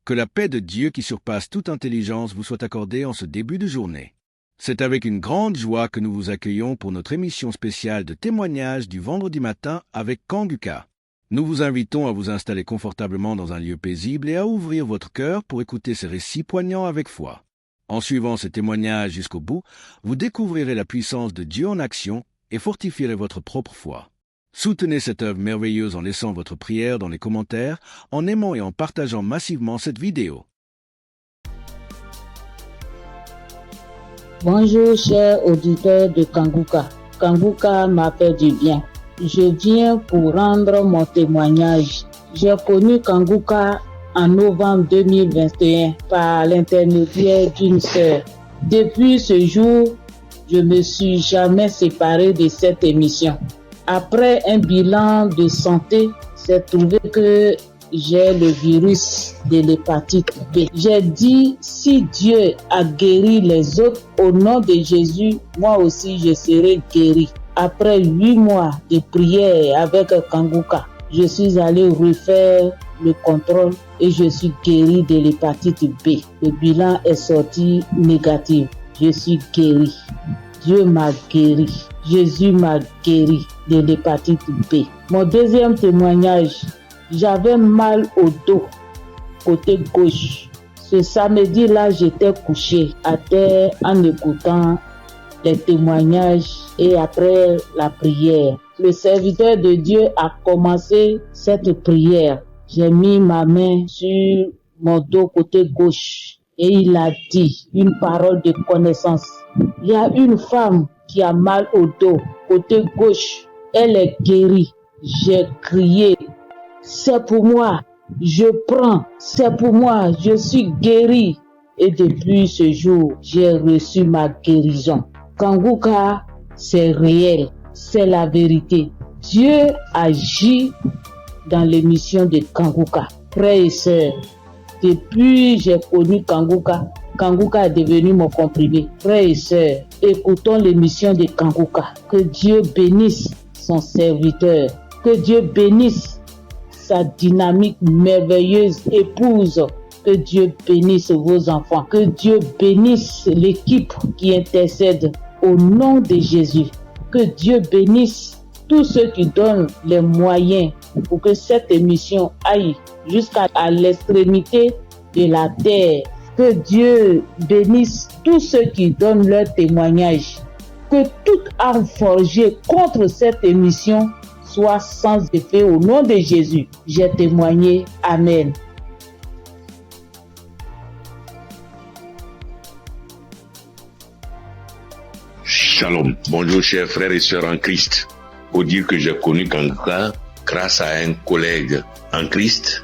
Que la paix de Dieu qui surpasse toute intelligence vous soit accordée en ce début de journée. C'est avec une grande joie que nous vous accueillons pour notre émission spéciale de témoignages du vendredi matin avec Kanguka. Nous vous invitons à vous installer confortablement dans un lieu paisible et à ouvrir votre cœur pour écouter ces récits poignants avec foi. En suivant ces témoignages jusqu'au bout, vous découvrirez la puissance de Dieu en action et fortifierez votre propre foi. Soutenez cette œuvre merveilleuse en laissant votre prière dans les commentaires, en aimant et en partageant massivement cette vidéo. Bonjour chers auditeurs de Kanguka. Kanguka m'a fait du bien. Je viens pour rendre mon témoignage. J'ai connu Kanguka en novembre 2021 par l'intermédiaire d'une sœur. Depuis ce jour, je ne me suis jamais séparé de cette émission. Après un bilan de santé, c'est trouvé que j'ai le virus de l'hépatite B. J'ai dit, si Dieu a guéri les autres, au nom de Jésus, moi aussi je serai guéri. Après 8 mois de prière avec Kanguka, je suis allé refaire le contrôle et je suis guéri de l'hépatite B. Le bilan est sorti négatif. Je suis guéri. Dieu m'a guéri. Jésus m'a guéri de l'hépatite B. Mon deuxième témoignage, j'avais mal au dos, côté gauche. Ce samedi-là, j'étais couché à terre en écoutant les témoignages et après la prière. Le serviteur de Dieu a commencé cette prière. J'ai mis ma main sur mon dos côté gauche et il a dit une parole de connaissance. Il y a une femme qui a mal au dos côté gauche. Elle est guérie. J'ai crié. C'est pour moi, je prends, c'est pour moi, je suis guéri. Et depuis ce jour, j'ai reçu ma guérison. Kanguka, c'est réel, c'est la vérité. Dieu agit dans l'émission de Kanguka. Frères et sœurs, depuis que j'ai connu Kanguka, Kanguka est devenu mon comprimé. Frères et sœurs, écoutons l'émission de Kanguka. Que Dieu bénisse son serviteur, que Dieu bénisse sa dynamique merveilleuse épouse. Que Dieu bénisse vos enfants. Que Dieu bénisse l'équipe qui intercède au nom de Jésus. Que Dieu bénisse tous ceux qui donnent les moyens pour que cette émission aille jusqu'à l'extrémité de la terre. Que Dieu bénisse tous ceux qui donnent leur témoignage. Que toute arme forgée contre cette émission soit sans effet au nom de Jésus. J'ai témoigné. Amen. Shalom. Bonjour chers frères et sœurs en Christ. Faut dire que j'ai connu Kanguka grâce à un collègue en Christ,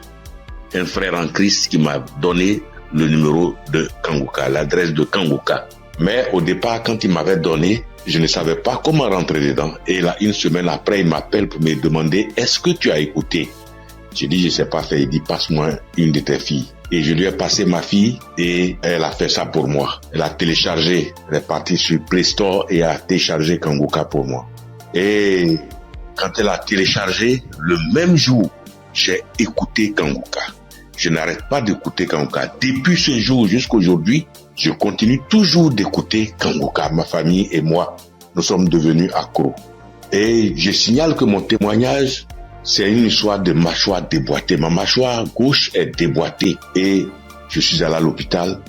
un frère en Christ qui m'a donné le numéro de Kanguka, l'adresse de Kanguka. Mais au départ, quand il m'avait donné, je ne savais pas comment rentrer dedans. Et là, une semaine après, il m'appelle pour me demander, est-ce que tu as écouté? J'ai dit, je ne sais pas faire. Il dit, passe-moi une de tes filles. Et je lui ai passé ma fille et elle a fait ça pour moi. Elle a téléchargé, elle est partie sur Play Store et a téléchargé Kanguka pour moi. Et quand elle a téléchargé, le même jour, j'ai écouté Kanguka. Je n'arrête pas d'écouter Kanguka. Depuis ce jour jusqu'à aujourd'hui, je continue toujours d'écouter Kanguka. Ma famille et moi, nous sommes devenus accros. Et je signale que mon témoignage, c'est une histoire de mâchoire déboîtée. Ma mâchoire gauche est déboîtée et je suis allé à l'hôpital.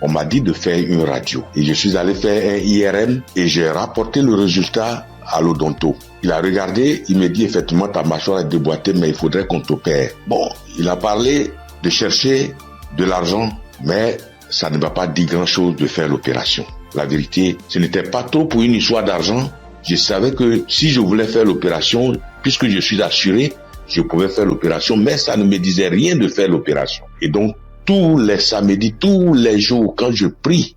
On m'a dit de faire une radio. Et je suis allé faire un IRM et j'ai rapporté le résultat à l'odonto. Il a regardé, il me dit effectivement ta mâchoire est déboîtée mais il faudrait qu'on t'opère. Bon, il a parlé de chercher de l'argent mais ça ne m'a pas dit grand-chose de faire l'opération. La vérité, ce n'était pas trop pour une histoire d'argent. Je savais que si je voulais faire l'opération, puisque je suis assuré, je pouvais faire l'opération, mais ça ne me disait rien de faire l'opération. Et donc, tous les samedis, tous les jours, quand je prie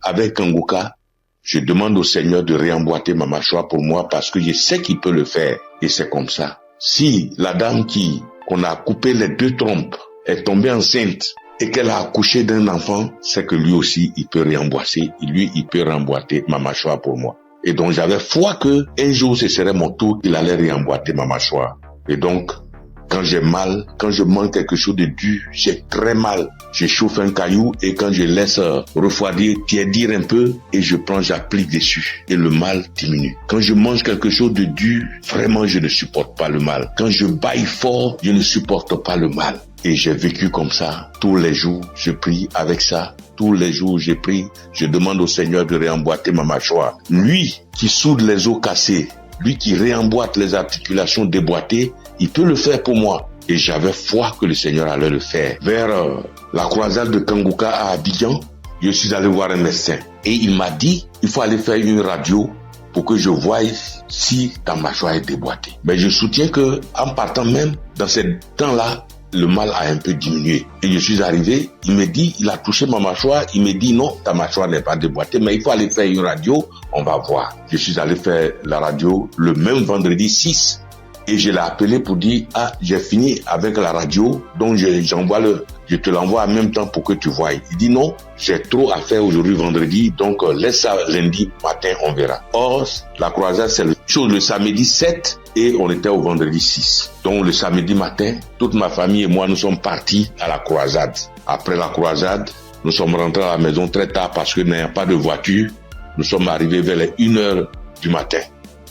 avec Kanguka, je demande au Seigneur de réemboîter ma mâchoire pour moi parce que je sais qu'il peut le faire. Et c'est comme ça. Si la dame qu'on a coupé les 2 trompes est tombée enceinte et qu'elle a accouché d'un enfant, c'est que lui aussi, il peut réemboîter. Lui, il peut réemboîter ma mâchoire pour moi. Et donc, j'avais foi que un jour, ce serait mon tour qu'il allait réemboîter ma mâchoire. Et donc, Quand j'ai mal, quand je mange quelque chose de dur, j'ai très mal. Je chauffe un caillou et quand je laisse refroidir, tiédir un peu et j'applique dessus et le mal diminue. Quand je mange quelque chose de dur, vraiment je ne supporte pas le mal. Quand je bâille fort, je ne supporte pas le mal. Et j'ai vécu comme ça. Tous les jours, je prie avec ça. Tous les jours, je prie. Je demande au Seigneur de réemboîter ma mâchoire. Lui qui soude les os cassés, lui qui réemboîte les articulations déboîtées, il peut le faire pour moi. Et j'avais foi que le Seigneur allait le faire. Vers la croisade de Kangouka à Abidjan, je suis allé voir un médecin. Et il m'a dit, il faut aller faire une radio pour que je voie si ta mâchoire est déboîtée. Mais je soutiens que en partant même dans ces temps-là, le mal a un peu diminué. Et je suis arrivé, il me dit, il a touché ma mâchoire, il me dit non, ta mâchoire n'est pas déboîtée, mais il faut aller faire une radio, on va voir. Je suis allé faire la radio le même vendredi 6 et je l'ai appelé pour dire, j'ai fini avec la radio, donc je te l'envoie en même temps pour que tu voies. Il dit non, j'ai trop à faire aujourd'hui vendredi, donc laisse ça lundi matin, on verra. Or, la croisade, c'est le samedi 7 et on était au vendredi 6. Donc le samedi matin, toute ma famille et moi, nous sommes partis à la croisade. Après la croisade, nous sommes rentrés à la maison très tard parce que n'ayant pas de voiture, nous sommes arrivés vers les 1h du matin.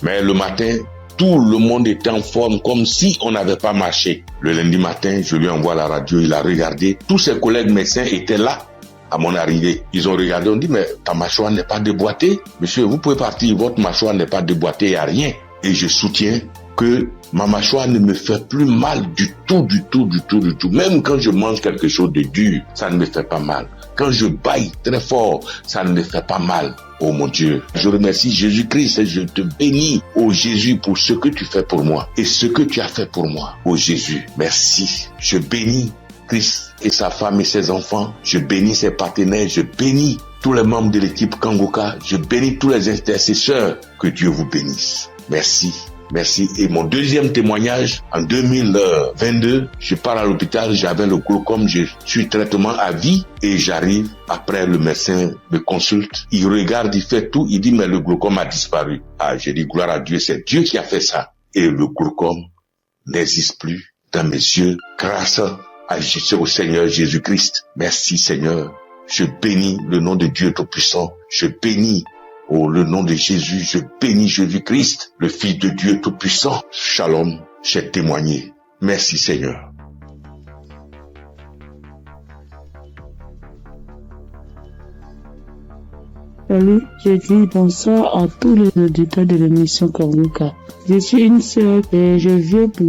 Mais le matin, tout le monde était en forme comme si on n'avait pas marché. Le lundi matin, je lui envoie la radio, il a regardé. Tous ses collègues médecins étaient là à mon arrivée. Ils ont regardé, on dit, mais ta mâchoire n'est pas déboîtée. Monsieur, vous pouvez partir, votre mâchoire n'est pas déboîtée, il n'y a rien. Et je soutiens que ma mâchoire ne me fait plus mal du tout. Même quand je mange quelque chose de dur, ça ne me fait pas mal. Quand je bâille très fort, ça ne me fait pas mal. Oh mon Dieu, je remercie Jésus-Christ et je te bénis, oh Jésus, pour ce que tu fais pour moi et ce que tu as fait pour moi. Oh Jésus, merci. Je bénis Christ et sa femme et ses enfants. Je bénis ses partenaires. Je bénis tous les membres de l'équipe Kangouka. Je bénis tous les intercesseurs. Que Dieu vous bénisse. Merci. Merci. Et mon deuxième témoignage, en 2022, je pars à l'hôpital, j'avais le glaucome, je suis traitement à vie et j'arrive, après le médecin me consulte, il regarde, il fait tout, il dit mais le glaucome a disparu. J'ai dit gloire à Dieu, c'est Dieu qui a fait ça. Et le glaucome n'existe plus dans mes yeux grâce au Seigneur Jésus-Christ. Merci Seigneur. Je bénis le nom de Dieu Tout-Puissant. Je bénis le nom de Jésus, je bénis Jésus-Christ, le Fils de Dieu Tout-Puissant. Shalom, j'ai témoigné. Merci Seigneur. Salut, je dis bonsoir à tous les auditeurs de l'émission Kangouka. Je suis une sœur et je viens pour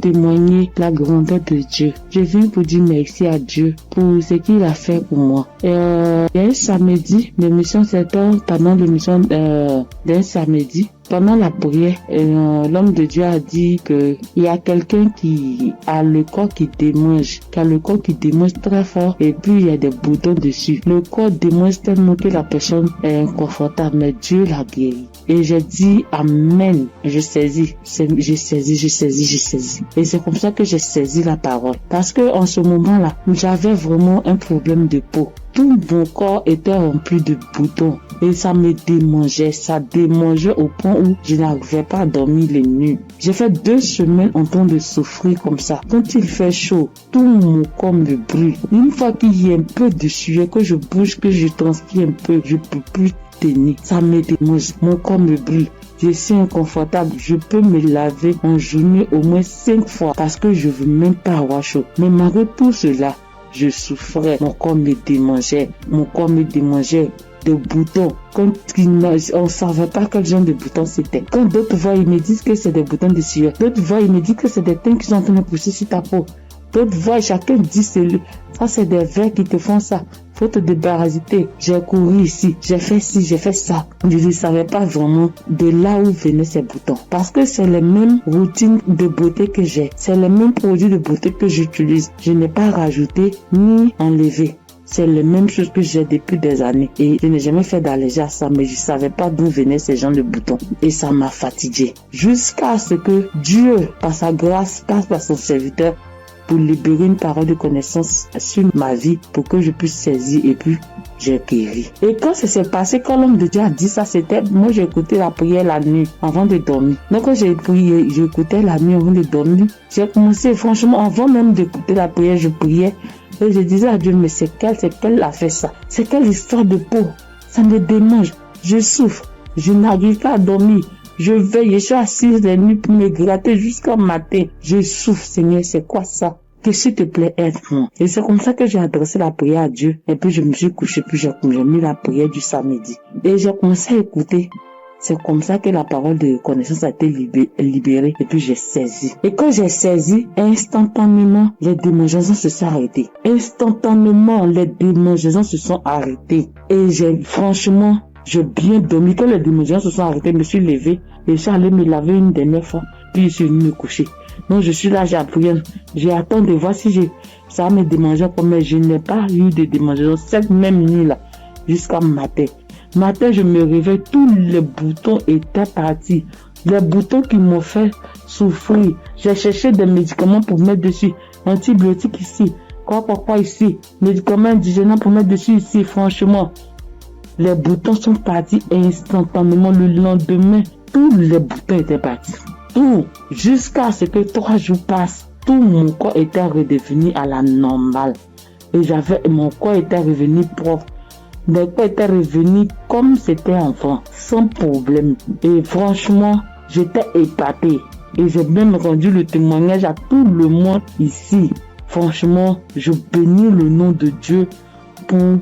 témoigner la grandeur de Dieu. Je viens pour dire merci à Dieu pour ce qu'il a fait pour moi. Il y a un samedi, l'émission c'était pendant l'émission d'un samedi. Pendant la prière, l'homme de Dieu a dit que il y a quelqu'un qui a le corps qui démange, très fort et puis il y a des boutons dessus. Le corps démange tellement que la personne est inconfortable, mais Dieu l'a guéri. Et j'ai dit amen. J'ai saisi. Et c'est comme ça que j'ai saisi la parole. Parce que en ce moment-là, j'avais vraiment un problème de peau. Tout mon corps était rempli de boutons et ça me démangeait. Ça démangeait au point où je n'arrivais pas à dormir les nuits. J'ai fait 2 semaines en train de souffrir comme ça. Quand il fait chaud, tout mon corps me brûle. Une fois qu'il y a un peu de sueur, que je bouge, que je transpire un peu, je peux plus tenir. Ça me démange. Mon corps me brûle. Je suis inconfortable. Je peux me laver en journée au moins 5 fois parce que je veux même pas avoir chaud. Mais malgré tout cela, je souffrais, mon corps me démangeait de boutons. Quand on ne savait pas quel genre de boutons c'était. Quand d'autres voient, ils me disent que c'est des boutons de sueur. D'autres voient, ils me disent que c'est des teintes qui sont en train de pousser sur ta peau. D'autres voient, chacun dit ça c'est des vers qui te font ça. Faut te débarrasser. J'ai couru ici, j'ai fait ci, j'ai fait ça. Je ne savais pas vraiment de là où venaient ces boutons. Parce que c'est les mêmes routines de beauté que j'ai. C'est les mêmes produits de beauté que j'utilise. Je n'ai pas rajouté ni enlevé. C'est les mêmes choses que j'ai depuis des années. Et je n'ai jamais fait d'allergie à ça, mais je ne savais pas d'où venaient ces genres de boutons. Et ça m'a fatigué. Jusqu'à ce que Dieu, par sa grâce, passe par son serviteur, pour libérer une parole de connaissance sur ma vie pour que je puisse saisir et puis j'ai guéri. Et quand ça s'est passé, quand l'homme de Dieu a dit ça, c'était, moi j'ai écouté la prière la nuit avant de dormir. Donc quand j'ai prié, j'écoutais la nuit avant de dormir. J'ai commencé, franchement, avant même d'écouter la prière, je priais. Et je disais à Dieu, mais c'est quelle a fait ça? C'est quelle histoire de peau? Ça me démange. Je souffre. Je n'arrive pas à dormir. Je veille. Je suis assise la nuit pour me gratter jusqu'au matin. Je souffre, Seigneur. C'est quoi ça? Que s'il te plaît, aide-moi. Et c'est comme ça que j'ai adressé la prière à Dieu. Et puis je me suis couché, puis j'ai mis la prière du samedi. Et j'ai commencé à écouter. C'est comme ça que la parole de connaissance a été libérée et puis j'ai saisi. Et quand j'ai saisi, instantanément, les démangeaisons se sont arrêtées. Instantanément, les démangeaisons se sont arrêtées. Et franchement, j'ai bien dormi. Quand les démangeaisons se sont arrêtées, je me suis levé et je suis allé me laver une dernière fois. Puis je suis venu me coucher. Donc je suis là, j'ai appris. J'ai attendu de voir si ça va me démanger. Mais je n'ai pas eu de démangeaisons cette même nuit-là jusqu'à matin. Matin, je me réveille, tous les boutons étaient partis. Les boutons qui m'ont fait souffrir. J'ai cherché des médicaments pour mettre dessus. Antibiotiques ici. Quoi ici. Médicaments indigènes pour mettre dessus ici. Franchement, les boutons sont partis instantanément. Le lendemain, tous les boutons étaient partis. Tout. Jusqu'à ce que 3 jours passent. Tout mon corps était redevenu à la normale. Et mon corps était revenu propre. Mon corps était revenu comme c'était enfant, sans problème. Et franchement, j'étais épatée. Et j'ai même rendu le témoignage à tout le monde ici. Franchement, je bénis le nom de Dieu pour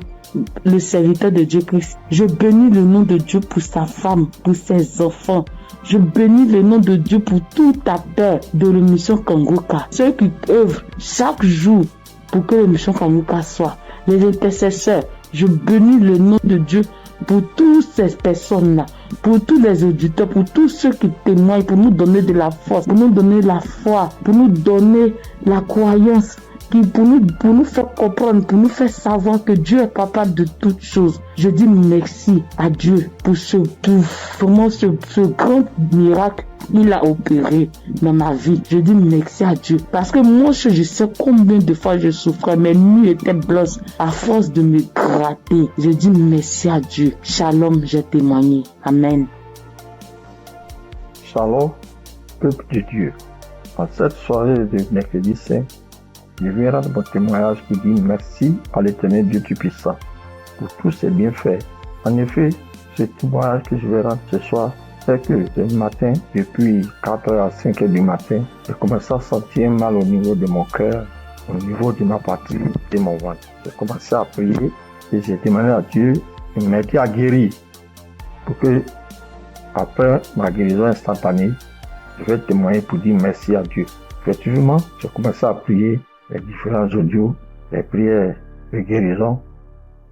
le serviteur de Dieu Christ. Je bénis le nom de Dieu pour sa femme, pour ses enfants. Je bénis le nom de Dieu pour tout acteur de l'émission Kanguka. Ceux qui œuvrent chaque jour pour que l'émission Kanguka soit. Les intercesseurs. Je bénis le nom de Dieu pour toutes ces personnes-là, pour tous les auditeurs, pour tous ceux qui témoignent, pour nous donner de la force, pour nous donner la foi, pour nous donner la croyance, pour nous faire comprendre, pour nous faire savoir que Dieu est capable de toutes choses. Je dis merci à Dieu pour ce grand miracle qu'il a opéré dans ma vie. Je dis merci à Dieu. Parce que moi, je sais combien de fois je souffrais. Mes nuits étaient blanches à force de me gratter. Je dis merci à Dieu. Shalom, j'ai témoigné. Amen. Shalom, peuple de Dieu. En cette soirée de mercredi saint, je viens rendre mon témoignage qui dit merci à l'Éternel Dieu Tout-Puissant pour tous ses bienfaits. En effet, ce témoignage que je vais rendre ce soir, c'est que ce matin, depuis 4h à 5h du matin, j'ai commencé à sentir mal au niveau de mon cœur, au niveau de ma poitrine, de mon ventre. J'ai commencé à prier et j'ai demandé à Dieu de m'aider à guérir pour que, après ma guérison instantanée, je vais témoigner pour dire merci à Dieu. Effectivement, j'ai commencé à prier les différents audios, les prières de guérison,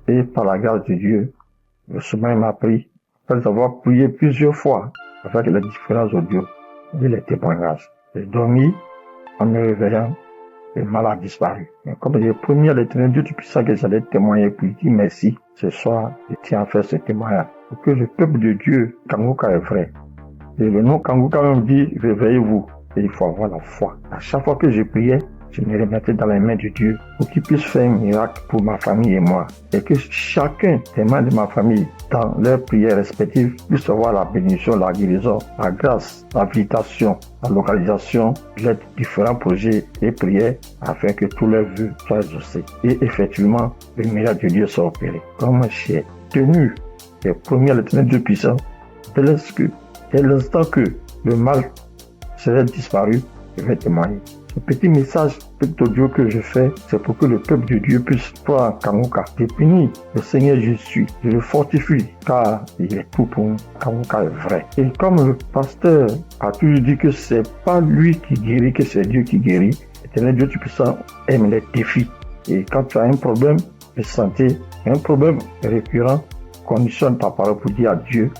et par la grâce de Dieu, le sommeil m'a pris. Après avoir prié plusieurs fois avec les différents audios et les témoignages, j'ai dormi en me réveillant, le mal a disparu. Et comme j'ai promis à l'Éternel Dieu Tout-Puissant que j'allais témoigner pour dire merci, ce soir, je tiens à faire ce témoignage pour que le peuple de Dieu, Kanguka est vrai. Et le nom Kanguka même dit, réveillez-vous. Et il faut avoir la foi. À chaque fois que je priais, je me remettais dans les mains de Dieu pour qu'il puisse faire un miracle pour ma famille et moi. Et que chacun des membres de ma famille, dans leurs prières respectives, puisse avoir la bénédiction, la guérison, la grâce, la visitation, la localisation, les différents projets et prières afin que tous leurs vœux soient exaucés. Et effectivement, le miracle de Dieu soit opéré. Comme j'ai tenu et promis à l'Éternel Dieu puissant, dès l'instant que le mal serait disparu, je vais témoigner. Ce petit message, petit audio que je fais, c'est pour que le peuple de Dieu puisse croire en Kanguka. Je bénis le Seigneur Jésus, je le fortifie, car il est tout pour nous. Kanguka est vrai. Et comme le pasteur a toujours dit que c'est pas lui qui guérit, que c'est Dieu qui guérit, l'Éternel Dieu Tout-Puissant aime les défis. Et quand tu as un problème de santé, un problème récurrent, conditionne ta parole pour dire à Dieu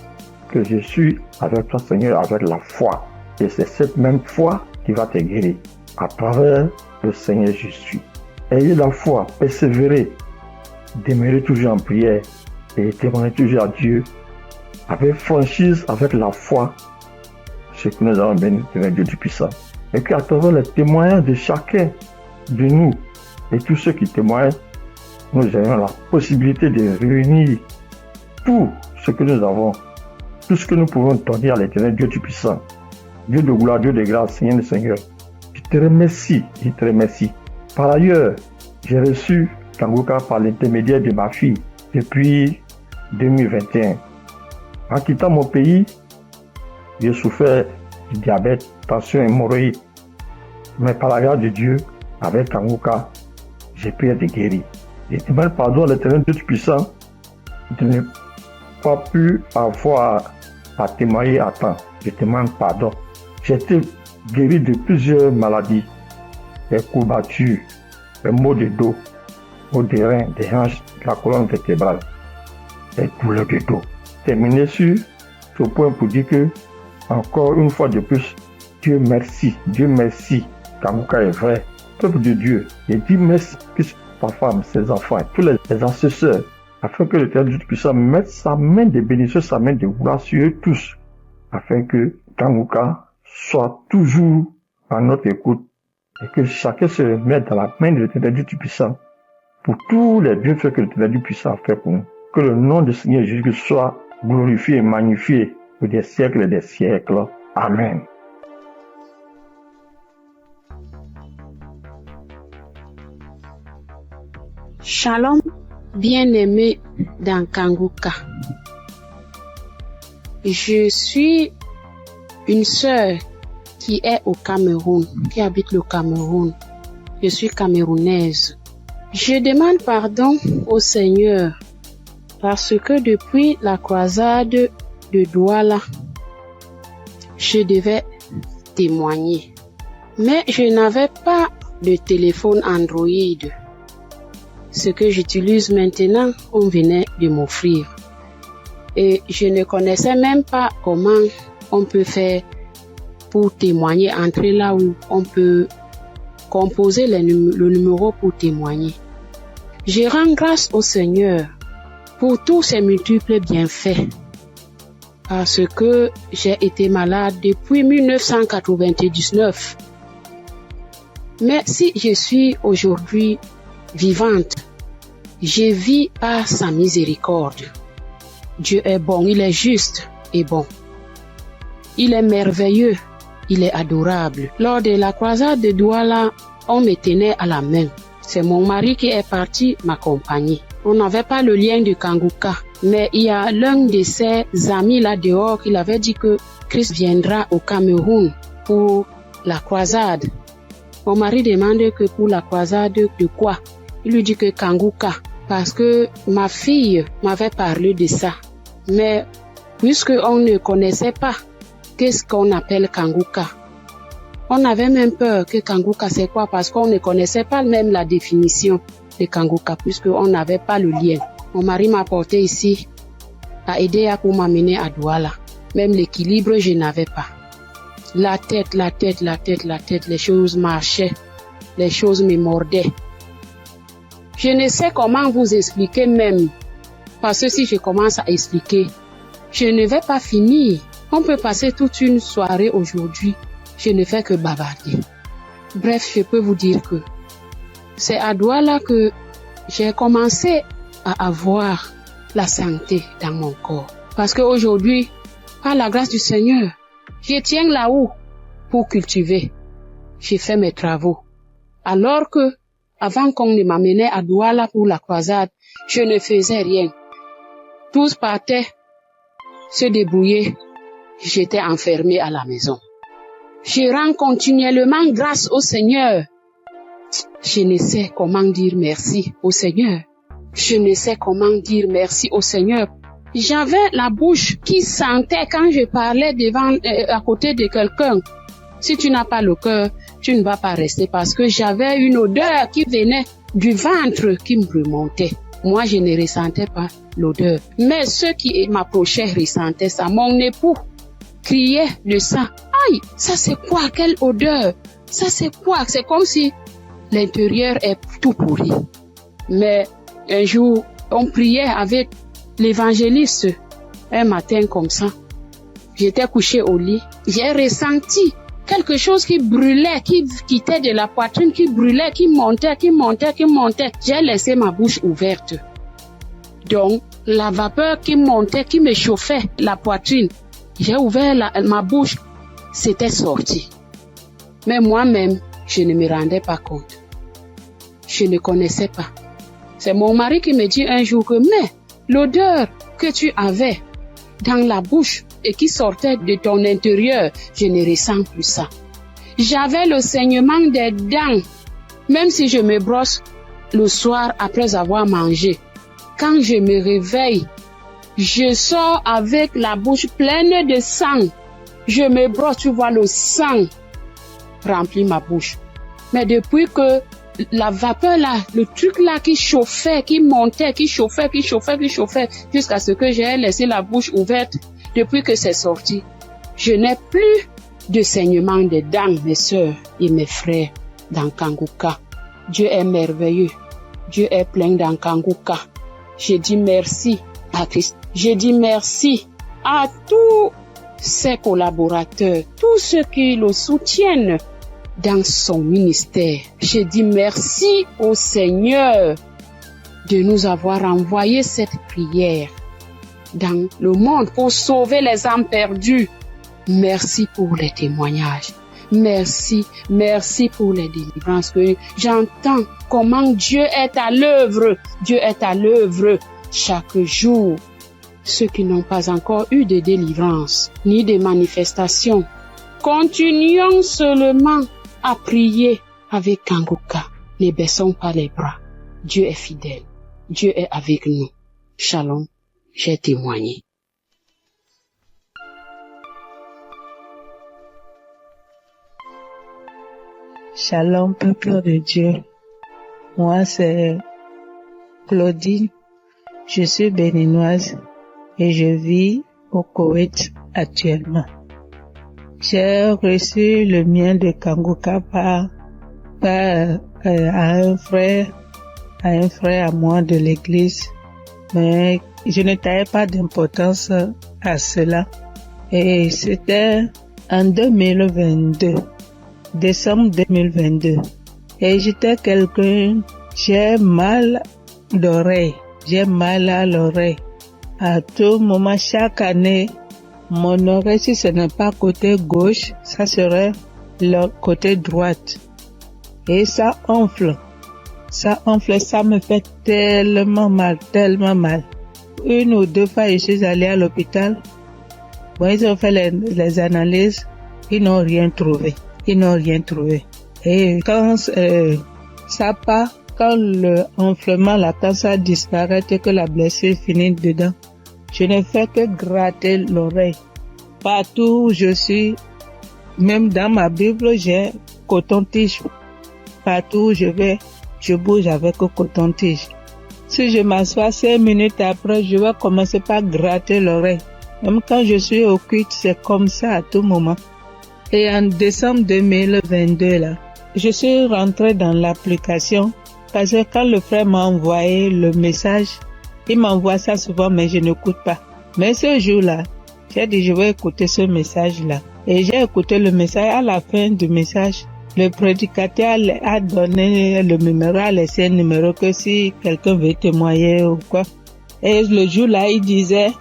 que je suis avec toi, Seigneur, avec la foi. Et c'est cette même foi qui va te guérir à travers le Seigneur Jésus. Ayez la foi, persévérez, demeurez toujours en prière et témoignez toujours à Dieu avec franchise, avec la foi, ce que nous avons béni de Dieu Tout-Puissant. Et qu'à travers les témoignages de chacun de nous et tous ceux qui témoignent, nous ayons la possibilité de réunir tout ce que nous avons, tout ce que nous pouvons donner à l'Éternel Dieu Tout-Puissant, Dieu de gloire, Dieu de grâce, Seigneur le Seigneur. Je te remercie. Par ailleurs, j'ai reçu Kanguka par l'intermédiaire de ma fille depuis 2021. En quittant mon pays, j'ai souffert du diabète, tension, hémorroïde. Mais par la grâce de Dieu, avec Kanguka, j'ai pu être guéri. Je demande pardon à l'Éternel Dieu Tout-Puissant de ne pas pu avoir à témoigner à temps. Je demande pardon. J'ai été guéri de plusieurs maladies, des courbatures, des maux de dos, maux des reins, des hanches, de la colonne vertébrale, des douleurs de dos. Terminé sur ce point pour dire que, encore une fois de plus, Dieu merci, Kanguka est vrai, peuple de Dieu. Et dis merci plus sa femme, ses enfants, tous les ancêtres, afin que l'Éternel Dieu puisse mettre sa main de bénédiction, sa main de gloire sur eux tous, afin que Kanguka soit toujours à notre écoute et que chacun se mette dans la main de l'Éternel Dieu Tout-Puissant pour tous les bienfaits que l'Éternel Dieu Puissant a fait pour nous. Que le nom du Seigneur Jésus soit glorifié et magnifié pour des siècles et des siècles. Amen. Shalom, bien-aimé dans Kanguka. Je suis une sœur qui est au Cameroun, qui habite le Cameroun. Je suis camerounaise. Je demande pardon au Seigneur parce que depuis la croisade de Douala, je devais témoigner. Mais je n'avais pas de téléphone Android. Ce que j'utilise maintenant, on venait de m'offrir. Et je ne connaissais même pas comment on peut faire pour témoigner, entrer là où on peut composer le numéro pour témoigner. Je rends grâce au Seigneur pour tous ses multiples bienfaits. Parce que j'ai été malade depuis 1999. Mais si je suis aujourd'hui vivante, je vis par sa miséricorde. Dieu est bon, il est juste et bon. Il est merveilleux, il est adorable. Lors de la croisade de Douala, on me tenait à la main. C'est mon mari qui est parti m'accompagner. On n'avait pas le lien de Kanguka, mais il y a l'un de ses amis là dehors qui avait dit que Christ viendra au Cameroun pour la croisade. Mon mari demande que pour la croisade de quoi? Il lui dit que Kanguka, parce que ma fille m'avait parlé de ça. Mais puisque on ne connaissait pas qu'est-ce qu'on appelle Kanguka, on avait même peur que Kanguka c'est quoi, parce qu'on ne connaissait pas même la définition de Kanguka, puisqu'on n'avait pas le lien. Mon mari m'a porté ici, a aidé pour m'amener à Douala. Même l'équilibre, je n'avais pas. La tête, les choses marchaient, les choses me mordaient. Je ne sais comment vous expliquer même, parce que si je commence à expliquer, je ne vais pas finir. On peut passer toute une soirée aujourd'hui, je ne fais que bavarder. Bref, je peux vous dire que c'est à Douala que j'ai commencé à avoir la santé dans mon corps. Parce qu'aujourd'hui, par la grâce du Seigneur, je tiens là-haut pour cultiver. J'ai fait mes travaux. Alors que, avant qu'on ne m'amenait à Douala pour la croisade, je ne faisais rien. Tous partaient se débrouiller. J'étais enfermée à la maison. Je rends continuellement grâce au Seigneur. Je ne sais comment dire merci au Seigneur. Je ne sais comment dire merci au Seigneur. J'avais la bouche qui sentait quand je parlais à côté de quelqu'un. Si tu n'as pas le cœur, tu ne vas pas rester, parce que j'avais une odeur qui venait du ventre qui me remontait. Moi, je ne ressentais pas l'odeur. Mais ceux qui m'approchaient ressentaient ça. Mon époux criait de ça. Aïe, ça c'est quoi? Quelle odeur? Ça c'est quoi? C'est comme si l'intérieur est tout pourri. Mais un jour, on priait avec l'évangéliste. Un matin comme ça, j'étais couchée au lit. J'ai ressenti quelque chose qui brûlait, qui quittait de la poitrine, qui brûlait, qui montait. J'ai laissé ma bouche ouverte. Donc, la vapeur qui montait, qui me chauffait la poitrine, j'ai ouvert ma bouche, c'était sorti. Mais moi-même, je ne me rendais pas compte. Je ne connaissais pas. C'est mon mari qui me dit un jour que, mais l'odeur que tu avais dans la bouche et qui sortait de ton intérieur, je ne ressens plus ça. J'avais le saignement des dents, même si je me brosse le soir après avoir mangé. Quand je me réveille, je sors avec la bouche pleine de sang. Je me brosse, tu vois, le sang remplit ma bouche. Mais depuis que la vapeur là, le truc là qui chauffait, qui montait, qui chauffait, jusqu'à ce que j'ai laissé la bouche ouverte, depuis que c'est sorti, je n'ai plus de saignement des dents, mes sœurs et mes frères dans Kanguka. Dieu est merveilleux. Dieu est plein dans Kanguka. Je dis merci à Christ. Je dis merci à tous ses collaborateurs, tous ceux qui le soutiennent dans son ministère. Je dis merci au Seigneur de nous avoir envoyé cette prière dans le monde pour sauver les âmes perdues. Merci pour les témoignages. Merci pour les délivrances que j'entends comment Dieu est à l'œuvre. Dieu est à l'œuvre chaque jour. Ceux qui n'ont pas encore eu de délivrance ni de manifestation, continuons seulement à prier avec Kanguka. Ne baissons pas les bras. Dieu est fidèle. Dieu est avec nous. Shalom, j'ai témoigné. Shalom, peuple de Dieu. Moi, c'est Claudine. Je suis béninoise et je vis au Koweït actuellement. J'ai reçu le mien de Kanguka par un frère à moi de l'église, mais je ne taillais pas d'importance à cela. Et c'était en 2022, décembre 2022. Et j'étais quelqu'un, j'ai mal à l'oreille. À tout moment, chaque année, mon oreille, si ce n'est pas côté gauche, ça serait le côté droite. Et ça enfle, ça me fait tellement mal. Une ou deux fois, je suis allée à l'hôpital. Bon, ils ont fait les analyses, ils n'ont rien trouvé. Et quand ça part, quand le enflement, là, quand ça disparaît et que la blessure finit dedans, je ne fais que gratter l'oreille. Partout où je suis, même dans ma Bible, j'ai coton-tige. Partout où je vais, je bouge avec coton-tige. Si je m'assois 5 minutes après, je vais commencer par gratter l'oreille. Même quand je suis au culte, c'est comme ça à tout moment. Et en décembre 2022, là, je suis rentrée dans l'application parce que quand le frère m'a envoyé le message, il m'envoie ça souvent, mais je n'écoute pas. Mais ce jour-là, j'ai dit, je vais écouter ce message-là. Et j'ai écouté le message. À la fin du message, le prédicateur a donné le numéro, a laissé un numéro que si quelqu'un veut témoigner ou quoi. Et le jour-là, il disait,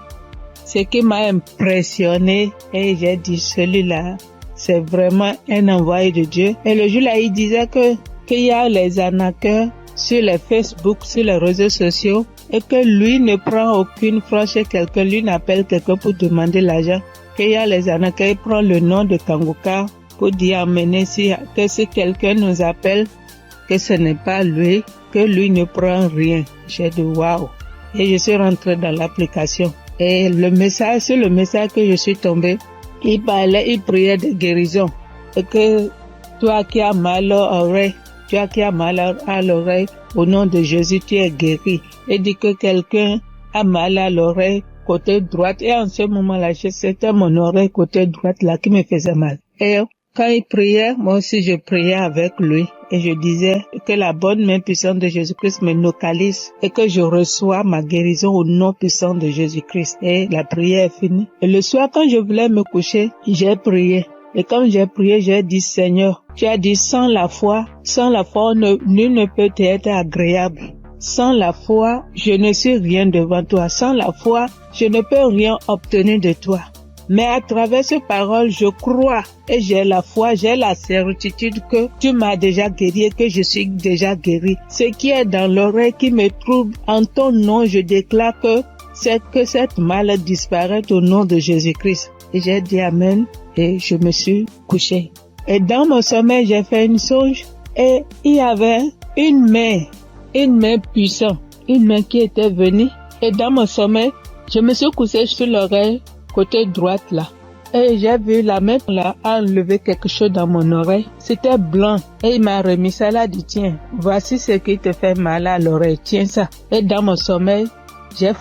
ce qui m'a impressionné, et j'ai dit, celui-là, c'est vraiment un envoyé de Dieu. Et le jour-là, il disait qu'il y a les arnaqueurs sur les Facebook, sur les réseaux sociaux, et que lui ne prend aucune franche chez quelqu'un, lui n'appelle quelqu'un pour demander l'argent. Qu'il y a les arnaqueurs, il prend le nom de Kanguka pour dire amener que si quelqu'un nous appelle, que ce n'est pas lui, que lui ne prend rien. J'ai dit waouh. Et je suis rentrée dans l'application. Et sur le message que je suis tombée, il priait de guérison. Et que toi qui as mal à l'oreille, au nom de Jésus, tu es guéri. Et dit que quelqu'un a mal à l'oreille, côté droite. Et en ce moment-là, c'était mon oreille côté droite là qui me faisait mal. Et quand il priait, moi aussi je priais avec lui. Et je disais que la bonne main puissante de Jésus-Christ me localise et que je reçois ma guérison au nom puissant de Jésus-Christ. Et la prière est finie. Et le soir, quand je voulais me coucher, j'ai prié. Et quand j'ai prié, j'ai dit, Seigneur, tu as dit, sans la foi, nul ne peut être agréable. Sans la foi, je ne suis rien devant toi. Sans la foi, je ne peux rien obtenir de toi. Mais à travers ces paroles, je crois et j'ai la foi, j'ai la certitude que tu m'as déjà guéri et que je suis déjà guéri. Ce qui est dans l'oreille qui me trouble, en ton nom, je déclare que cette maladie disparaît au nom de Jésus-Christ. Et j'ai dit Amen et je me suis couché. Et dans mon sommeil, j'ai fait une songe et il y avait une main puissante, une main qui était venue. Et dans mon sommeil, je me suis couché sur l'oreille côté droite là. Et j'ai vu la main là enlever quelque chose dans mon oreille. C'était blanc. Et il m'a remis ça là, dit tiens, voici ce qui te fait mal à l'oreille, tiens ça. Et dans mon sommeil, j'ai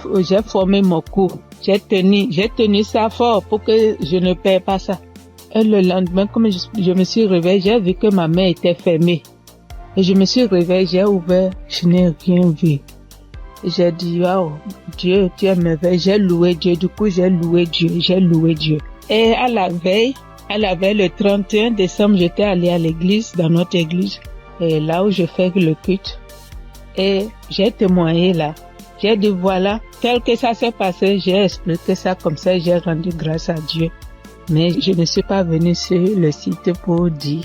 formé mon cou. J'ai tenu ça fort pour que je ne perds pas ça. Et le lendemain, comme je me suis réveillée, j'ai vu que ma main était fermée. Et je me suis réveillée, j'ai ouvert, je n'ai rien vu. J'ai dit, wow, Dieu, tu es merveilleux. J'ai loué Dieu. Du coup, j'ai loué Dieu. Et à la veille, le 31 décembre, j'étais allée à l'église, dans notre église, et là où je fais le culte. Et j'ai témoigné là. J'ai dit, voilà, tel que ça s'est passé, j'ai expliqué ça comme ça, j'ai rendu grâce à Dieu. Mais je ne suis pas venue sur le site pour dire.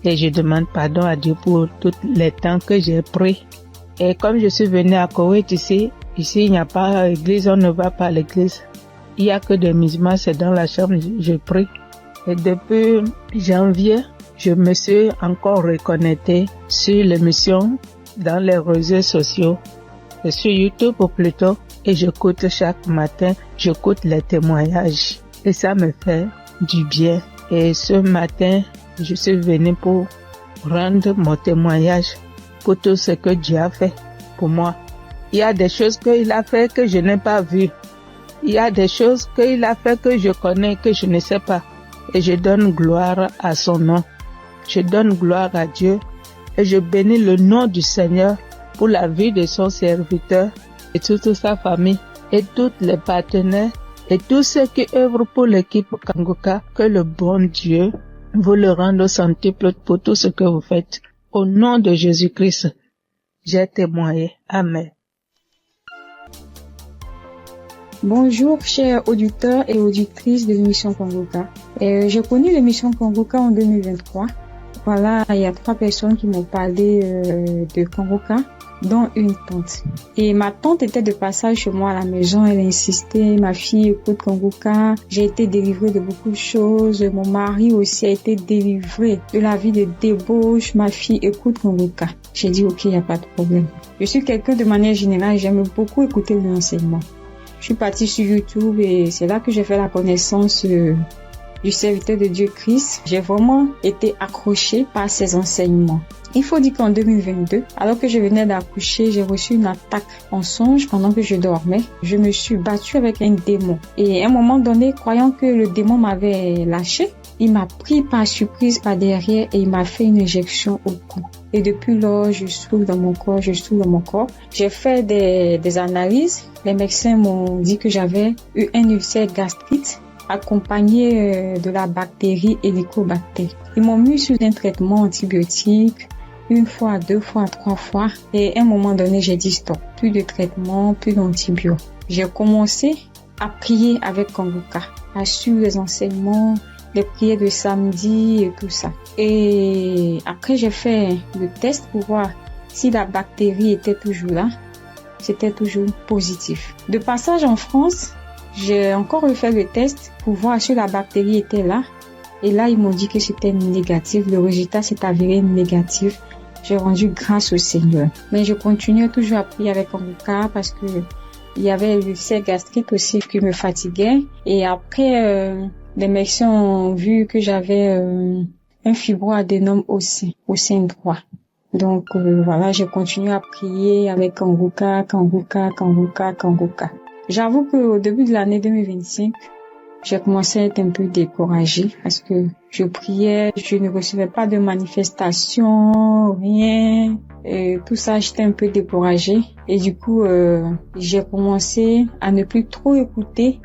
Et je demande pardon à Dieu pour tous les temps que j'ai pris. Et comme je suis venue à Koweït ici il n'y a pas d'église, on ne va pas à l'église. Il n'y a que des musulmans, c'est dans la chambre, je prie. Et depuis janvier, je me suis encore reconnectée sur l'émission dans les réseaux sociaux, et sur YouTube plutôt, et j'écoute chaque matin, j'écoute les témoignages. Et ça me fait du bien. Et ce matin, je suis venue pour rendre mon témoignage pour tout ce que Dieu a fait pour moi. Il y a des choses qu'il a fait que je n'ai pas vues. Il y a des choses qu'il a fait que je connais, que je ne sais pas. Et je donne gloire à son nom. Je donne gloire à Dieu et je bénis le nom du Seigneur pour la vie de son serviteur et toute sa famille et tous les partenaires et tous ceux qui œuvrent pour l'équipe Kanguka. Que le bon Dieu vous le rende au centuple pour tout ce que vous faites. Au nom de Jésus-Christ, j'ai témoigné. Amen. Bonjour, chers auditeurs et auditrices de l'émission Kanguka. J'ai connu l'émission Kanguka en 2023. Voilà, il y a 3 personnes qui m'ont parlé de Kanguka, dont une tante. Et ma tante était de passage chez moi à la maison, elle a insisté, ma fille écoute Kanguka, j'ai été délivrée de beaucoup de choses, mon mari aussi a été délivré de la vie de débauche, ma fille écoute Kanguka. J'ai dit ok, il n'y a pas de problème. Je suis quelqu'un de manière générale, j'aime beaucoup écouter l'enseignement. Je suis partie sur YouTube et c'est là que j'ai fait la connaissance du serviteur de Dieu Christ. J'ai vraiment été accrochée par ses enseignements. Il faut dire qu'en 2022, alors que je venais d'accoucher, j'ai reçu une attaque en songe pendant que je dormais. Je me suis battue avec un démon. Et à un moment donné, croyant que le démon m'avait lâché, il m'a pris par surprise par derrière et il m'a fait une injection au cou. Et depuis lors, je souffre dans mon corps. J'ai fait des analyses. Les médecins m'ont dit que j'avais eu un ulcère gastrite accompagné de la bactérie Helicobacter. Ils m'ont mis sous un traitement antibiotique 1 fois, 2 fois, 3 fois. Et à un moment donné, j'ai dit stop. Plus de traitement, plus d'antibiotiques. J'ai commencé à prier avec Kanguka, à suivre les enseignements, les prières de samedi et tout ça. Et après, j'ai fait le test pour voir si la bactérie était toujours là. C'était toujours positif. De passage en France, j'ai encore refait le test pour voir si la bactérie était là. Et là, ils m'ont dit que c'était négatif. Le résultat s'est avéré négatif. J'ai rendu grâce au Seigneur. Mais je continuais toujours à prier avec Kanguka parce que il y avait l'ulcère gastrique aussi qui me fatiguait. Et après, les médecins ont vu que j'avais un fibroadénome au sein droit. Donc voilà, j'ai continué à prier avec Kanguka. J'avoue qu'au début de l'année 2025, j'ai commencé à être un peu découragée parce que je priais, je ne recevais pas de manifestation, rien. Et tout ça, j'étais un peu découragée. Et du coup, j'ai commencé à ne plus trop écouter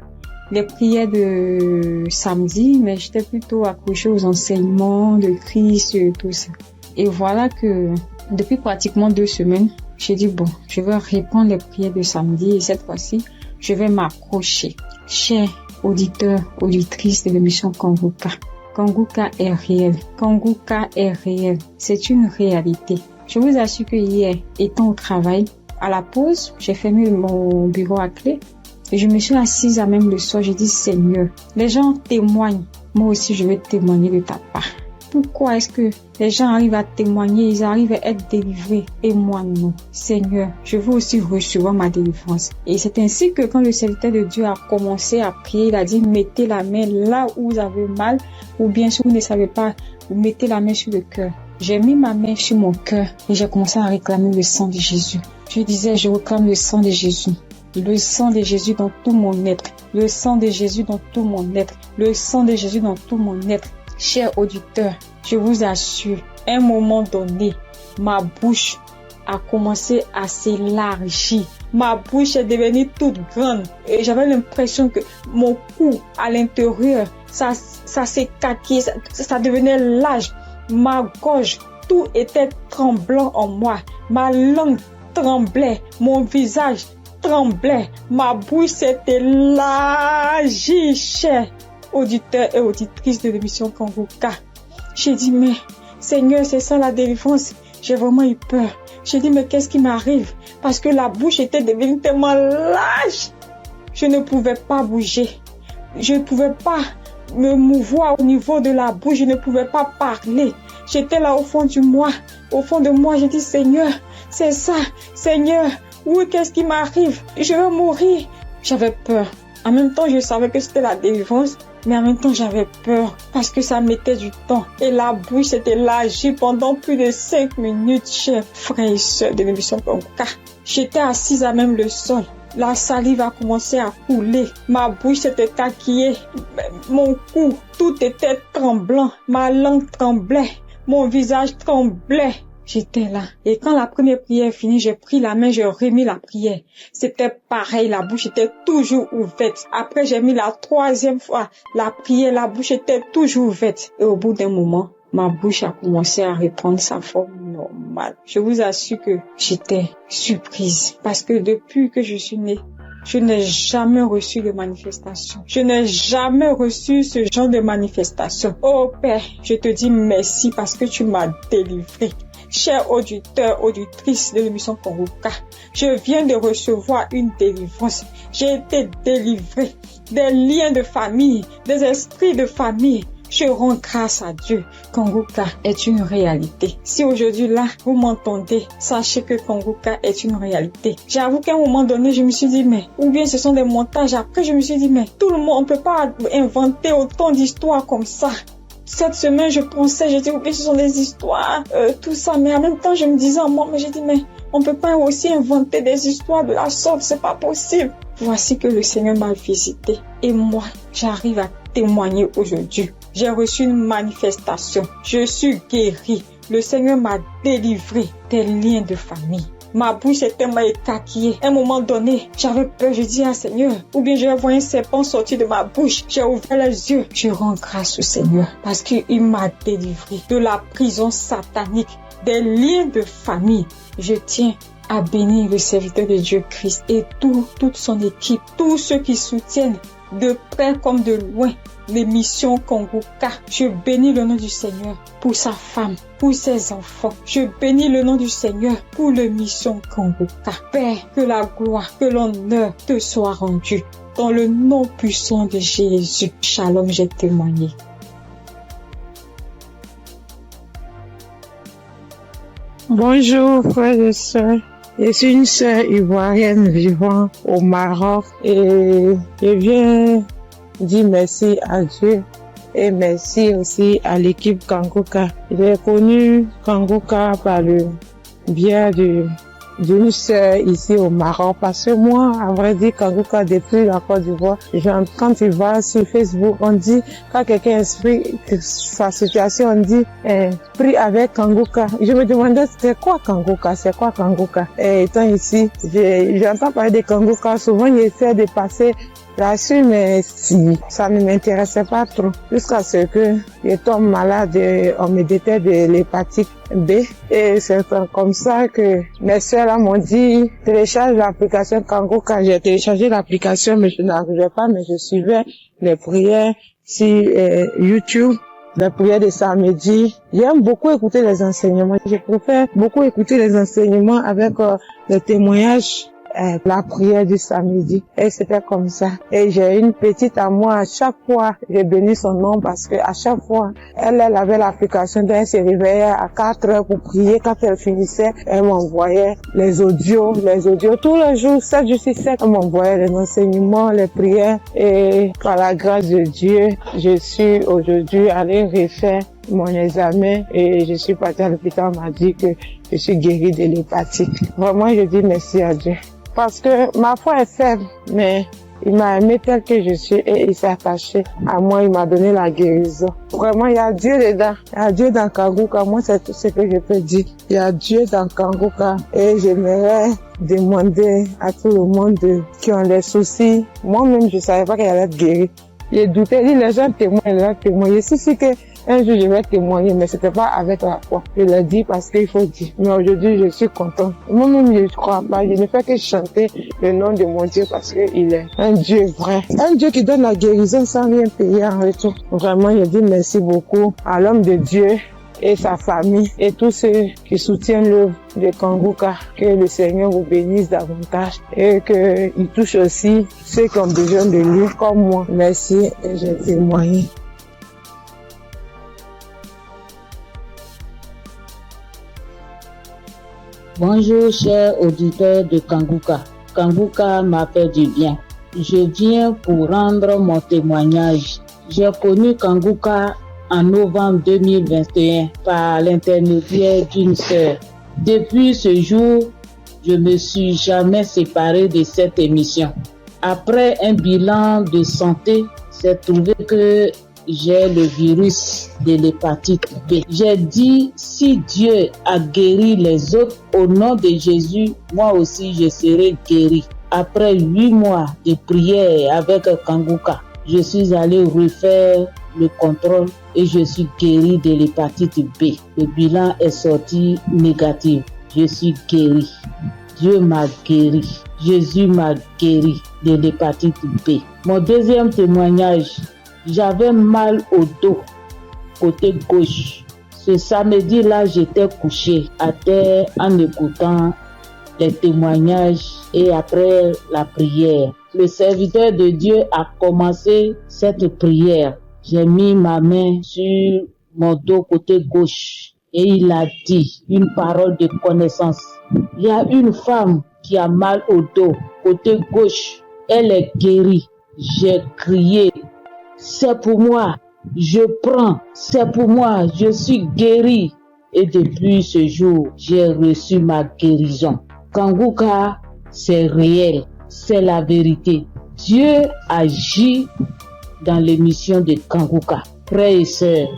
les prières de samedi, mais j'étais plutôt accrochée aux enseignements de Christ, tout ça. Et voilà que depuis pratiquement 2 semaines, j'ai dit bon, je vais reprendre les prières de samedi et cette fois-ci, je vais m'accrocher. Chers auditeurs, auditrices de l'émission Kanguka, Kanguka est réel. Kanguka est réel. C'est une réalité. Je vous assure que hier, étant au travail, à la pause, j'ai fermé mon bureau à clé et je me suis assise à même le sol. J'ai dit Seigneur, les gens témoignent. Moi aussi, je vais témoigner de ta part. Pourquoi est-ce que les gens arrivent à témoigner, ils arrivent à être délivrés et moi non? Seigneur, je veux aussi recevoir ma délivrance. Et c'est ainsi que quand le serviteur de Dieu a commencé à prier, il a dit mettez la main là où vous avez mal ou bien si vous ne savez pas, vous mettez la main sur le cœur. J'ai mis ma main sur mon cœur et j'ai commencé à réclamer le sang de Jésus. Je disais, je réclame le sang de Jésus. Le sang de Jésus dans tout mon être. Le sang de Jésus dans tout mon être. Le sang de Jésus dans tout mon être. Chers auditeurs, je vous assure, à un moment donné, ma bouche a commencé à s'élargir. Ma bouche est devenue toute grande et j'avais l'impression que mon cou à l'intérieur, ça s'écaquait, ça devenait large. Ma gorge, tout était tremblant en moi. Ma langue tremblait, mon visage tremblait, ma bouche s'est élargie, chers auditeurs et auditrices de l'émission Kanguka. J'ai dit, mais Seigneur, c'est ça la délivrance. J'ai vraiment eu peur. J'ai dit, mais qu'est-ce qui m'arrive? Parce que la bouche était devenue tellement large. Je ne pouvais pas bouger. Je ne pouvais pas me mouvoir au niveau de la bouche. Je ne pouvais pas parler. J'étais là au fond de moi. Au fond de moi, j'ai dit, Seigneur, c'est ça. Seigneur, oui, qu'est-ce qui m'arrive? Je vais mourir. J'avais peur. En même temps, je savais que c'était la délivrance, mais en même temps, j'avais peur parce que ça mettait du temps. Et la bouche s'était élargie pendant plus de 5 minutes, chers frères et sœurs de l'émission Kanguka. J'étais assise à même le sol. La salive a commencé à couler. Ma bouche s'était taquillée. Mon cou, tout était tremblant. Ma langue tremblait. Mon visage tremblait. J'étais là. Et quand la première prière est finie, j'ai pris la main, j'ai remis la prière. C'était pareil, la bouche était toujours ouverte. Après, j'ai mis la 3e fois la prière, la bouche était toujours ouverte. Et au bout d'un moment, ma bouche a commencé à reprendre sa forme normale. Je vous assure que j'étais surprise. Parce que depuis que je suis née, je n'ai jamais reçu de manifestation. Je n'ai jamais reçu ce genre de manifestation. Oh Père, je te dis merci parce que tu m'as délivré. Chers auditeurs, auditrices de l'émission Kanguka, je viens de recevoir une délivrance. J'ai été délivré des liens de famille, des esprits de famille. Je rends grâce à Dieu. Kanguka est une réalité. Si aujourd'hui là, vous m'entendez, sachez que Kanguka est une réalité. J'avoue qu'à un moment donné, je me suis dit, mais, ou bien ce sont des montages. Après, je me suis dit, mais, tout le monde, on peut pas inventer autant d'histoires comme ça. Cette semaine, je pensais, j'ai dit, oui, ce sont des histoires, tout ça. Mais en même temps, je me disais en moi, mais j'ai dit, mais on peut pas aussi inventer des histoires de la sorte, c'est pas possible. Voici que le Seigneur m'a visité. Et moi, j'arrive à témoigner aujourd'hui. J'ai reçu une manifestation. Je suis guérie. Le Seigneur m'a délivré des liens de famille. Ma bouche était tellement écaquillée. À un moment donné, j'avais peur. Je dis à Seigneur, ou bien je vais voir un serpent sortir de ma bouche. J'ai ouvert les yeux. Je rends grâce au Seigneur parce qu'il m'a délivré de la prison satanique, des liens de famille. Je tiens à bénir le serviteur de Dieu Christ et toute son équipe, tous ceux qui soutiennent de près comme de loin l'émission Kanguka. Je bénis le nom du Seigneur pour sa femme, pour ses enfants. Je bénis le nom du Seigneur pour l'émission Kanguka. Père, que la gloire, que l'honneur te soit rendu. Dans le nom puissant de Jésus. Shalom, j'ai témoigné. Bonjour frères et sœurs. Je suis une sœur ivoirienne vivant au Maroc et je viens dire merci à Dieu et merci aussi à l'équipe Kanguka. J'ai connu Kanguka par le biais d'une sœur ici au Maroc parce que moi, à vrai dire, Kanguka depuis la Côte d'Ivoire, quand tu vas sur Facebook, on dit, quand quelqu'un explique sa situation, on dit, prie avec Kanguka. Je me demandais, c'est quoi Kanguka? Et étant ici, j'entends parler de Kanguka, souvent j'essaie de passer J'ai su, mais si, ça ne m'intéressait pas trop. Jusqu'à ce que je tombe malade et on me détecte de l'hépatite B. Et c'est comme ça que mes soeurs m'ont dit, télécharge l'application Kanguka. J'ai téléchargé l'application, mais je n'arrivais pas, mais je suivais les prières sur YouTube. La prière de samedi. J'aime beaucoup écouter les enseignements. Je préfère beaucoup écouter les enseignements avec les témoignages, la prière du samedi. Et c'était comme ça. Et j'ai une petite à moi. À chaque fois, j'ai béni son nom parce que à chaque fois, elle avait l'application. Elle se réveillait à 4 heures pour prier. Quand elle finissait, elle m'envoyait les audios. Tous les jours, 7 jours sur 7, elle m'envoyait les enseignements, les prières. Et par la grâce de Dieu, je suis aujourd'hui allée refaire mon examen et je suis partie à l'hôpital. On m'a dit que je suis guérie de l'hépatite. Vraiment, je dis merci à Dieu. Parce que ma foi est faible, mais il m'a aimé tel que je suis et il s'est attaché à moi, il m'a donné la guérison. Vraiment, il y a Dieu dedans. Il y a Dieu dans Kanguka. Moi, c'est tout ce que je peux dire. Il y a Dieu dans Kanguka et j'aimerais demander à tout le monde qui ont des soucis. Moi-même, je savais pas qu'elle allait être guérie. J'ai douté, les gens témoignent. Je suis sûre que un jour, je vais témoigner, mais c'était pas avec la foi. Je l'ai dit parce qu'il faut dire. Mais aujourd'hui, je suis contente. Moi-même, je ne crois pas. Je ne fais que chanter le nom de mon Dieu parce qu'il est un Dieu vrai. Un Dieu qui donne la guérison sans rien payer en retour. Vraiment, je dis merci beaucoup à l'homme de Dieu et sa famille et tous ceux qui soutiennent l'œuvre de Kanguka. Que le Seigneur vous bénisse davantage et qu'il touche aussi ceux qui ont besoin de lui comme moi. Merci et j'ai témoigné. Bonjour chers auditeurs de Kanguka. Kanguka m'a fait du bien. Je viens pour rendre mon témoignage. J'ai connu Kanguka en novembre 2021 par l'intermédiaire d'une sœur. Depuis ce jour, je ne me suis jamais séparé de cette émission. Après un bilan de santé, j'ai trouvé que j'ai le virus de l'hépatite B. J'ai dit, si Dieu a guéri les autres, au nom de Jésus, moi aussi je serai guéri. Après 8 mois de prière avec Kanguka, je suis allé refaire le contrôle et je suis guéri de l'hépatite B. Le bilan est sorti négatif. Je suis guéri. Dieu m'a guéri. Jésus m'a guéri de l'hépatite B. Mon deuxième témoignage, j'avais mal au dos, côté gauche. Ce samedi-là, j'étais couché à terre en écoutant les témoignages et après la prière. Le serviteur de Dieu a commencé cette prière. J'ai mis ma main sur mon dos côté gauche et il a dit une parole de connaissance. Il y a une femme qui a mal au dos côté gauche. Elle est guérie. J'ai crié. C'est pour moi, je prends, c'est pour moi, je suis guéri. Et depuis ce jour, j'ai reçu ma guérison. Kanguka, c'est réel, c'est la vérité. Dieu agit dans l'émission de Kanguka. Frères et sœurs,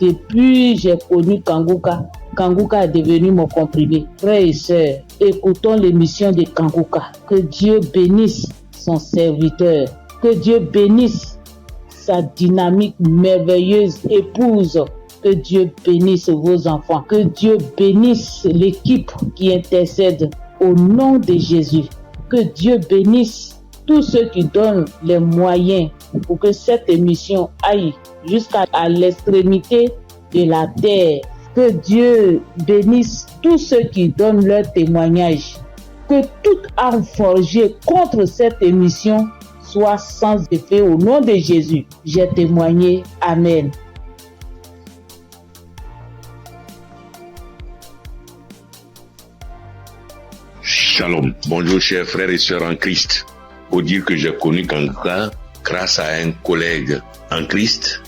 depuis j'ai connu Kanguka, Kanguka est devenu mon comprimé. Frères et sœurs, écoutons l'émission de Kanguka. Que Dieu bénisse son serviteur, que Dieu bénisse sa dynamique merveilleuse épouse. Que Dieu bénisse vos enfants. Que Dieu bénisse l'équipe qui intercède au nom de Jésus. Que Dieu bénisse tous ceux qui donnent les moyens pour que cette émission aille jusqu'à l'extrémité de la terre. Que Dieu bénisse tous ceux qui donnent leur témoignage. Que toute arme forgée contre cette émission soit sans effet au nom de Jésus. J'ai témoigné. Amen. Shalom. Bonjour chers frères et sœurs en Christ. Pour dire que j'ai connu Kanguka grâce à un collègue en Christ,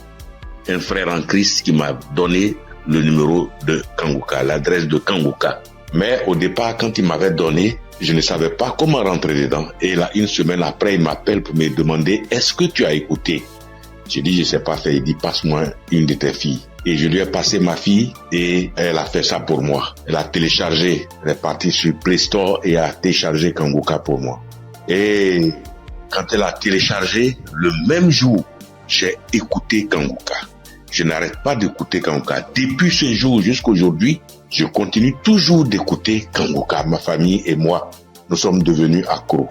un frère en Christ qui m'a donné le numéro de Kanguka, l'adresse de Kanguka. Mais au départ, quand il m'avait donné, je ne savais pas comment rentrer dedans. Et là, une semaine après, il m'appelle pour me demander, est-ce que tu as écouté? J'ai dit, je ne sais pas faire. Il dit, passe-moi une de tes filles. Et je lui ai passé ma fille et elle a fait ça pour moi. Elle a téléchargé, elle est partie sur Play Store et a téléchargé Kanguka pour moi. Et quand elle a téléchargé, le même jour, j'ai écouté Kanguka. Je n'arrête pas d'écouter Kanguka. Depuis ce jour jusqu'à aujourd'hui, je continue toujours d'écouter Kanguka. Ma famille et moi, nous sommes devenus accros.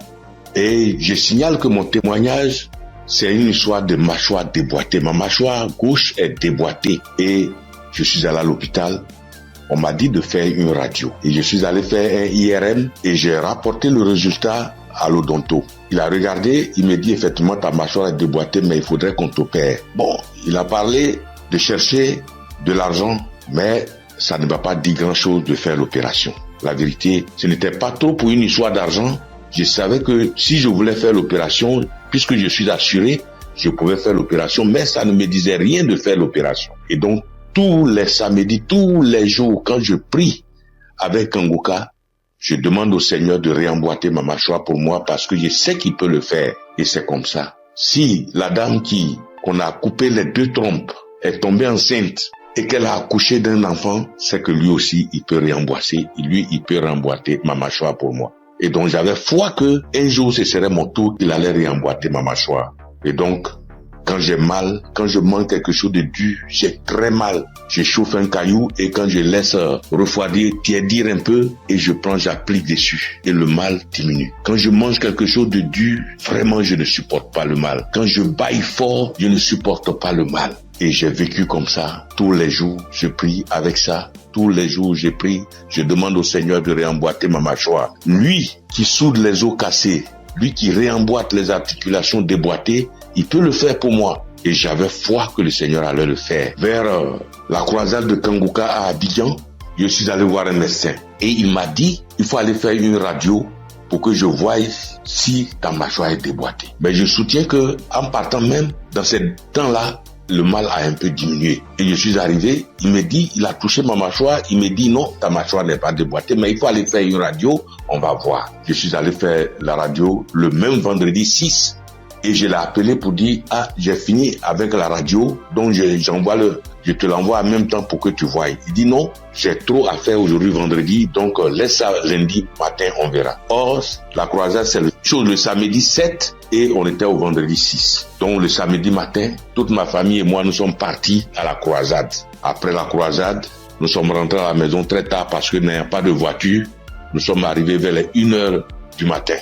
Et je signale que mon témoignage, c'est une histoire de mâchoire déboîtée. Ma mâchoire gauche est déboîtée et je suis allé à l'hôpital. On m'a dit de faire une radio. Et je suis allé faire un IRM et j'ai rapporté le résultat à l'odonto. Il a regardé, il me dit effectivement ta mâchoire est déboîtée mais il faudrait qu'on t'opère. Bon, il a parlé de chercher de l'argent mais ça ne m'a pas dit grand chose de faire l'opération. La vérité, ce n'était pas trop pour une histoire d'argent. Je savais que si je voulais faire l'opération, puisque je suis assuré, je pouvais faire l'opération, mais ça ne me disait rien de faire l'opération. Et donc, tous les samedis, tous les jours, quand je prie avec Kanguka, je demande au Seigneur de réemboîter ma mâchoire pour moi parce que je sais qu'il peut le faire. Et c'est comme ça. Si la dame qu'on a coupé les 2 trompes est tombée enceinte et qu'elle a accouché d'un enfant, c'est que lui aussi, il peut réemboîter. Lui, il peut réemboîter ma mâchoire pour moi. Et donc, j'avais foi que un jour, ce serait mon tour, il allait réemboîter ma mâchoire. Et donc, quand j'ai mal, quand je mange quelque chose de dur, j'ai très mal. Je chauffe un caillou et quand je laisse refroidir, tiédir un peu et j'applique dessus et le mal diminue. Quand je mange quelque chose de dur, vraiment, je ne supporte pas le mal. Quand je baille fort, je ne supporte pas le mal. Et j'ai vécu comme ça. Tous les jours, je prie avec ça. Tous les jours, je prie. Je demande au Seigneur de réemboîter ma mâchoire. Lui qui soude les os cassés, lui qui réemboîte les articulations déboîtées, il peut le faire pour moi. Et j'avais foi que le Seigneur allait le faire. Vers la croisade de Kanguka à Abidjan, je suis allé voir un médecin. Et il m'a dit, il faut aller faire une radio pour que je voie si ta mâchoire est déboîtée. Mais je soutiens que en partant même, dans ce temps-là, le mal a un peu diminué. Et je suis arrivé, il me dit, il a touché ma mâchoire, il me dit non, ta mâchoire n'est pas déboîtée, mais il faut aller faire une radio, on va voir. Je suis allé faire la radio le même vendredi 6 et je l'ai appelé pour dire, j'ai fini avec la radio, donc je te l'envoie en même temps pour que tu voies. Il dit non, j'ai trop à faire aujourd'hui vendredi, donc laisse ça lundi matin, on verra. Or, la croisade, c'est le samedi 7 et on était au vendredi 6. Donc le samedi matin, toute ma famille et moi, nous sommes partis à la croisade. Après la croisade, nous sommes rentrés à la maison très tard parce que n'ayant pas de voiture, nous sommes arrivés vers les 1h du matin.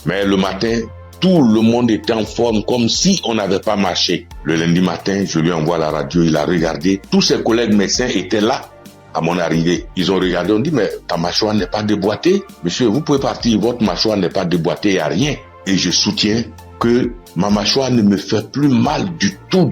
Mais le matin, tout le monde était en forme comme si on n'avait pas marché. Le lundi matin, je lui envoie la radio, il a regardé. Tous ses collègues médecins étaient là à mon arrivée. Ils ont regardé, on dit, mais ta mâchoire n'est pas déboîtée. Monsieur, vous pouvez partir, votre mâchoire n'est pas déboîtée, il n'y a rien. Et je soutiens que ma mâchoire ne me fait plus mal du tout.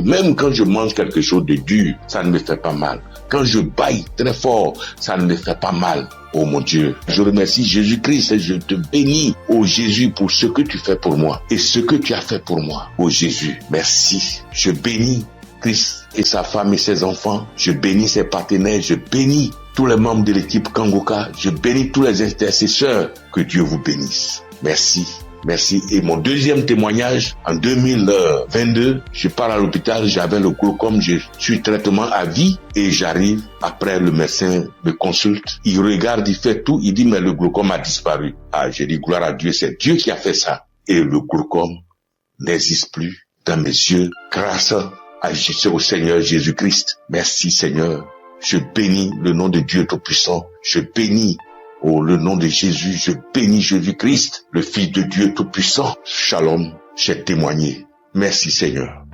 Même quand je mange quelque chose de dur, ça ne me fait pas mal. Quand je baille très fort, ça ne me fait pas mal. Oh mon Dieu, je remercie Jésus-Christ et je te bénis, oh Jésus, pour ce que tu fais pour moi et ce que tu as fait pour moi. Oh Jésus, merci. Je bénis Christ et sa femme et ses enfants. Je bénis ses partenaires. Je bénis tous les membres de l'équipe Kanguka. Je bénis tous les intercesseurs. Que Dieu vous bénisse. Merci. Merci. Et mon deuxième témoignage, en 2022, je pars à l'hôpital, j'avais le glaucome, je suis traitement à vie et j'arrive, après le médecin me consulte, il regarde, il fait tout, il dit mais le glaucome a disparu. J'ai dit gloire à Dieu, c'est Dieu qui a fait ça. Et le glaucome n'existe plus dans mes yeux grâce au Seigneur Jésus-Christ. Merci Seigneur. Je bénis le nom de Dieu Tout-Puissant. Je bénis le nom de Jésus, je bénis Jésus-Christ, le Fils de Dieu Tout-Puissant. Shalom, j'ai témoigné. Merci Seigneur.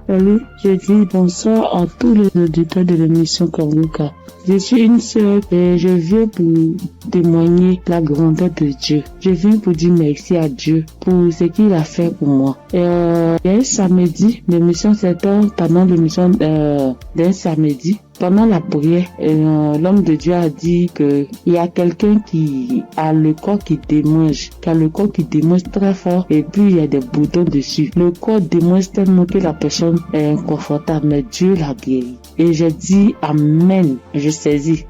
Salut, je dis bonsoir à tous les auditeurs de l'émission Kanguka. Je suis une sœur et je viens pour témoigner la grandeur de Dieu. Je viens pour dire merci à Dieu pour ce qu'il a fait pour moi. Il y a un samedi, l'émission c'était pendant l'émission d'un samedi. Pendant la prière, l'homme de Dieu a dit que il y a quelqu'un qui a le corps qui démange, très fort et puis il y a des boutons dessus. Le corps démange tellement que la personne est inconfortable, mais Dieu l'a guéri. Et j'ai dit amen. J'ai saisi.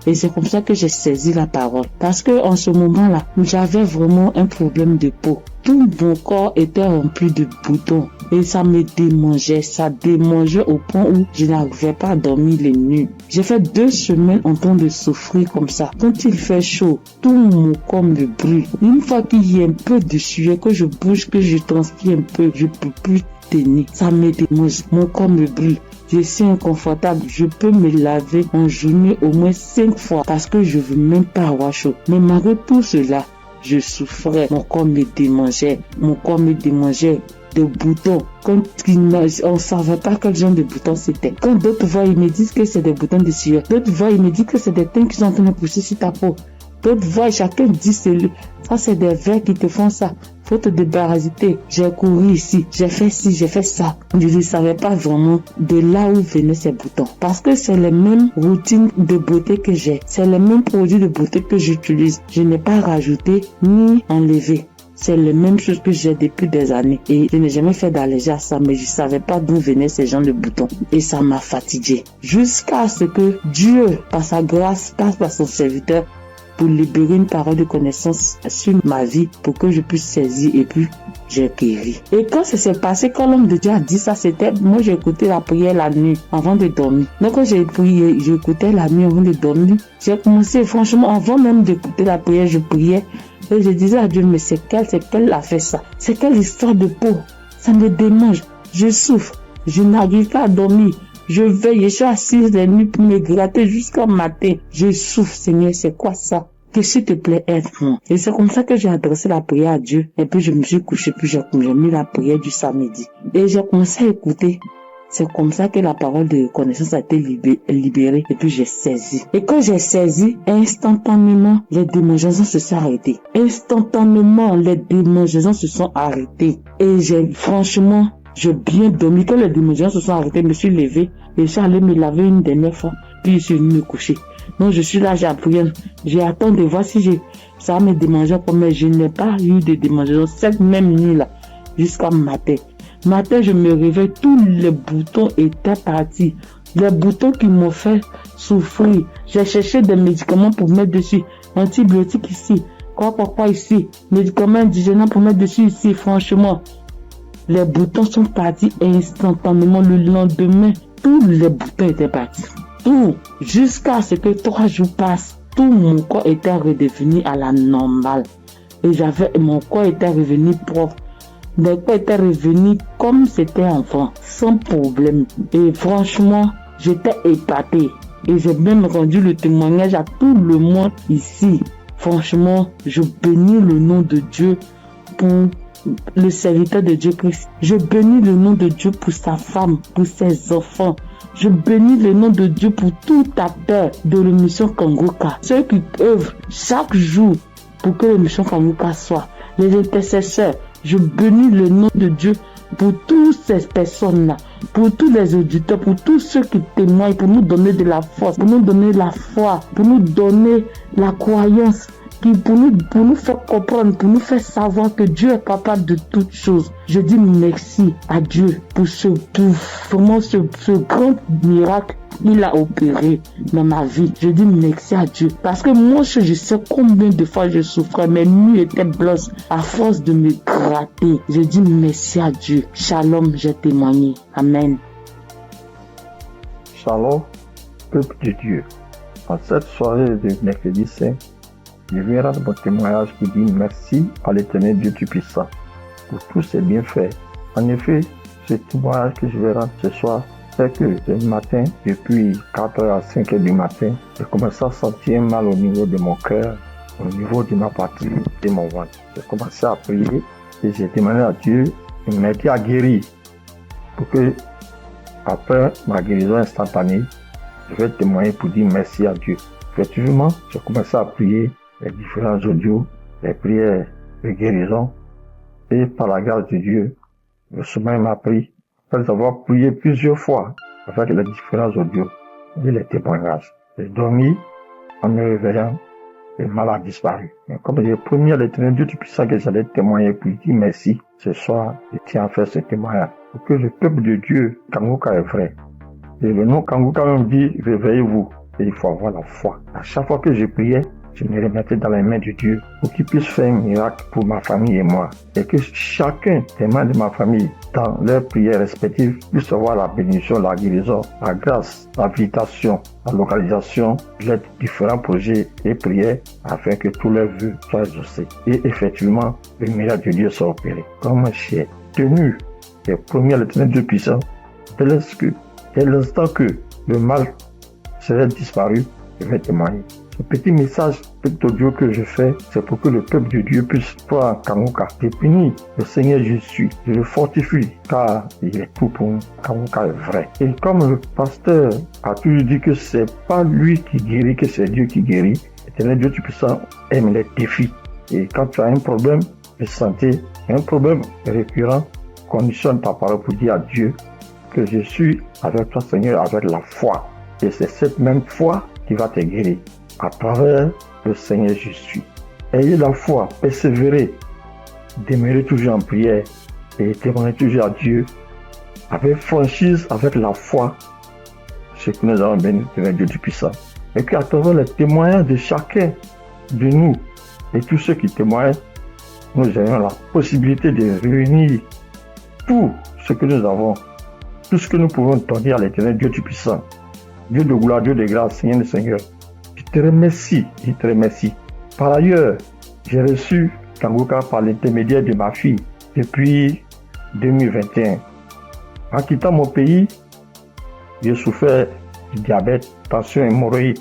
Et c'est comme ça que j'ai saisi la parole. Parce que en ce moment-là, j'avais vraiment un problème de peau. Tout mon corps était rempli de boutons et ça me démangeait. Ça démangeait au point où je n'arrivais pas à dormir les nuits. J'ai fait 2 semaines en train de souffrir comme ça. Quand il fait chaud, tout mon corps me brûle. Une fois qu'il y a un peu de sueur, que je bouge, que je transpire un peu, je peux plus tenir. Ça me démange. Mon corps me brûle. Je suis inconfortable. Je peux me laver en journée au moins 5 fois parce que je veux même pas avoir chaud. Mais malgré tout cela, je souffrais. Mon corps me démangeait. Mon corps me démangeait de boutons. Quand on ne savait pas quel genre de boutons c'était. Quand d'autres voient, ils me disent que c'est des boutons de sueur. D'autres voient, ils me disent que c'est des teintes qui sont en train de pousser sur ta peau. D'autres voient, chacun dit ça c'est des vers qui te font ça. Faut te débarrasser. J'ai couru ici, j'ai fait ci, j'ai fait ça. Je ne savais pas vraiment de là où venaient ces boutons. Parce que c'est les mêmes routines de beauté que j'ai. C'est les mêmes produits de beauté que j'utilise. Je n'ai pas rajouté ni enlevé. C'est les mêmes choses que j'ai depuis des années. Et je n'ai jamais fait d'allergie à ça, mais je ne savais pas d'où venaient ces gens de boutons. Et ça m'a fatigué. Jusqu'à ce que Dieu, par sa grâce, passe par son serviteur, pour libérer une parole de connaissance sur ma vie pour que je puisse saisir et puis j'ai guéri. Et quand ça s'est passé, quand l'homme de Dieu a dit ça, c'était, moi j'ai écouté la prière la nuit avant de dormir. Donc quand j'ai prié, j'écoutais la nuit avant de dormir. J'ai commencé, franchement, avant même d'écouter la prière, je priais et je disais à Dieu, mais c'est quelle a fait ça? C'est quelle histoire de peau? Ça me démange, je souffre, je n'arrive pas à dormir. Je veille, je suis assise les nuits pour me gratter jusqu'au matin. Je souffre, Seigneur, c'est quoi ça? Que s'il te plaît, aide-moi. Et c'est comme ça que j'ai adressé la prière à Dieu. Et puis je me suis couché, puis j'ai mis la prière du samedi. Et j'ai commencé à écouter. C'est comme ça que la parole de connaissance a été libérée. Et puis j'ai saisi. Et quand j'ai saisi, instantanément, les démangeaisons se sont arrêtées. Instantanément, les démangeaisons se sont arrêtées. Et franchement, j'ai bien dormi. Quand les démangeaisons se sont arrêtées, je me suis levé et je suis allé me laver une dernière fois. Puis je suis venu me coucher. Donc je suis là, j'ai appris. J'ai attendu de voir si ça me démangeait pas. Mais je n'ai pas eu de démangeaisons cette même nuit-là jusqu'à matin. Matin, je me réveille, tous les boutons étaient partis. Les boutons qui m'ont fait souffrir. J'ai cherché des médicaments pour mettre dessus. Antibiotiques ici. Quoi ici. Médicaments indigènes pour mettre dessus ici. Franchement. Les boutons sont partis instantanément. Le lendemain, tous les boutons étaient partis. Tout. Jusqu'à ce que 3 jours passent, tout mon corps était redevenu à la normale. Et mon corps était revenu propre. Mon corps était revenu comme c'était enfant, sans problème. Et franchement, j'étais épatée. Et j'ai même rendu le témoignage à tout le monde ici. Franchement, je bénis le nom de Dieu pour le serviteur de Dieu Christ. Je bénis le nom de Dieu pour sa femme, pour ses enfants. Je bénis le nom de Dieu pour tout acteur de l'émission Kanguka. Ceux qui œuvrent chaque jour pour que l'émission Kanguka soit. Les intercesseurs. Je bénis le nom de Dieu pour toutes ces personnes-là, pour tous les auditeurs, pour tous ceux qui témoignent, pour nous donner de la force, pour nous donner la foi, pour nous donner la croyance, pour nous faire comprendre, pour nous faire savoir que Dieu est capable de toutes choses. Je dis merci à Dieu pour ce grand miracle qu'il a opéré dans ma vie. Je dis merci à Dieu. Parce que moi, je sais combien de fois je souffrais. Mes nuits étaient blanches à force de me gratter. Je dis merci à Dieu. Shalom, j'ai témoigné. Amen. Shalom, peuple de Dieu. En cette soirée de mercredi saint, je viens rendre mon témoignage qui dit merci à l'Éternel Dieu Tout-Puissant pour tous ses bienfaits. En effet, ce témoignage que je vais rendre ce soir, c'est que ce matin, depuis 4h à 5h du matin, j'ai commencé à sentir mal au niveau de mon cœur, au niveau de ma partie, de mon ventre. J'ai commencé à prier et j'ai demandé à Dieu de m'aider à guérir pour que, après ma guérison instantanée, je vais témoigner pour dire merci à Dieu. Effectivement, j'ai commencé à prier les différents audios, les prières de guérison, et par la grâce de Dieu, le sommeil m'a pris. Après avoir prié plusieurs fois avec les différents audios et les témoignages, j'ai dormi en me réveillant, le mal a disparu. Mais comme j'ai promis à l'Éternel Dieu Tout-Puissant que j'allais témoigner pour lui dire merci, ce soir, je tiens à faire ce témoignage pour que le peuple de Dieu, Kanguka est vrai. Et le nom Kanguka même dit, réveillez-vous. Et il faut avoir la foi. À chaque fois que je priais, je me remettais dans les mains de Dieu pour qu'il puisse faire un miracle pour ma famille et moi. Et que chacun des membres de ma famille, dans leurs prières respectives, puisse avoir la bénédiction, la guérison, la grâce, l'habilitation, la localisation de différents projets et prières afin que tous leurs vœux soient exaucés. Et effectivement, le miracle de Dieu soit opéré. Comme j'ai tenu les premiers à l'éternel Dieu puissant, dès l'instant que le mal serait disparu, je vais témoigner. Ce petit message, petit audio que je fais, c'est pour que le peuple de Dieu puisse voir en Kanguka. Je bénis le Seigneur Jésus, je le fortifie, car il est tout pour nous. Kanguka est vrai. Et comme le pasteur a toujours dit que c'est pas lui qui guérit, que c'est Dieu qui guérit, l'éternel Dieu Tout-Puissant aime les défis. Et quand tu as un problème de santé, un problème récurrent, conditionne ta parole pour dire à Dieu que je suis avec toi, Seigneur, avec la foi. Et c'est cette même foi qui va te guérir à travers le Seigneur Jésus. Ayez la foi, persévérez, demeurez toujours en prière et témoignez toujours à Dieu avec franchise, avec la foi, ce que nous avons béni de Dieu du puissant. Et qu'à travers les témoignages de chacun de nous et tous ceux qui témoignent, nous ayons la possibilité de réunir tout ce que nous avons, tout ce que nous pouvons donner à l'éternel Dieu du puissant. Dieu de gloire, Dieu de grâce, Seigneur le Seigneur. Je te remercie. Par ailleurs, j'ai reçu Kanguka par l'intermédiaire de ma fille depuis 2021. En quittant mon pays, j'ai souffert du diabète, tension, hémorroïde.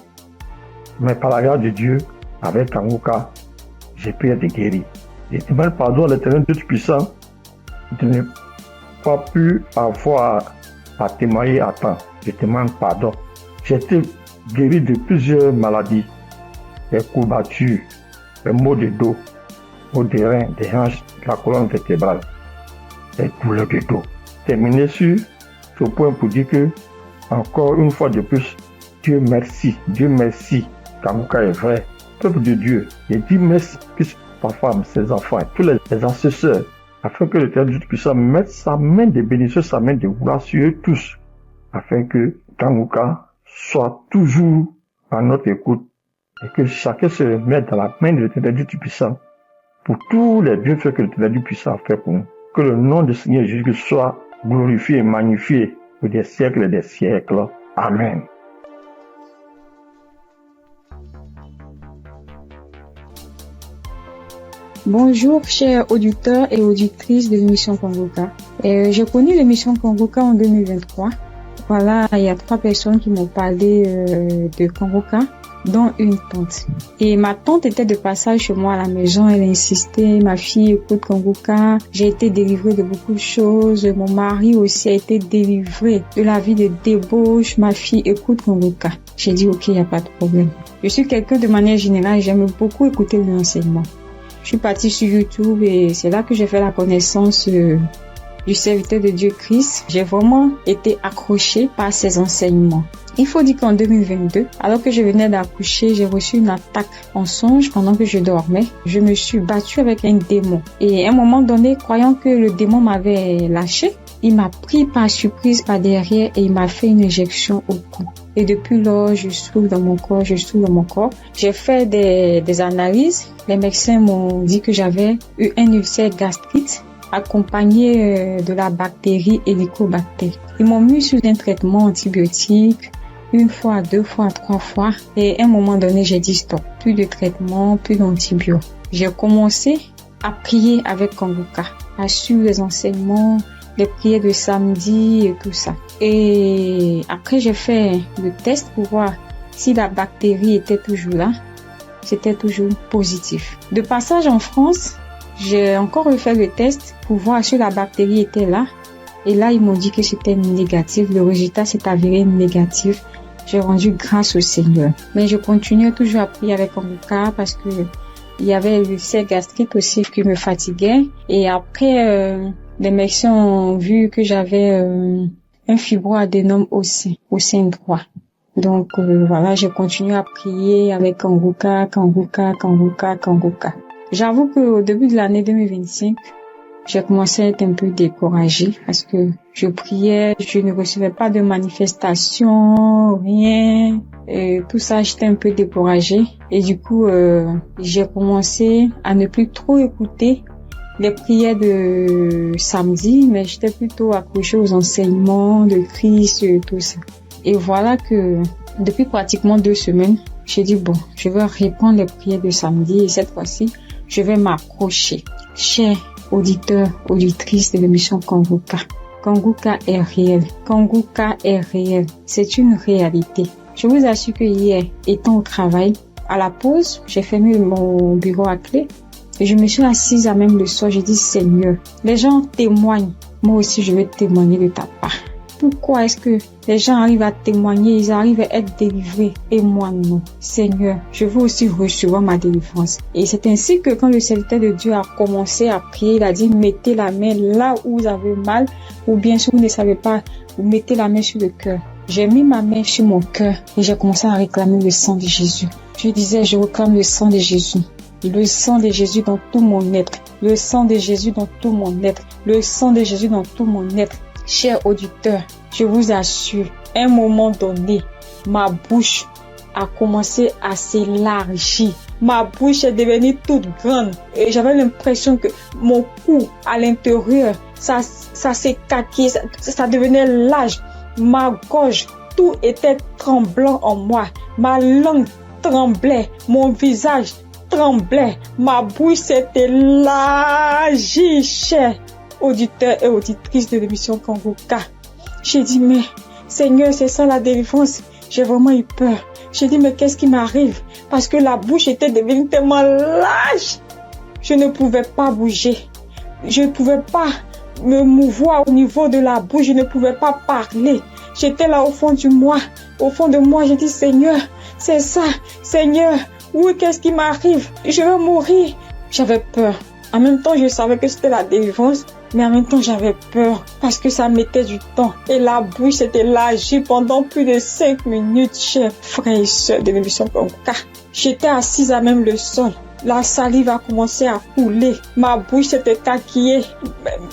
Mais par la grâce de Dieu, avec Kanguka, j'ai pu être guéri. Et je demande pardon à l'éternel Dieu puissant de ne pas pu avoir à témoigner à temps. Je demande pardon. J'ai été guéri de plusieurs maladies, des courbatures, des maux de dos, maux des reins, des hanches, de la colonne vertébrale, des douleurs de dos. Terminé sur ce point pour dire que, encore une fois de plus, Dieu merci, Kanguka est vrai. Peuple de Dieu, je dis merci plus ma femme, ses enfants, et tous les assesseurs, afin que l'Éternel Dieu puissant mette sa main de bénédiction, sa main de gloire sur eux tous, afin que Kanguka soit toujours à notre écoute et que chacun se remette dans la main de l'Éternel Dieu puissant pour tous les bienfaits que l'Éternel Dieu puissant a fait pour nous. Que le nom du Seigneur Jésus soit glorifié et magnifié pour des siècles et des siècles. Amen. Bonjour, chers auditeurs et auditrices de l'émission Kanguka. J'ai connu l'émission Kanguka en 2023. Voilà, il y a 3 personnes qui m'ont parlé de Kanguka, dont une tante. Et ma tante était de passage chez moi à la maison. Elle insistait, ma fille écoute Kanguka. J'ai été délivrée de beaucoup de choses. Mon mari aussi a été délivré de la vie de débauche. Ma fille écoute Kanguka. J'ai dit ok, il n'y a pas de problème. Je suis quelqu'un de manière générale, j'aime beaucoup écouter l'enseignement. Je suis partie sur YouTube et c'est là que j'ai fait la connaissance du serviteur de Dieu Christ. J'ai vraiment été accrochée par ses enseignements. Il faut dire qu'en 2022, alors que je venais d'accoucher, j'ai reçu une attaque en songe pendant que je dormais. Je me suis battue avec un démon. Et à un moment donné, croyant que le démon m'avait lâché, il m'a pris par surprise par derrière et il m'a fait une injection au cou. Et depuis lors, je souffre dans mon corps. J'ai fait des analyses. Les médecins m'ont dit que j'avais eu un ulcère gastrique accompagné de la bactérie Helicobacter. Ils m'ont mis sur un traitement antibiotique 1 fois, 2 fois, 3 fois. Et à un moment donné, j'ai dit stop. Plus de traitement, plus d'antibiotiques. J'ai commencé à prier avec Kanguka, à suivre les enseignements, les prières de samedi et tout ça. Et après, j'ai fait le test pour voir si la bactérie était toujours là. C'était toujours positif. De passage en France, j'ai encore refait le test pour voir si la bactérie était là. Et là, ils m'ont dit que c'était négatif. Le résultat s'est avéré négatif. J'ai rendu grâce au Seigneur. Mais je continuais toujours à prier avec Kanguka parce que il y avait l'ulcère gastrique aussi qui me fatiguait. Et après, les médecins ont vu que j'avais un fibroadénome au sein droit. Donc voilà, j'ai continué à prier avec Kanguka. J'avoue qu'au début de l'année 2025, j'ai commencé à être un peu découragée parce que je priais, je ne recevais pas de manifestation, rien. Et tout ça, j'étais un peu découragée. Et du coup, j'ai commencé à ne plus trop écouter les prières de samedi, mais j'étais plutôt accrochée aux enseignements de Christ et tout ça. Et voilà que depuis pratiquement 2 semaines, j'ai dit bon, je vais reprendre les prières de samedi et cette fois-ci, je vais m'accrocher. Chers auditeurs, auditrices de l'émission Congoka, Congoka est réel. Congoka est réel. C'est une réalité. Je vous assure que hier, étant au travail, à la pause, j'ai fermé mon bureau à clé et je me suis assise à même le soir. J'ai dit Seigneur, les gens témoignent. Moi aussi, je vais témoigner de ta part. Pourquoi est-ce que les gens arrivent à témoigner, ils arrivent à être délivrés et moi non? Seigneur, je veux aussi recevoir ma délivrance. Et c'est ainsi que quand le serviteur de Dieu a commencé à prier, il a dit mettez la main là où vous avez mal, ou bien si vous ne savez pas, vous mettez la main sur le cœur. J'ai mis ma main sur mon cœur et j'ai commencé à réclamer le sang de Jésus. Je disais, je réclame le sang de Jésus. Le sang de Jésus dans tout mon être. Le sang de Jésus dans tout mon être. Le sang de Jésus dans tout mon être. Chers auditeurs, je vous assure, à un moment donné, ma bouche a commencé à s'élargir. Ma bouche est devenue toute grande et j'avais l'impression que mon cou à l'intérieur, ça s'est caqué, ça devenait large. Ma gorge, tout était tremblant en moi. Ma langue tremblait, mon visage tremblait, ma bouche s'est élargie, chers auditeurs et auditrices de l'émission Congoka. J'ai dit, mais Seigneur, c'est ça la délivrance. J'ai vraiment eu peur. J'ai dit, mais qu'est-ce qui m'arrive? Parce que la bouche était devenue tellement large. Je ne pouvais pas bouger. Je ne pouvais pas me mouvoir au niveau de la bouche. Je ne pouvais pas parler. J'étais là au fond de moi. J'ai dit, Seigneur, c'est ça. Seigneur, oui, qu'est-ce qui m'arrive? Je vais mourir. J'avais peur. En même temps, je savais que c'était la délivrance, mais en même temps, j'avais peur parce que ça mettait du temps. Et la bouche s'était élargie pendant plus de 5 minutes, chers frères et sœurs de l'émission Congoka. J'étais assise à même le sol. La salive a commencé à couler. Ma bouche s'était taquillée.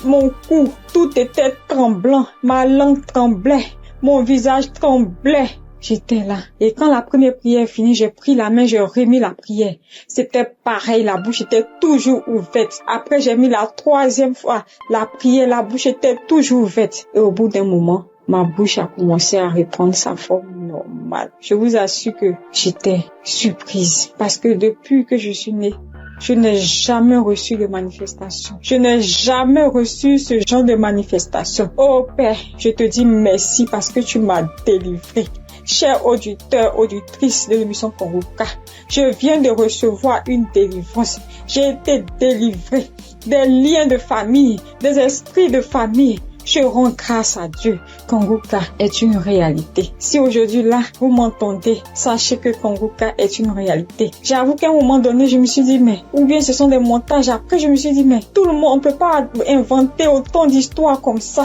Mon cou, tout était tremblant. Ma langue tremblait. Mon visage tremblait. J'étais là. Et quand la première prière est finie, j'ai pris la main, j'ai remis la prière. C'était pareil, la bouche était toujours ouverte. Après, j'ai mis la 3e fois la prière, la bouche était toujours ouverte. Et au bout d'un moment, ma bouche a commencé à reprendre sa forme normale. Je vous assure que j'étais surprise. Parce que depuis que je suis née, je n'ai jamais reçu de manifestation. Je n'ai jamais reçu ce genre de manifestation. Oh Père, je te dis merci parce que tu m'as délivré. Chers auditeurs, auditrices de l'émission Congoka, je viens de recevoir une délivrance. J'ai été délivré des liens de famille, des esprits de famille. Je rends grâce à Dieu. Congoka est une réalité. Si aujourd'hui là, vous m'entendez, sachez que Congoka est une réalité. J'avoue qu'à un moment donné, je me suis dit, mais, ou bien ce sont des montages. Après, je me suis dit, mais, tout le monde, on peut pas inventer autant d'histoires comme ça.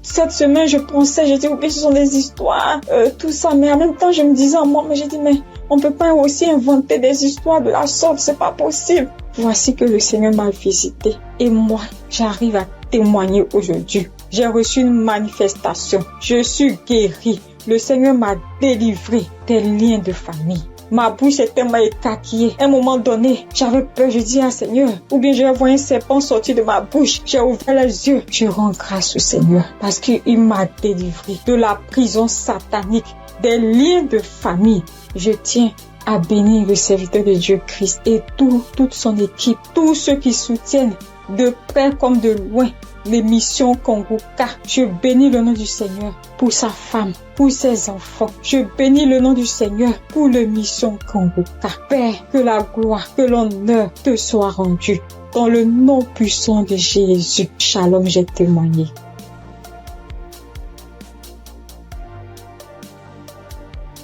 Cette semaine, je pensais, j'ai dit, oui, ce sont des histoires, tout ça. Mais en même temps, je me disais en moi, mais j'ai dit, mais on peut pas aussi inventer des histoires de la sorte, c'est pas possible. Voici que le Seigneur m'a visité. Et moi, j'arrive à témoigner aujourd'hui. J'ai reçu une manifestation. Je suis guérie. Le Seigneur m'a délivré des liens de famille. Ma bouche est tellement écarquillée. À un moment donné, j'avais peur. Je dis à Seigneur, ou bien je vais voir un serpent sortir de ma bouche. J'ai ouvert les yeux. Je rends grâce au Seigneur parce qu'il m'a délivré de la prison satanique, des liens de famille. Je tiens à bénir le serviteur de Dieu Christ et toute son équipe, tous ceux qui soutiennent de près comme de loin l'émission Congoka. Je bénis le nom du Seigneur pour sa femme, pour ses enfants. Je bénis le nom du Seigneur pour l'émission Congoka. Père, que la gloire, que l'honneur te soit rendu. Dans le nom puissant de Jésus. Shalom, j'ai témoigné.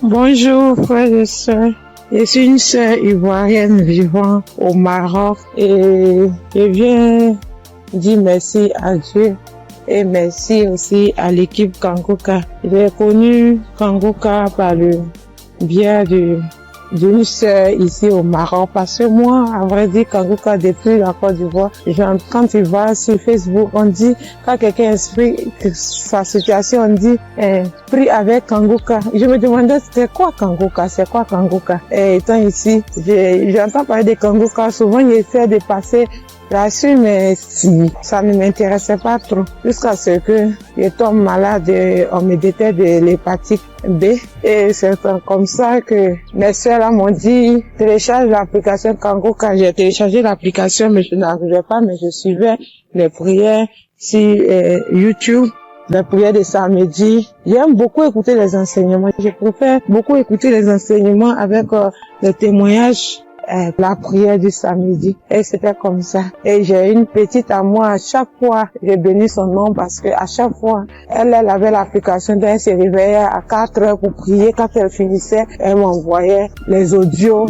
Bonjour, frères et sœurs. Je suis une sœur ivoirienne vivant au Maroc et je viens dire merci à Dieu et merci aussi à l'équipe Congoka. J'ai connu Congoka par le biais de d'une sœur ici au Maroc. Parce que moi, à vrai dire, Kanguka, depuis la Côte d'Ivoire, quand tu vas sur Facebook, on dit, quand quelqu'un explique sa situation, on dit, prie avec Kanguka. Je me demandais, c'est quoi Kanguka? C'est quoi Kanguka? Et étant ici, j'entends parler de Kanguka. Souvent, j'essaie de passer là-dessus, mais ça ne m'intéressait pas trop. Jusqu'à ce que je tombe malade, on me détecte de l'hépatite B. Et c'est comme ça que mes soeurs là m'ont dit, télécharge l'application Kanguka. J'ai téléchargé l'application, mais je n'arrivais pas, mais je suivais les prières sur YouTube. Les prières de samedi. J'aime beaucoup écouter les enseignements. Je préfère beaucoup écouter les enseignements avec les témoignages, la prière du samedi. Et c'était comme ça. Et j'ai une petite à moi, à chaque fois, j'ai béni son nom parce que à chaque fois, elle avait l'application, donc elle se réveillait à 4 heures pour prier. Quand elle finissait, elle m'envoyait les audios,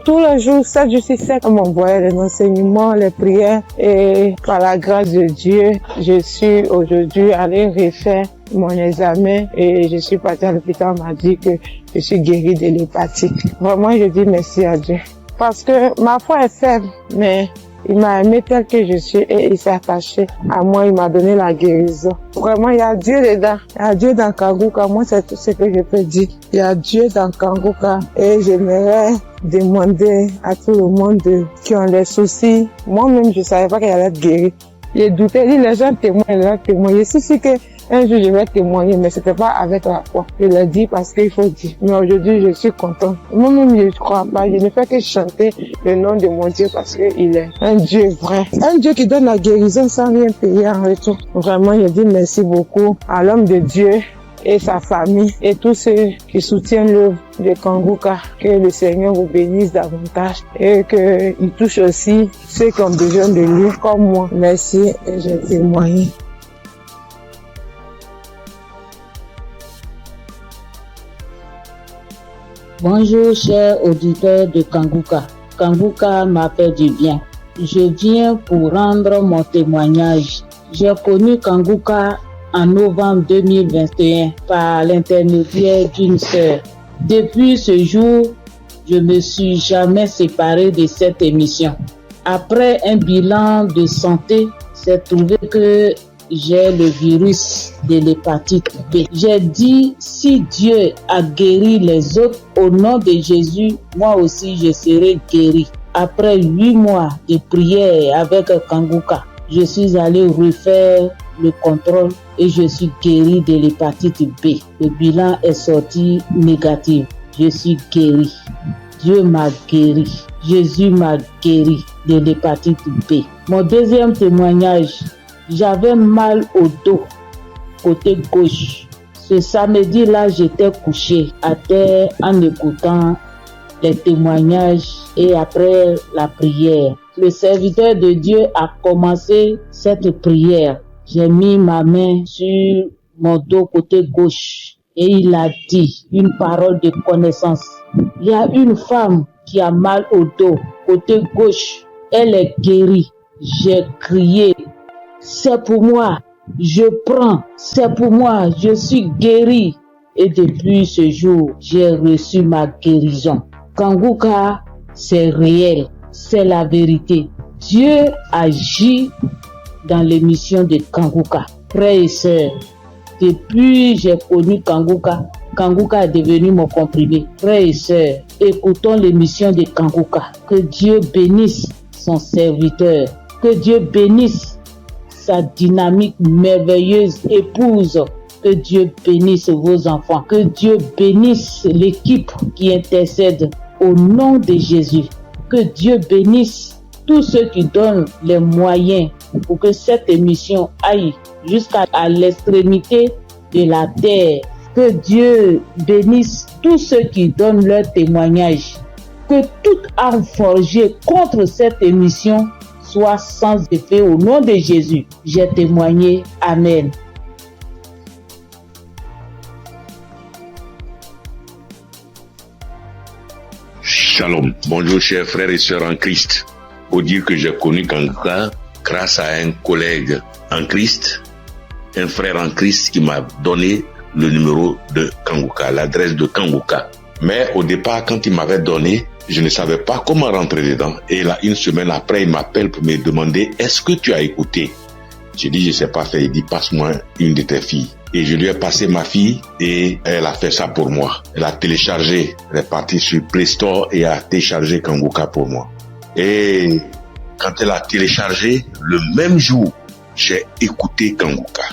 tous les jours, 7 jours sur 7, elle m'envoyait les enseignements, les prières. Et par la grâce de Dieu, je suis aujourd'hui allée refaire mon examen et je suis partie à l'hôpital, on m'a dit que je suis guérie de l'hépatite. Vraiment, je dis merci à Dieu. Parce que ma foi est faible, mais il m'a aimé tel que je suis et il s'est attaché à moi, il m'a donné la guérison. Vraiment, il y a Dieu dedans. Il y a Dieu dans Kanguka. Moi, c'est tout ce que je peux dire. Il y a Dieu dans Kanguka et j'aimerais demander à tout le monde qui ont des soucis. Moi-même, je savais pas qu'il allait être guéri. J'ai douté, les gens témoignent. Je suis que un jour je vais témoigner, mais c'était pas avec la foi. Je l'ai dit parce qu'il faut dire. Mais aujourd'hui, je suis content. Moi-même, je crois pas. Je ne fais que chanter le nom de mon Dieu parce qu'il est un Dieu vrai. Un Dieu qui donne la guérison sans rien payer en retour. Vraiment, je dis merci beaucoup à l'homme de Dieu et sa famille et tous ceux qui soutiennent l'œuvre de Kanguka. Que le Seigneur vous bénisse davantage et qu'il touche aussi ceux qui ont besoin de lui comme moi. Merci et j'ai témoigné. Bonjour chers auditeurs de Kanguka. Kanguka m'a fait du bien. Je viens pour rendre mon témoignage. J'ai connu Kanguka en novembre 2021 par l'intermédiaire d'une sœur. Depuis ce jour, je ne me suis jamais séparé de cette émission. Après un bilan de santé, c'est trouvé que j'ai le virus de l'hépatite B. J'ai dit, si Dieu a guéri les autres, au nom de Jésus, moi aussi je serai guéri. Après 8 mois de prière avec Kanguka, je suis allé refaire le contrôle et je suis guéri de l'hépatite B. Le bilan est sorti négatif. Je suis guéri. Dieu m'a guéri. Jésus m'a guéri de l'hépatite B. Mon deuxième témoignage, j'avais mal au dos, côté gauche. Ce samedi-là, j'étais couché à terre en écoutant les témoignages et après la prière. Le serviteur de Dieu a commencé cette prière. J'ai mis ma main sur mon dos côté gauche et il a dit une parole de connaissance. Il y a une femme qui a mal au dos côté gauche. Elle est guérie. J'ai crié. C'est pour moi, je prends, c'est pour moi, je suis guéri. Et depuis ce jour, j'ai reçu ma guérison. Kanguka, c'est réel, c'est la vérité. Dieu agit dans l'émission de Kanguka. Frères et sœurs, depuis que j'ai connu Kanguka, Kanguka est devenu mon comprimé. Frères et sœurs, écoutons l'émission de Kanguka. Que Dieu bénisse son serviteur. Que Dieu bénisse sa dynamique merveilleuse épouse. Que Dieu bénisse vos enfants. Que Dieu bénisse l'équipe qui intercède au nom de Jésus. Que Dieu bénisse tous ceux qui donnent les moyens pour que cette émission aille jusqu'à l'extrémité de la terre. Que Dieu bénisse tous ceux qui donnent leur témoignage. Que toute arme forgée contre cette émission soit sans effet au nom de Jésus. J'ai témoigné. Amen. Shalom. Bonjour chers frères et sœurs en Christ. Pour dire que j'ai connu Kanguka grâce à un collègue en Christ, un frère en Christ qui m'a donné le numéro de Kanguka, l'adresse de Kanguka. Mais au départ, quand il m'avait donné, je ne savais pas comment rentrer dedans. Et là, une semaine après, il m'appelle pour me demander, est-ce que tu as écouté? J'ai dit, je sais pas faire. Il dit, passe-moi une de tes filles. Et je lui ai passé ma fille et elle a fait ça pour moi. Elle a téléchargé, elle est partie sur Play Store et a téléchargé Kanguka pour moi. Et quand elle a téléchargé, le même jour, j'ai écouté Kanguka.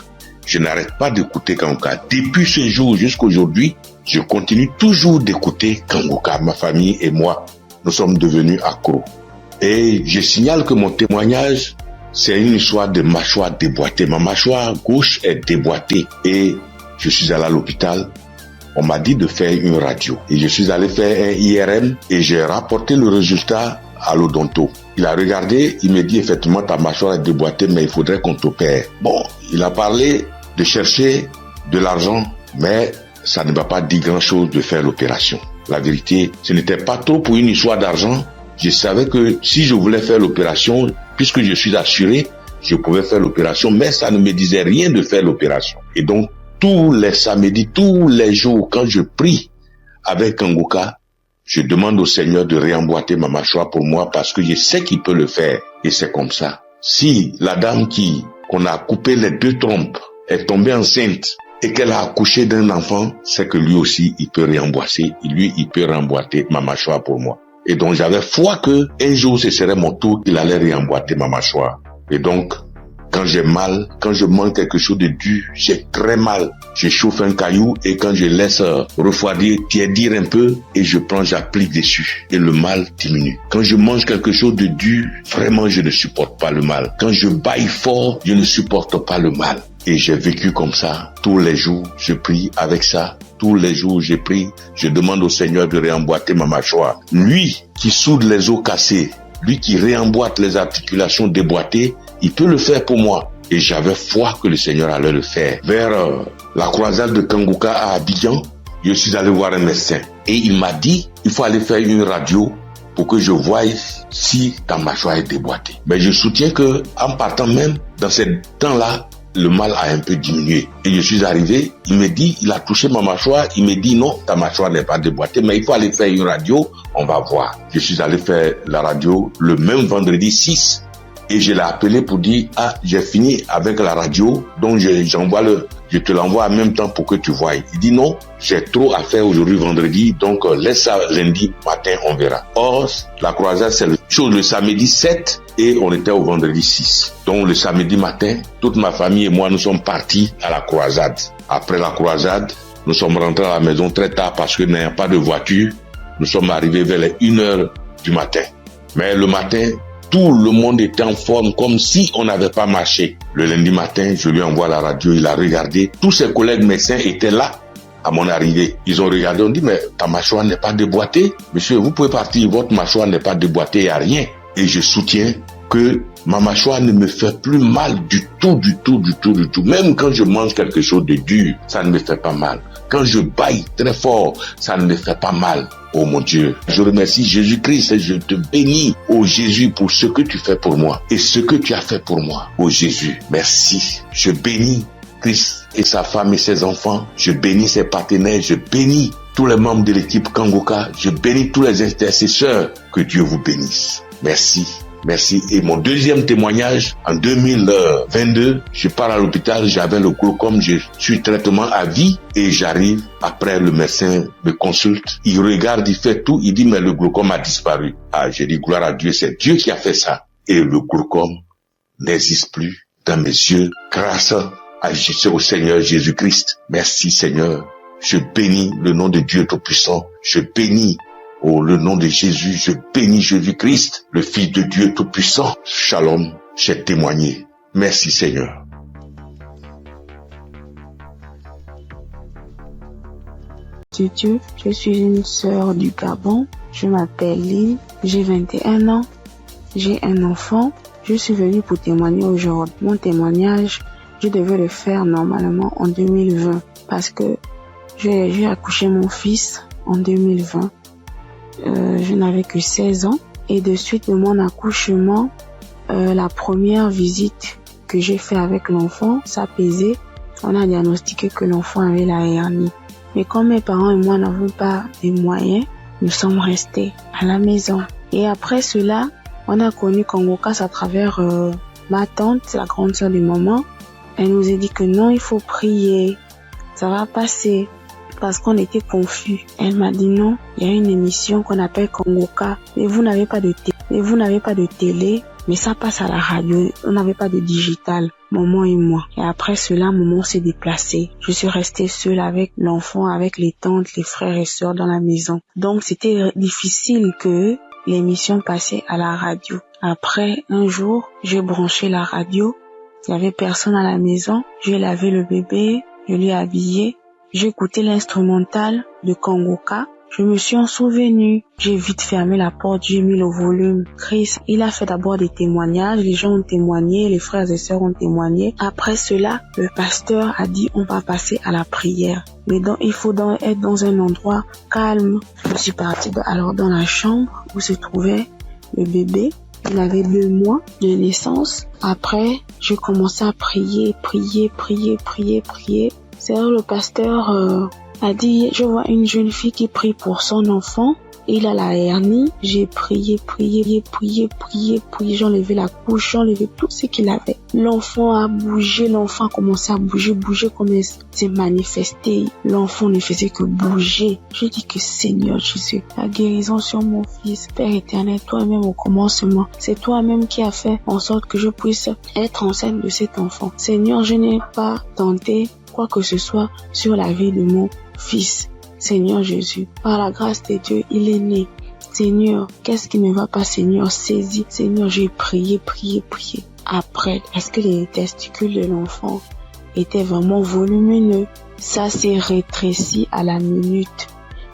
Je n'arrête pas d'écouter Kanguka. Depuis ce jour jusqu'à aujourd'hui, je continue toujours d'écouter Kanguka. Ma famille et moi, nous sommes devenus accros. Et je signale que mon témoignage, c'est une histoire de mâchoire déboîtée. Ma mâchoire gauche est déboîtée et je suis allé à l'hôpital. On m'a dit de faire une radio. Et je suis allé faire un IRM et j'ai rapporté le résultat à l'odonto. Il a regardé, il me dit effectivement ta mâchoire est déboîtée mais il faudrait qu'on t'opère. Bon, il a parlé de chercher de l'argent mais ça ne m'a pas dit grand chose de faire l'opération. La vérité, ce n'était pas trop pour une histoire d'argent. Je savais que si je voulais faire l'opération, puisque je suis assuré, je pouvais faire l'opération, mais ça ne me disait rien de faire l'opération. Et donc, tous les samedis, tous les jours, quand je prie avec Kanguka, je demande au Seigneur de réemboîter ma mâchoire pour moi parce que je sais qu'il peut le faire. Et c'est comme ça. Si la dame qu'on a coupé les 2 trompes est tombée enceinte et qu'elle a accouché d'un enfant, c'est que lui aussi, il peut réemboîter. Lui, il peut réemboîter ma mâchoire pour moi. Et donc, j'avais foi que un jour, ce serait mon tour, il allait réemboîter ma mâchoire. Et donc, quand j'ai mal, quand je mange quelque chose de dur, j'ai très mal. Je chauffe un caillou et quand je laisse refroidir, tiédir un peu et j'applique dessus et le mal diminue. Quand je mange quelque chose de dur, vraiment, je ne supporte pas le mal. Quand je bâille fort, je ne supporte pas le mal. Et j'ai vécu comme ça. Tous les jours, je prie avec ça. Tous les jours, je prie. Je demande au Seigneur de réemboîter ma mâchoire. Lui qui soude les os cassés, lui qui réemboîte les articulations déboîtées, il peut le faire pour moi. Et j'avais foi que le Seigneur allait le faire. Vers la croisade de Kanguka à Abidjan, je suis allé voir un médecin. Et il m'a dit, il faut aller faire une radio pour que je voie si ta mâchoire est déboîtée. Mais je soutiens que en partant même dans ces temps-là, le mal a un peu diminué. Et je suis arrivé, il me dit, il a touché ma mâchoire, il me dit non, ta mâchoire n'est pas déboîtée, mais il faut aller faire une radio, on va voir. Je suis allé faire la radio le même vendredi 6 et je l'ai appelé pour dire, j'ai fini avec la radio, donc je te l'envoie en même temps pour que tu voies. Il dit non, j'ai trop à faire aujourd'hui vendredi, donc laisse ça lundi matin, on verra. Or, la croisade, c'est le samedi 7 et on était au vendredi 6. Donc le samedi matin, toute ma famille et moi, nous sommes partis à la croisade. Après la croisade, nous sommes rentrés à la maison très tard parce que n'ayant pas de voiture, nous sommes arrivés vers les 1h du matin. Mais le matin, tout le monde était en forme comme si on n'avait pas marché. Le lundi matin, je lui envoie la radio, il a regardé. Tous ses collègues médecins étaient là à mon arrivée. Ils ont regardé, on dit, mais ta mâchoire n'est pas déboîtée. Monsieur, vous pouvez partir, votre mâchoire n'est pas déboîtée, il n'y a rien. Et je soutiens que ma mâchoire ne me fait plus mal du tout. Même quand je mange quelque chose de dur, ça ne me fait pas mal. Quand je bâille très fort, ça ne me fait pas mal. Oh mon Dieu, je remercie Jésus-Christ et je te bénis, oh Jésus, pour ce que tu fais pour moi et ce que tu as fait pour moi. Oh Jésus, merci. Je bénis Christ et sa femme et ses enfants. Je bénis ses partenaires. Je bénis tous les membres de l'équipe Kanguka. Je bénis tous les intercesseurs. Que Dieu vous bénisse. Merci. Merci. Et mon deuxième témoignage, en 2022, je pars à l'hôpital, j'avais le glaucome, je suis traitement à vie et j'arrive, après le médecin me consulte, il regarde, il fait tout, il dit mais le glaucome a disparu. J'ai dit gloire à Dieu, c'est Dieu qui a fait ça. Et le glaucome n'existe plus dans mes yeux grâce au Seigneur Jésus-Christ. Merci Seigneur. Je bénis le nom de Dieu Tout-Puissant. Je bénis le nom de Jésus, je bénis Jésus-Christ, le Fils de Dieu Tout-Puissant. Shalom, j'ai témoigné. Merci Seigneur. Dieu, je suis une sœur du Gabon. Je m'appelle Lille, j'ai 21 ans, j'ai un enfant. Je suis venue pour témoigner aujourd'hui. Mon témoignage, je devais le faire normalement en 2020 parce que j'ai accouché mon fils en 2020. Je n'avais que 16 ans et de suite de mon accouchement, la première visite que j'ai fait avec l'enfant, ça pesait. On a diagnostiqué que l'enfant avait la hernie. Mais comme mes parents et moi n'avons pas les moyens, nous sommes restés à la maison. Et après cela, on a connu Kangokas à travers ma tante, la grande sœur de maman. Elle nous a dit que non, il faut prier, ça va passer. Parce qu'on était confus. Elle m'a dit non, il y a une émission qu'on appelle Kangoka, mais vous n'avez pas de télé, mais ça passe à la radio. On n'avait pas de digital, maman et moi. Et après cela, maman s'est déplacée. Je suis restée seule avec l'enfant, avec les tantes, les frères et sœurs dans la maison. Donc c'était difficile que l'émission passait à la radio. Après, un jour, j'ai branché la radio. Il n'y avait personne à la maison. J'ai lavé le bébé, je l'ai habillé. J'ai écouté l'instrumental de Kangoka. Je me suis en souvenu. J'ai vite fermé la porte, j'ai mis le volume. Chris, il a fait d'abord des témoignages. Les gens ont témoigné, les frères et sœurs ont témoigné. Après cela, le pasteur a dit on va passer à la prière. Mais donc, il faut être dans un endroit calme. Je suis partie alors dans la chambre où se trouvait le bébé. Il avait 2 mois de naissance. Après, j'ai commencé à prier. C'est là le pasteur a dit, je vois une jeune fille qui prie pour son enfant. Il a la hernie. J'ai prié. J'ai enlevé la couche, j'ai enlevé tout ce qu'il avait. L'enfant a bougé, l'enfant a commencé à bouger comme il s'est manifesté. L'enfant ne faisait que bouger. J'ai dit que Seigneur Jésus, la guérison sur mon fils, Père éternel, toi-même au commencement, c'est toi-même qui as fait en sorte que je puisse être enceinte de cet enfant. Seigneur, je n'ai pas tenté quoi que ce soit sur la vie de mon fils. Seigneur Jésus, par la grâce de Dieu, il est né. Seigneur, qu'est-ce qui ne va pas, Seigneur? Saisis. Seigneur, j'ai prié. Après, est-ce que les testicules de l'enfant étaient vraiment volumineux? Ça s'est rétréci à la minute.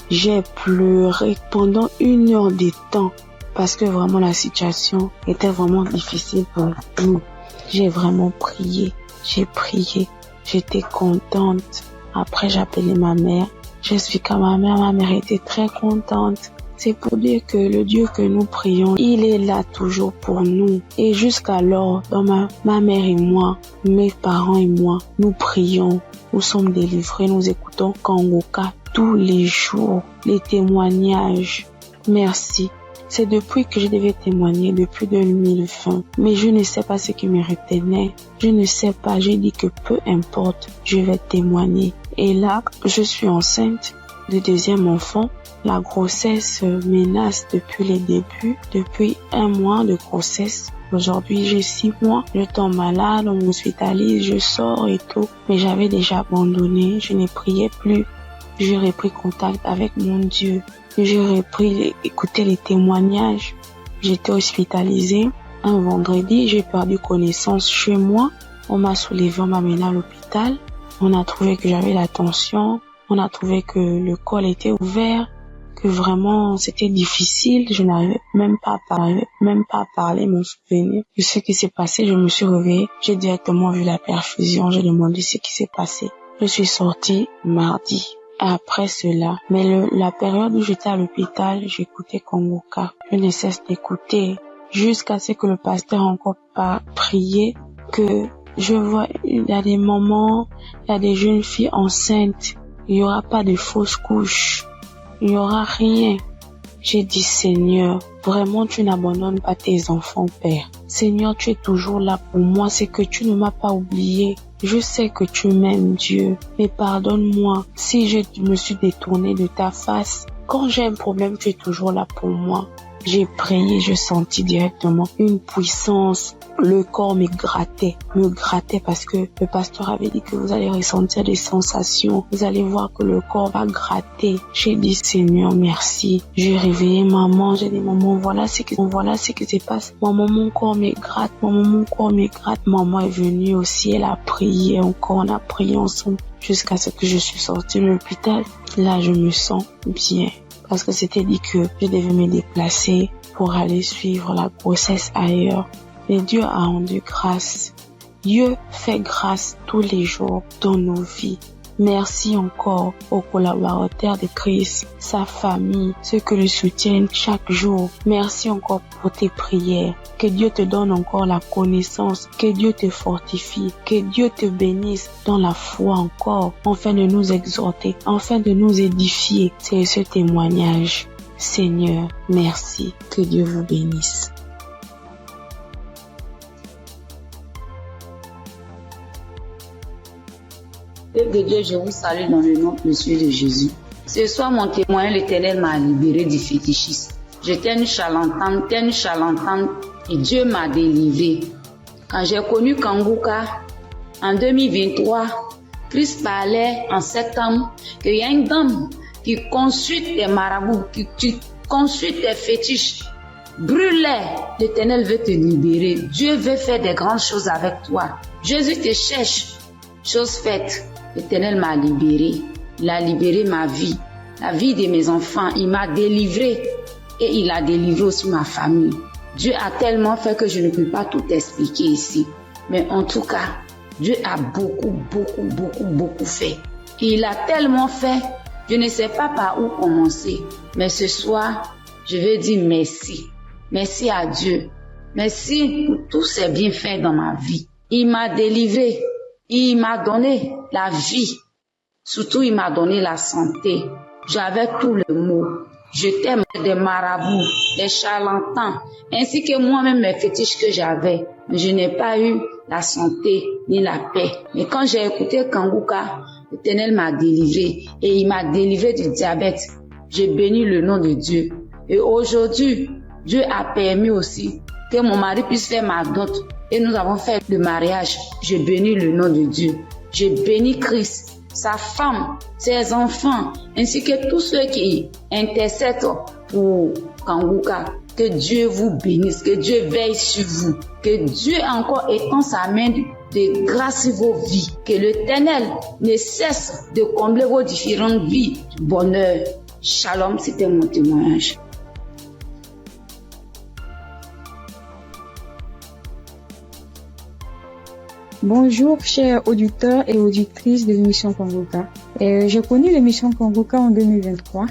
J'ai pleuré pendant 1 heure de temps parce que vraiment la situation était vraiment difficile pour nous. J'ai vraiment prié. J'ai prié. J'étais contente. Après, j'ai appelé ma mère. J'expliquais à ma mère était très contente. C'est pour dire que le Dieu que nous prions, il est là toujours pour nous. Et jusqu'alors, dans ma mère et moi, mes parents et moi, nous prions, nous sommes délivrés, nous écoutons Kangoka tous les jours, les témoignages. Merci. C'est depuis que je devais témoigner, depuis 2020. Mais je ne sais pas ce qui me retenait. Je ne sais pas. J'ai dit que peu importe, je vais témoigner. Et là, je suis enceinte de 2e enfant. La grossesse menace depuis les débuts. Depuis 1 mois de grossesse. Aujourd'hui, j'ai 6 mois. Je tombe malade, on m'hospitalise, je sors et tout. Mais j'avais déjà abandonné. Je ne priais plus. J'ai repris contact avec mon Dieu. J'ai repris écouter les témoignages. J'étais hospitalisée. Un vendredi, j'ai perdu connaissance chez moi. On m'a soulevé, on m'a amené à l'hôpital. On a trouvé que j'avais la tension. On a trouvé que le col était ouvert. Que vraiment, c'était difficile. Je n'arrivais même pas à parler, mon souvenir. De ce qui s'est passé, je me suis réveillée. J'ai directement vu la perfusion. J'ai demandé ce qui s'est passé. Je suis sortie mardi. Après cela, mais la période où j'étais à l'hôpital, j'écoutais Kangoka. Je ne cesse d'écouter jusqu'à ce que le pasteur encore pas prié, que je vois, il y a des moments, il y a des jeunes filles enceintes, il n'y aura pas de fausses couches, il n'y aura rien. J'ai dit, Seigneur, vraiment tu n'abandonnes pas tes enfants, Père. Seigneur, tu es toujours là pour moi, c'est que tu ne m'as pas oublié. Je sais que tu m'aimes, Dieu, mais pardonne-moi si je me suis détournée de ta face. Quand j'ai un problème, tu es toujours là pour moi. J'ai prié, je sentis directement une puissance. Le corps me grattait parce que le pasteur avait dit que vous allez ressentir des sensations. Vous allez voir que le corps va gratter. J'ai dit, Seigneur, merci. J'ai réveillé maman. J'ai dit, maman, voilà ce qui se passe. Maman, mon corps me gratte. Maman est venue aussi. Elle a prié encore. On a prié ensemble jusqu'à ce que je suis sortie de l'hôpital. Là, je me sens bien. Parce que c'était dit que je devais me déplacer pour aller suivre la grossesse ailleurs. Et Dieu a rendu grâce. Dieu fait grâce tous les jours dans nos vies. Merci encore aux collaborateurs de Christ, sa famille, ceux qui le soutiennent chaque jour. Merci encore pour tes prières. Que Dieu te donne encore la connaissance, que Dieu te fortifie, que Dieu te bénisse dans la foi encore, afin de nous exhorter, afin de nous édifier. C'est ce témoignage. Seigneur, merci. Que Dieu vous bénisse. Père de Dieu, je vous salue dans le nom précieux de Jésus. Ce soir, mon témoin, l'Éternel m'a libéré du fétichisme. J'étais une charlatane, et Dieu m'a délivré. Quand j'ai connu Kanguka, en 2023, Christ parlait en septembre qu'il y a une dame qui consulte des marabouts, qui consulte des fétiches. Brûle-les, l'Éternel veut te libérer. Dieu veut faire des grandes choses avec toi. Jésus te cherche. Chose faite, l'Éternel m'a libéré. Il a libéré ma vie, la vie de mes enfants. Il m'a délivré et il a délivré aussi ma famille. Dieu a tellement fait que je ne peux pas tout expliquer ici. Mais en tout cas, Dieu a beaucoup fait. Et il a tellement fait, je ne sais pas par où commencer. Mais ce soir, je veux dire merci. Merci à Dieu. Merci pour tous ses bienfaits dans ma vie. Il m'a délivré. Il m'a donné la vie. Surtout, il m'a donné la santé. J'avais tous les maux. J'étais des marabouts, des charlatans, ainsi que moi-même mes fétiches que j'avais. Mais je n'ai pas eu la santé ni la paix. Mais quand j'ai écouté Kanguka, l'Éternel m'a délivré et il m'a délivré du diabète. J'ai béni le nom de Dieu. Et aujourd'hui, Dieu a permis aussi que mon mari puisse faire ma dot. Et nous avons fait le mariage. Je bénis le nom de Dieu. Je bénis Christ, sa femme, ses enfants, ainsi que tous ceux qui intercèdent pour Kanguka. Que Dieu vous bénisse, que Dieu veille sur vous, que Dieu encore étend sa main de grâce sur vos vies, que l'Éternel ne cesse de combler vos différentes vies de bonheur. Shalom, c'était mon témoignage. Bonjour, chers auditeurs et auditrices de l'émission Kanguka. J'ai connu l'émission Kanguka en 2023.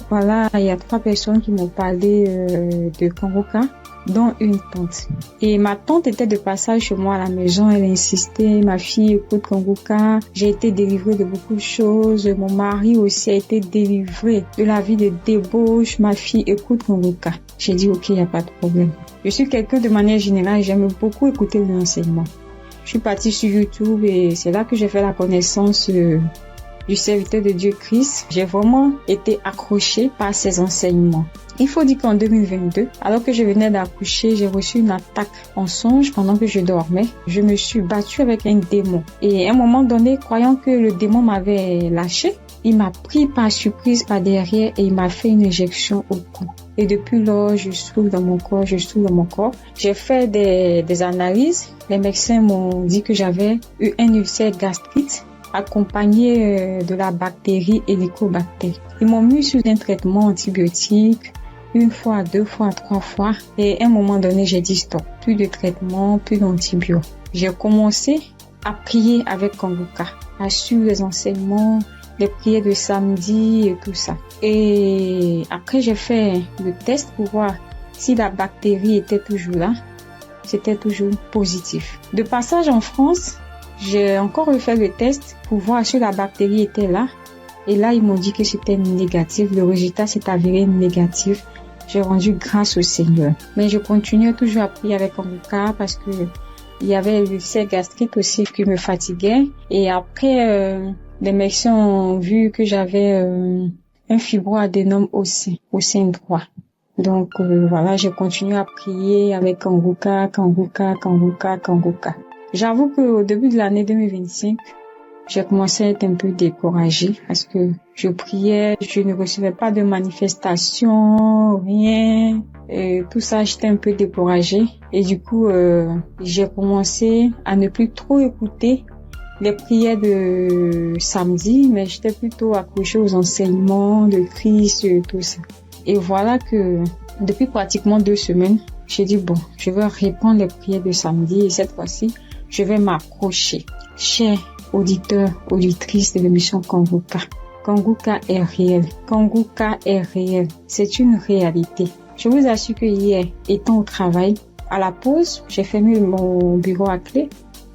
Voilà, il y a 3 personnes qui m'ont parlé de Kanguka, dont une tante. Et ma tante était de passage chez moi à la maison. Elle insistait, ma fille écoute Kanguka. J'ai été délivrée de beaucoup de choses. Mon mari aussi a été délivré de la vie de débauche. Ma fille écoute Kanguka. J'ai dit ok, il n'y a pas de problème. Je suis quelqu'un de manière générale, j'aime beaucoup écouter l'enseignement. Je suis partie sur YouTube et c'est là que j'ai fait la connaissance du serviteur de Dieu Christ. J'ai vraiment été accrochée par ses enseignements. Il faut dire qu'en 2022, alors que je venais d'accoucher, j'ai reçu une attaque en songe pendant que je dormais. Je me suis battue avec un démon. Et à un moment donné, croyant que le démon m'avait lâché, il m'a pris par surprise par derrière et il m'a fait une injection au cou. Et depuis lors, je souffre dans mon corps. J'ai fait des analyses. Les médecins m'ont dit que j'avais eu un ulcère gastrique accompagné de la bactérie Helicobacter. Ils m'ont mis sous un traitement antibiotique 1 fois, 2 fois, 3 fois. Et à un moment donné, j'ai dit stop. Plus de traitement, plus d'antibiotiques. J'ai commencé à prier avec Kanguka, à suivre les enseignements, les prières de samedi et tout ça. Et après, j'ai fait le test pour voir si la bactérie était toujours là. C'était toujours positif. De passage en France, j'ai encore refait le test pour voir si la bactérie était là. Et là, ils m'ont dit que c'était négatif. Le résultat s'est avéré négatif. J'ai rendu grâce au Seigneur. Mais je continuais toujours à prier avec Kanguka parce que il y avait l'ulcère gastrique aussi qui me fatiguait. Et après, les médecins ont vu que j'avais un fibroadénome au sein droit. Donc voilà, j'ai continué à prier avec Kanguka. J'avoue qu'au début de l'année 2025, j'ai commencé à être un peu découragée parce que je priais, je ne recevais pas de manifestation, rien. Et tout ça, j'étais un peu découragée. Et du coup, j'ai commencé à ne plus trop écouter les prières de samedi, mais j'étais plutôt accrochée aux enseignements de Christ et tout ça. Et voilà que depuis pratiquement 2 semaines, j'ai dit bon, je vais reprendre les prières de samedi et cette fois-ci, je vais m'accrocher. Chers auditeurs, auditrices de l'émission Kanguka. Kanguka est réel. Kanguka est réel. C'est une réalité. Je vous assure que hier, étant au travail, à la pause, j'ai fermé mon bureau à clé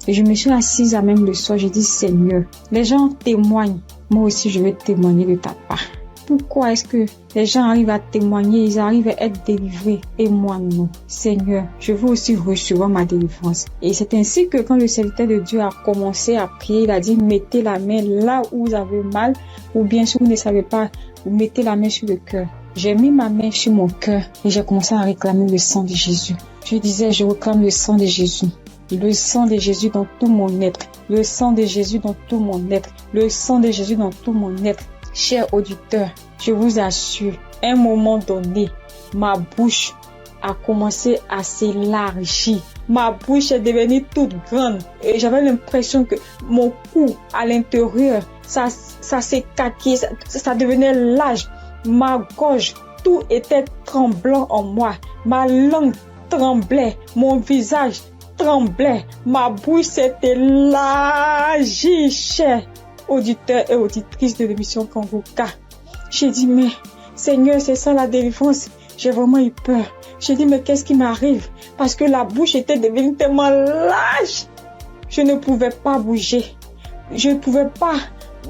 et je me suis assise à même le sol. J'ai dit, Seigneur, les gens témoignent. Moi aussi, je vais témoigner de ta part. Pourquoi est-ce que les gens arrivent à témoigner, ils arrivent à être délivrés et moi non? Seigneur, je veux aussi recevoir ma délivrance. Et c'est ainsi que quand le serviteur de Dieu a commencé à prier, il a dit mettez la main là où vous avez mal, ou bien si vous ne savez pas, vous mettez la main sur le cœur. J'ai mis ma main sur mon cœur et j'ai commencé à réclamer le sang de Jésus. Je disais, je réclame le sang de Jésus. Le sang de Jésus dans tout mon être. Le sang de Jésus dans tout mon être. Le sang de Jésus dans tout mon être. Chers auditeurs, je vous assure, à un moment donné, ma bouche a commencé à s'élargir. Ma bouche est devenue toute grande et j'avais l'impression que mon cou à l'intérieur, ça s'écaquait, ça devenait large. Ma gorge, tout était tremblant en moi. Ma langue tremblait, mon visage tremblait, ma bouche s'est élargie, chers auditeurs et auditrices de l'émission Kanguka. J'ai dit, mais Seigneur, c'est ça la délivrance. J'ai vraiment eu peur. J'ai dit, mais qu'est-ce qui m'arrive? Parce que la bouche était devenue tellement large. Je ne pouvais pas bouger. Je ne pouvais pas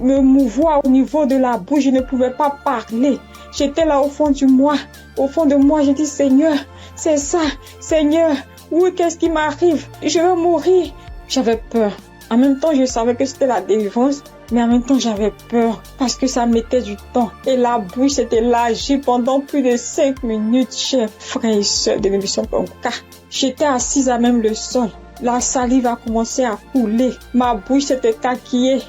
me mouvoir au niveau de la bouche. Je ne pouvais pas parler. J'étais là au fond de moi. Au fond de moi, j'ai dit, Seigneur, c'est ça. Seigneur, oui, qu'est-ce qui m'arrive? Je vais mourir. J'avais peur. En même temps, je savais que c'était la délivrance, mais en même temps, j'avais peur parce que ça mettait du temps. Et la bouche s'était élargie pendant plus de 5 minutes, chers frères et sœurs de l'émission Kanguka. J'étais assise à même le sol. La salive a commencé à couler. Ma bouche s'était écarquillée.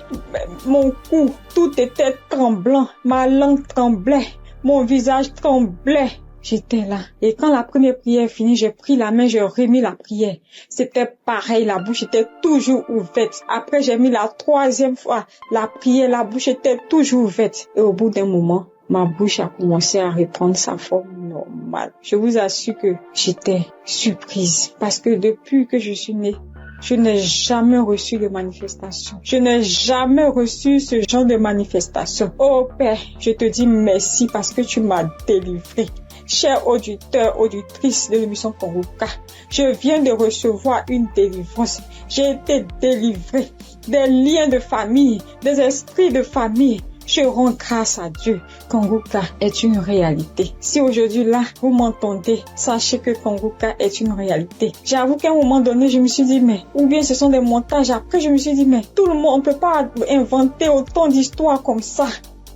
Mon cou, tout était tremblant. Ma langue tremblait. Mon visage tremblait. J'étais là. Et quand la première prière est finie, j'ai pris la main, j'ai remis la prière. C'était pareil, la bouche était toujours ouverte. Après, j'ai mis la troisième fois la prière, la bouche était toujours ouverte. Et au bout d'un moment, ma bouche a commencé à reprendre sa forme normale. Je vous assure que j'étais surprise. Parce que depuis que je suis née, je n'ai jamais reçu de manifestation. Je n'ai jamais reçu ce genre de manifestation. Oh Père, je te dis merci parce que tu m'as délivré. Chers auditeurs, auditrices de l'émission Kanguka, je viens de recevoir une délivrance. J'ai été délivré des liens de famille, des esprits de famille. Je rends grâce à Dieu. Kanguka est une réalité. Si aujourd'hui là, vous m'entendez, sachez que Kanguka est une réalité. J'avoue qu'à un moment donné, je me suis dit, mais, ou bien ce sont des montages. Après, je me suis dit, mais, tout le monde, on peut pas inventer autant d'histoires comme ça.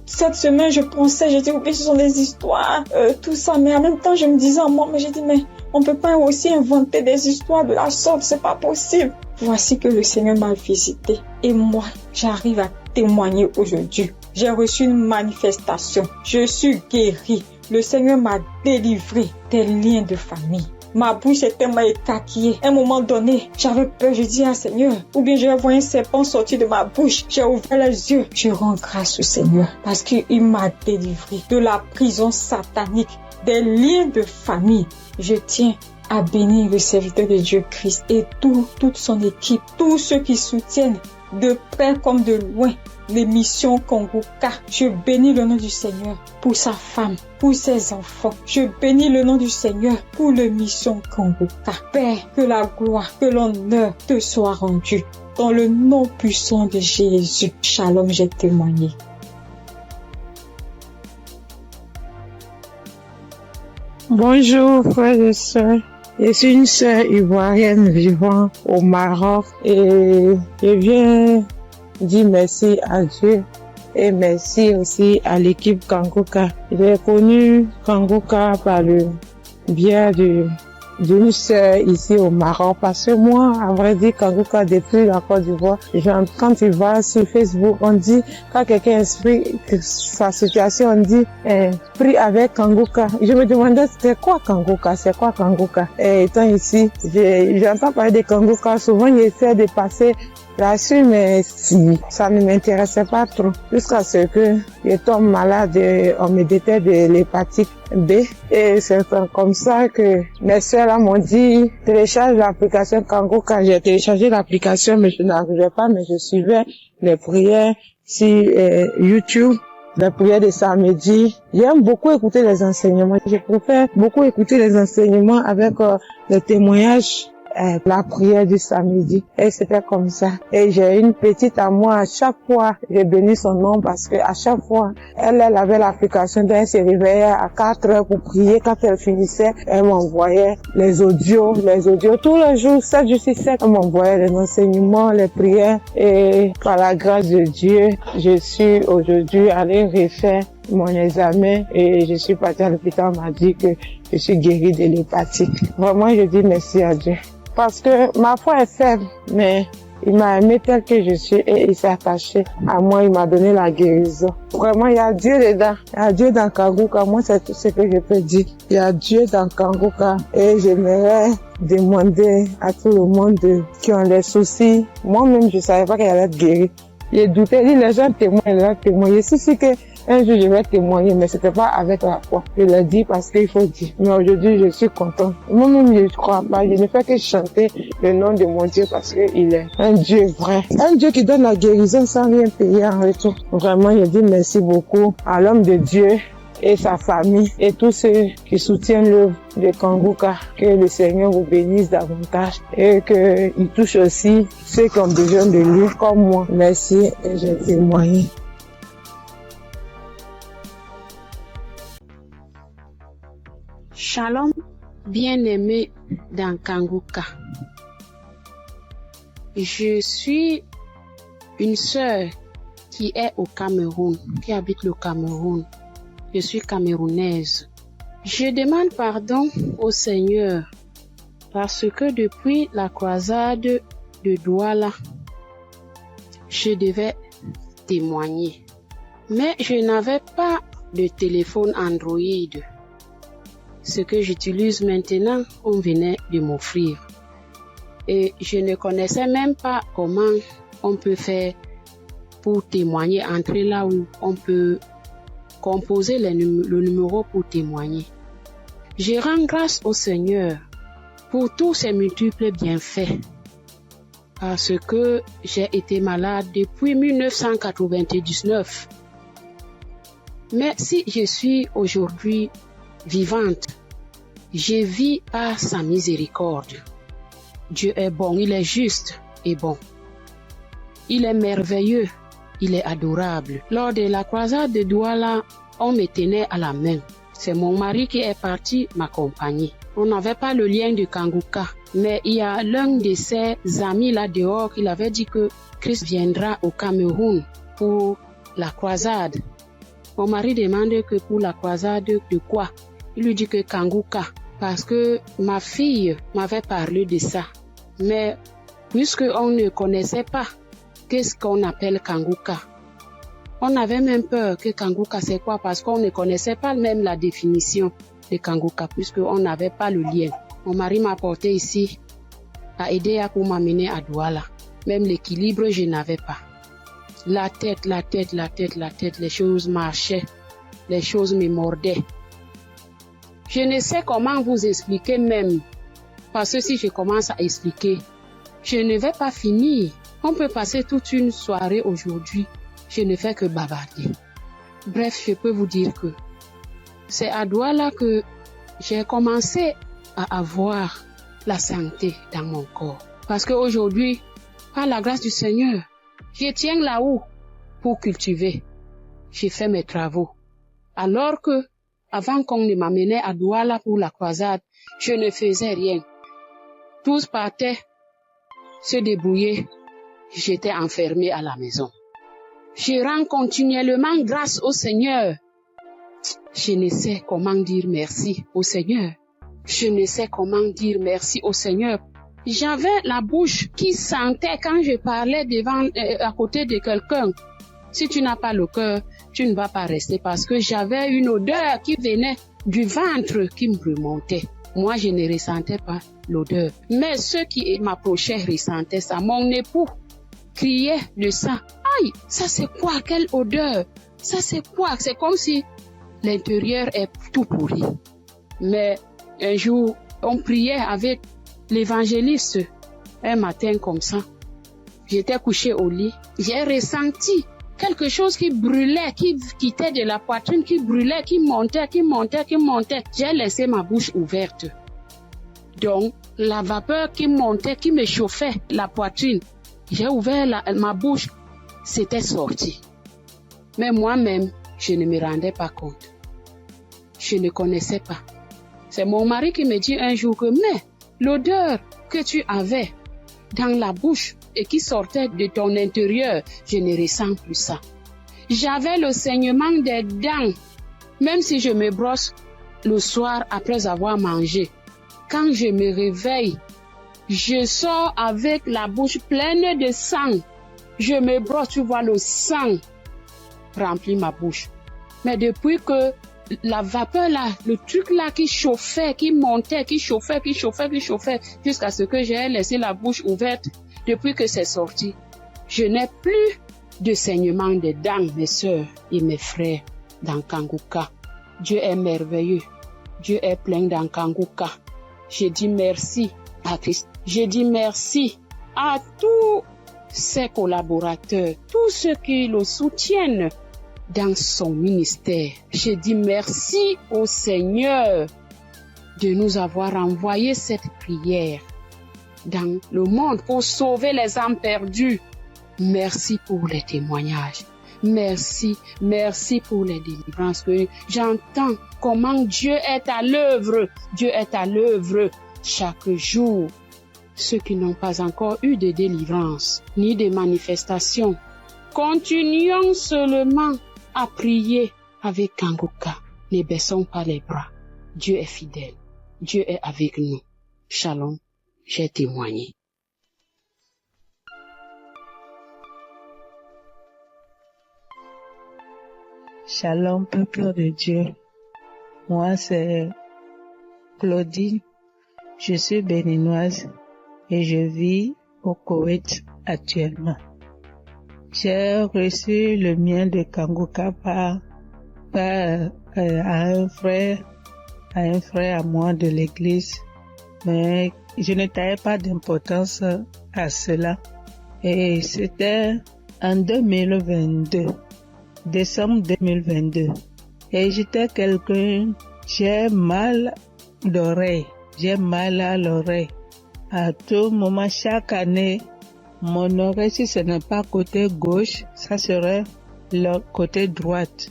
Cette semaine, je pensais, j'ai dit, oui, ce sont des histoires, tout ça. Mais en même temps, je me disais en moi, mais j'ai dit, mais on peut pas aussi inventer des histoires de la sorte, c'est pas possible. Voici que le Seigneur m'a visité. Et moi, j'arrive à témoigner aujourd'hui. J'ai reçu une manifestation. Je suis guérie. Le Seigneur m'a délivré des liens de famille. Ma bouche était tellement écarquillée. À un moment donné, j'avais peur. Je dis, Seigneur, ou bien je vais voir un serpent sortir de ma bouche. J'ai ouvert les yeux. Je rends grâce au Seigneur parce qu'il m'a délivré de la prison satanique, des liens de famille. Je tiens à bénir le serviteur de Dieu Christ et toute son équipe, tous ceux qui soutiennent de près comme de loin l'émission Kanguka. Je bénis le nom du Seigneur pour sa femme, pour ses enfants. Je bénis le nom du Seigneur pour l'émission Kanguka. Père, que la gloire, que l'honneur te soit rendu. Dans le nom puissant de Jésus. Shalom, j'ai témoigné. Bonjour, frères et sœurs. Je suis une sœur ivoirienne vivant au Maroc et je viens dire merci à Dieu et merci aussi à l'équipe Kanguka. J'ai connu Kanguka par le biais d'une sœur ici au Maroc parce que moi, à vrai dire, Kanguka depuis la Côte d'Ivoire, quand tu vas sur Facebook, on dit, quand quelqu'un explique sa situation, on dit, prie avec Kanguka. Je me demandais, c'est quoi Kanguka? Et étant ici, j'entends parler de Kanguka, souvent j'essaie de passer Là-dessus, mais si, ça ne m'intéressait pas trop. Jusqu'à ce que je tombe malade, on me détecte de l'hépatite B. Et c'est comme ça que mes soeurs là m'ont dit, télécharge l'application Kanguka. J'ai téléchargé l'application, mais je n'arrivais pas, mais je suivais les prières sur YouTube. La prière de samedi. J'aime beaucoup écouter les enseignements. Je préfère beaucoup écouter les enseignements avec les témoignages, la prière du samedi. Et c'était comme ça. Et j'ai une petite à moi, à chaque fois, j'ai béni son nom parce que à chaque fois, elle avait l'application, donc elle se réveillait à 4 heures pour prier. Quand elle finissait, elle m'envoyait les audios, tous les jours, 7 jours sur 7, elle m'envoyait les enseignements, les prières. Et par la grâce de Dieu, je suis aujourd'hui allée refaire mon examen et je suis partie à l'hôpital, on m'a dit que je suis guérie de l'hépatite. Vraiment, je dis merci à Dieu. Parce que ma foi est faible, mais il m'a aimé tel que je suis et il s'est attaché à moi, il m'a donné la guérison. Vraiment, il y a Dieu dedans. Il y a Dieu dans Kanguka. Moi, c'est tout ce que je peux dire. Il y a Dieu dans Kanguka et j'aimerais demander à tout le monde qui ont des soucis. Moi-même, je savais pas qu'elle allait être guérie. J'ai douté, les gens témoignent. Je suis sûre que un jour, je vais témoigner, mais c'était pas avec la foi. Je l'ai dit parce qu'il faut dire. Mais aujourd'hui, je suis contente. Moi-même, je ne crois pas. Je ne fais que chanter le nom de mon Dieu parce qu'il est un Dieu vrai. Un Dieu qui donne la guérison sans rien payer en retour. Vraiment, je dis merci beaucoup à l'homme de Dieu et sa famille et tous ceux qui soutiennent l'œuvre de Kanguka. Que le Seigneur vous bénisse davantage et qu'il touche aussi ceux qui ont besoin de lui comme moi. Merci et j'ai témoigné. Shalom, bien-aimé dans Kanguka. Je suis une sœur qui est au Cameroun, qui habite le Cameroun. Je suis camerounaise. Je demande pardon au Seigneur parce que depuis la croisade de Douala, je devais témoigner. Mais je n'avais pas de téléphone Android. Ce que j'utilise maintenant, on venait de m'offrir. Et je ne connaissais même pas comment on peut faire pour témoigner, entrer là où on peut composer le numéro pour témoigner. Je rends grâce au Seigneur pour tous ses multiples bienfaits. Parce que j'ai été malade depuis 1999. Mais si je suis aujourd'hui vivante, je vis par sa miséricorde. Dieu est bon, il est juste et bon. Il est merveilleux, il est adorable. Lors de la croisade de Douala, on me tenait à la main. C'est mon mari qui est parti m'accompagner. On n'avait pas le lien de Kanguka, mais il y a l'un de ses amis là dehors qui avait dit que Christ viendra au Cameroun pour la croisade. Mon mari demande que pour la croisade de quoi? Il lui dit que Kanguka, parce que ma fille m'avait parlé de ça. Mais puisqu'on ne connaissait pas qu'est-ce qu'on appelle Kanguka, on avait même peur que Kanguka c'est quoi parce qu'on ne connaissait pas même la définition de Kanguka puisqu'on n'avait pas le lien. Mon mari m'a porté ici à aider pour m'amener à Douala. Même l'équilibre, je n'avais pas. La tête, les choses marchaient, les choses me mordaient. Je ne sais comment vous expliquer même, parce que si je commence à expliquer, je ne vais pas finir. On peut passer toute une soirée aujourd'hui, je ne fais que bavarder. Bref, je peux vous dire que c'est à Douala que j'ai commencé à avoir la santé dans mon corps. Parce qu'aujourd'hui, par la grâce du Seigneur, je tiens là-haut pour cultiver. J'ai fait mes travaux. Alors que, avant qu'on ne m'amenait à Douala pour la croisade, je ne faisais rien. Tous partaient se débrouiller. J'étais enfermée à la maison. Je rends continuellement grâce au Seigneur. Je ne sais comment dire merci au Seigneur. Je ne sais comment dire merci au Seigneur. J'avais la bouche qui sentait quand je parlais à côté de quelqu'un. Si tu n'as pas le cœur, tu ne vas pas rester parce que j'avais une odeur qui venait du ventre qui me remontait. Moi, je ne ressentais pas l'odeur. Mais ceux qui m'approchaient ressentaient ça. Mon époux, criait le sang. Aïe, ça c'est quoi? Quelle odeur? Ça c'est quoi? C'est comme si l'intérieur est tout pourri. Mais un jour, on priait avec l'évangéliste. Un matin comme ça, j'étais couchée au lit. J'ai ressenti quelque chose qui brûlait, qui quittait de la poitrine, qui brûlait, qui montait. J'ai laissé ma bouche ouverte. Donc, la vapeur qui montait, qui me chauffait la poitrine, j'ai ouvert ma bouche, c'était sorti. Mais moi-même, je ne me rendais pas compte. Je ne connaissais pas. C'est mon mari qui me dit un jour que, mais l'odeur que tu avais dans la bouche et qui sortait de ton intérieur, je ne ressens plus ça. J'avais le saignement des dents, même si je me brosse le soir après avoir mangé. Quand je me réveille, je sors avec la bouche pleine de sang. Je me brosse, tu vois, le sang remplit ma bouche. Mais depuis que la vapeur là, le truc là qui chauffait, qui montait, qui chauffait, jusqu'à ce que j'ai laissé la bouche ouverte, depuis que c'est sorti, je n'ai plus de saignement des dents, mes sœurs et mes frères dans Kanguka. Dieu est merveilleux. Dieu est plein dans Kanguka. Je dis merci à Christ. Je dis merci à tous ses collaborateurs, tous ceux qui le soutiennent dans son ministère. Je dis merci au Seigneur de nous avoir envoyé cette prière dans le monde pour sauver les âmes perdues. Merci pour les témoignages. Merci pour les délivrances que j'entends comment Dieu est à l'œuvre. Dieu est à l'œuvre chaque jour. Ceux qui n'ont pas encore eu de délivrance ni de manifestation, continuons seulement à prier avec Kanguka. Ne baissons pas les bras. Dieu est fidèle. Dieu est avec nous. Shalom, j'ai témoigné. Shalom, peuple de Dieu. Moi, c'est Claudine. Je suis béninoise et je vis au Koweït actuellement. J'ai reçu le mien de Kanguka par un frère à moi de l'église, mais je ne taillais pas d'importance à cela. Et c'était en 2022, décembre 2022. Et j'étais quelqu'un, j'ai mal d'oreille, j'ai mal à l'oreille. À tout moment, chaque année, mon oreille, si ce n'est pas côté gauche, ça serait le côté droite.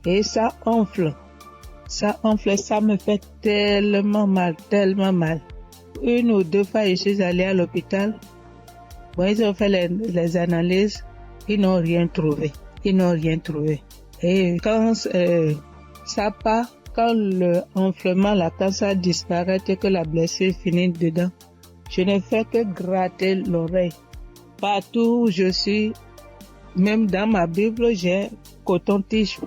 Et ça enfle, ça me fait tellement mal. Une ou deux fois, je suis allée à l'hôpital. Bon, ils ont fait les analyses, ils n'ont rien trouvé. Et quand ça part, quand le enflement, la cancer disparaît et que la blessure finit dedans, je ne fais que gratter l'oreille. Partout où je suis, même dans ma Bible, j'ai coton-tige.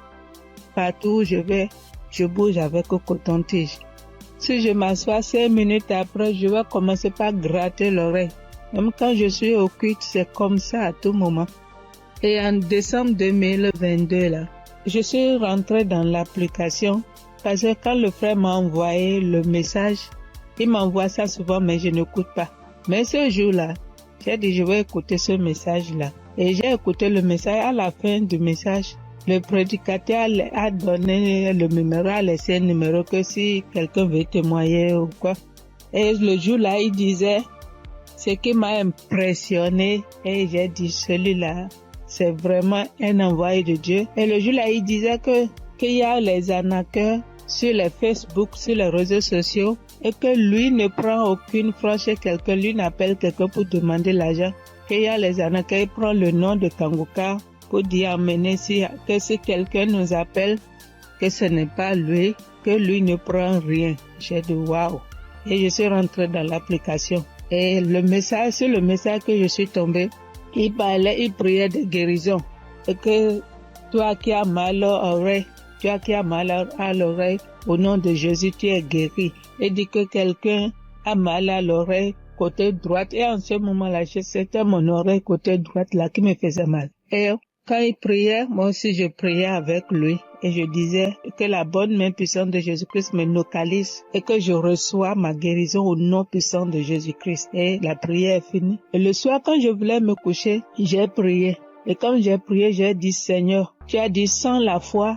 Partout où je vais, je bouge avec coton-tige. Si je m'assois 5 minutes après, je vais commencer par gratter l'oreille. Même quand je suis au culte, c'est comme ça à tout moment. Et en décembre 2022, là, je suis rentrée dans l'application parce que quand le frère m'a envoyé le message, il m'envoie ça souvent, mais je n'écoute pas. Mais ce jour-là, j'ai dit, je vais écouter ce message-là. Et j'ai écouté le message. À la fin du message, le prédicateur a donné le numéro, a laissé un numéro que si quelqu'un veut témoigner ou quoi. Et le jour-là, il disait, ce qui m'a impressionné, et j'ai dit, celui-là, c'est vraiment un envoyé de Dieu. Et le jour-là, il disait qu'il y a les arnaqueurs sur les Facebook, sur les réseaux sociaux, et que lui ne prend aucune franche chez quelqu'un, lui n'appelle quelqu'un pour demander l'argent. Qu'il y a les arnaqueurs, il prend le nom de Kanguka pour dire amener que si quelqu'un nous appelle, que ce n'est pas lui, que lui ne prend rien. J'ai dit waouh. Et je suis rentrée dans l'application. Et le message, sur le message que je suis tombée, il priait de guérison. Et que toi qui as mal à l'oreille, au nom de Jésus, tu es guéri. Et dit que quelqu'un a mal à l'oreille, côté droite et en ce moment-là, c'était mon oreille côté droite là qui me faisait mal. Et quand il priait, moi aussi je priais avec lui et je disais que la bonne main puissante de Jésus-Christ me localise et que je reçois ma guérison au nom puissant de Jésus-Christ. Et la prière est finie. Et le soir, quand je voulais me coucher, j'ai prié. Et quand j'ai prié, j'ai dit, Seigneur, tu as dit, sans la foi,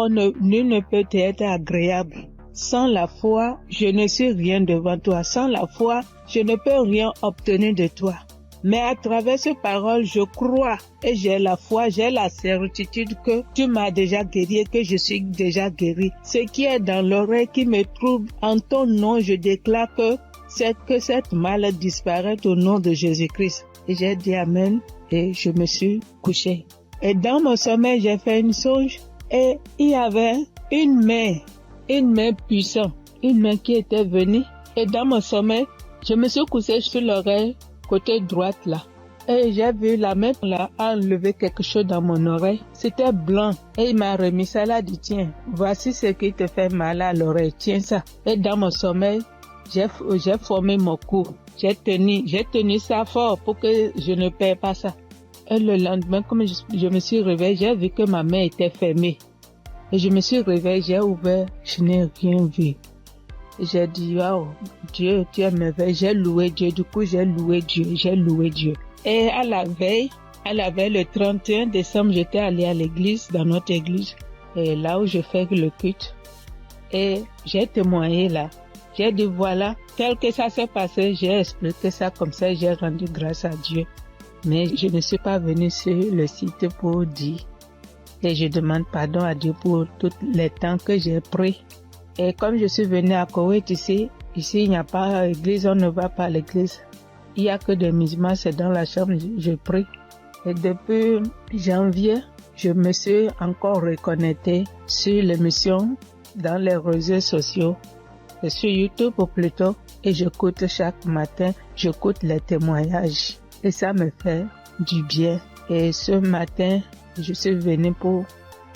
nul ne peut être agréable. Sans la foi, je ne suis rien devant toi. Sans la foi, je ne peux rien obtenir de toi. Mais à travers ces paroles, je crois et j'ai la foi, j'ai la certitude que tu m'as déjà guéri et que je suis déjà guéri. Ce qui est dans l'oreille qui me trouble, en ton nom, je déclare que cette maladie disparaît au nom de Jésus-Christ. Et j'ai dit Amen et je me suis couché. Et dans mon sommeil, j'ai fait une songe et il y avait une main puissante, une main qui était venue. Et dans mon sommeil, je me suis couché sur l'oreille côté droite là. Et j'ai vu la main là enlever quelque chose dans mon oreille. C'était blanc. Et il m'a remis ça là, dit tiens, voici ce qui te fait mal à l'oreille, tiens ça. Et dans mon sommeil, j'ai formé mon cou. J'ai tenu ça fort pour que je ne perds pas ça. Et le lendemain, comme je me suis réveillée, j'ai vu que ma main était fermée. Et je me suis réveillée, j'ai ouvert, je n'ai rien vu. J'ai dit, wow, Dieu, tu es merveilleux. J'ai loué Dieu. Du coup, j'ai loué Dieu. Et à la veille, le 31 décembre, j'étais allée à l'église, dans notre église. Et là où je fais le culte. Et j'ai témoigné là. J'ai dit, voilà, tel que ça s'est passé, j'ai expliqué ça comme ça, j'ai rendu grâce à Dieu. Mais je ne suis pas venue sur le site pour dire. Et je demande pardon à Dieu pour tous les temps que j'ai pris. Et comme je suis venue à Koweït ici, il n'y a pas d'église, on ne va pas à l'église. Il n'y a que des musulmans, c'est dans la chambre, je prie. Et depuis janvier, je me suis encore reconnectée sur l'émission dans les réseaux sociaux, et sur YouTube plutôt, et j'écoute chaque matin, j'écoute les témoignages. Et ça me fait du bien. Et ce matin, je suis venue pour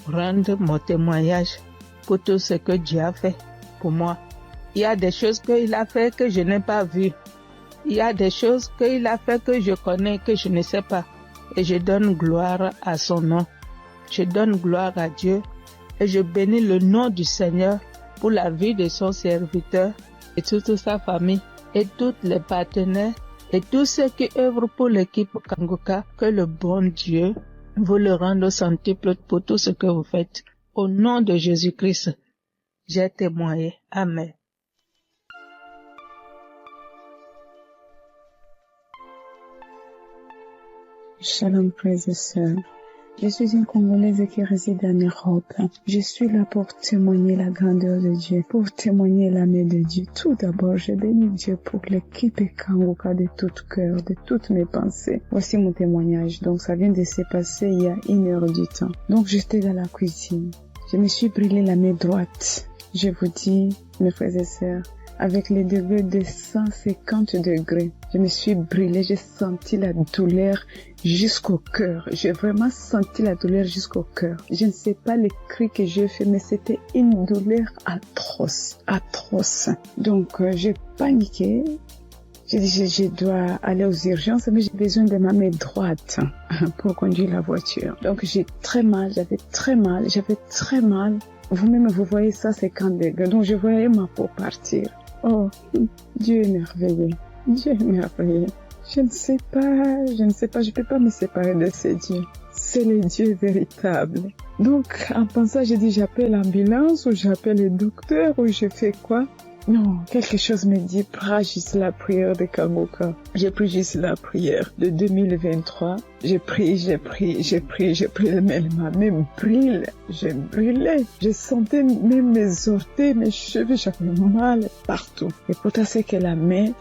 rendre mon témoignage pour tout ce que Dieu a fait pour moi. Il y a des choses qu'il a fait que je n'ai pas vues. Il y a des choses qu'il a fait que je connais, que je ne sais pas. Et je donne gloire à son nom. Je donne gloire à Dieu et je bénis le nom du Seigneur pour la vie de son serviteur et toute sa famille et tous les partenaires et tous ceux qui œuvrent pour l'équipe Kanguka. Que le bon Dieu vous le rende au centuple pour tout ce que vous faites. Au nom de Jésus-Christ, j'ai témoigné. Amen. Shalom, frères et sœurs. Je suis une Congolaise qui réside en Europe. Je suis là pour témoigner la grandeur de Dieu, pour témoigner la main de Dieu. Tout d'abord, je bénis Dieu pour l'équipe Kanguka de tout cœur, de toutes mes pensées. Voici mon témoignage. Donc, ça vient de se passer il y a 1 heure du temps. Donc, j'étais dans la cuisine. Je me suis brûlé la main droite. Je vous dis, mes frères et sœurs, avec les degrés de 150 degrés. Je me suis brûlée, j'ai senti la douleur jusqu'au cœur. J'ai vraiment senti la douleur jusqu'au cœur. Je ne sais pas les cris que j'ai fait, mais c'était une douleur atroce. Donc, j'ai paniqué. J'ai dit, je dois aller aux urgences, mais j'ai besoin de ma main droite pour conduire la voiture. Donc, j'avais très mal. Vous-même, vous voyez ça, 50 degrés. Donc, je voyais ma peau partir. Oh, Dieu est merveilleux. Je ne sais pas, je peux pas me séparer de ce Dieu. C'est le Dieu véritable. Donc, en pensant, j'ai dit, j'appelle l'ambulance, ou j'appelle le docteur, ou je fais quoi? Non, quelque chose me dit, prie juste la prière de Kanguka. J'ai pris juste la prière de 2023. J'ai pris, mais ma main brûle. Je brûlais. Je sentais même mes orteils, mes cheveux, j'avais mal partout. Et pourtant, c'est que la main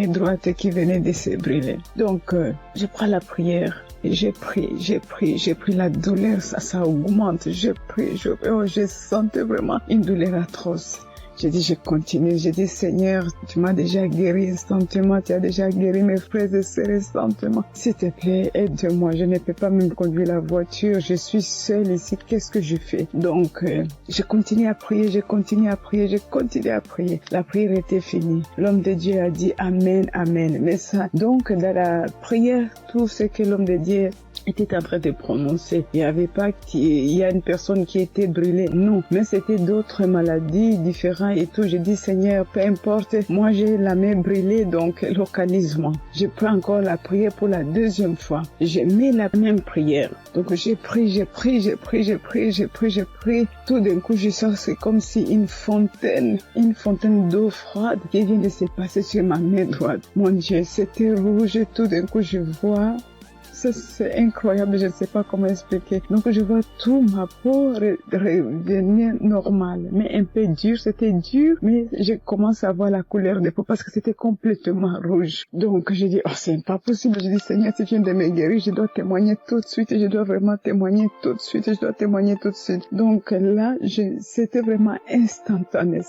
droite qui venait de se brûler. Donc, je prends la prière. Et j'ai pris la douleur, ça augmente. Je sentais vraiment une douleur atroce. J'ai dit, je continue. J'ai dit, Seigneur, tu m'as déjà guéri instantanément. Tu as déjà guéri mes frères et sœurs instantanément. S'il te plaît, aide-moi. Je ne peux pas même conduire la voiture. Je suis seule ici. Qu'est-ce que je fais? Donc, je continue à prier. Je continue à prier. Je continue à prier. La prière était finie. L'homme de Dieu a dit Amen, Amen. Mais ça, donc, dans la prière, tout ce que l'homme de Dieu était en train de prononcer. Il n'y avait pas qu'il y a une personne qui était brûlée. Non. Mais c'était d'autres maladies différentes et tout. J'ai dit, Seigneur, peu importe. Moi, j'ai la main brûlée, donc localise-moi. Je prends encore la prière pour la deuxième fois. Je mets la même prière. Donc, j'ai pris. Tout d'un coup, je sens, c'est comme si une fontaine d'eau froide qui vient de se passer sur ma main droite. Mon Dieu, c'était rouge. Tout d'un coup, je vois. Ça, c'est incroyable, je ne sais pas comment expliquer. Donc, je vois tout ma peau revenir normale, mais un peu dur. C'était dur, mais je commence à voir la couleur de peau parce que c'était complètement rouge. Donc, j'ai dit, oh, c'est pas possible. Je dis, Seigneur, si tu viens de me guérir, je dois témoigner tout de suite. Je dois vraiment témoigner tout de suite. Je dois témoigner tout de suite. Donc, là, c'était vraiment instantané.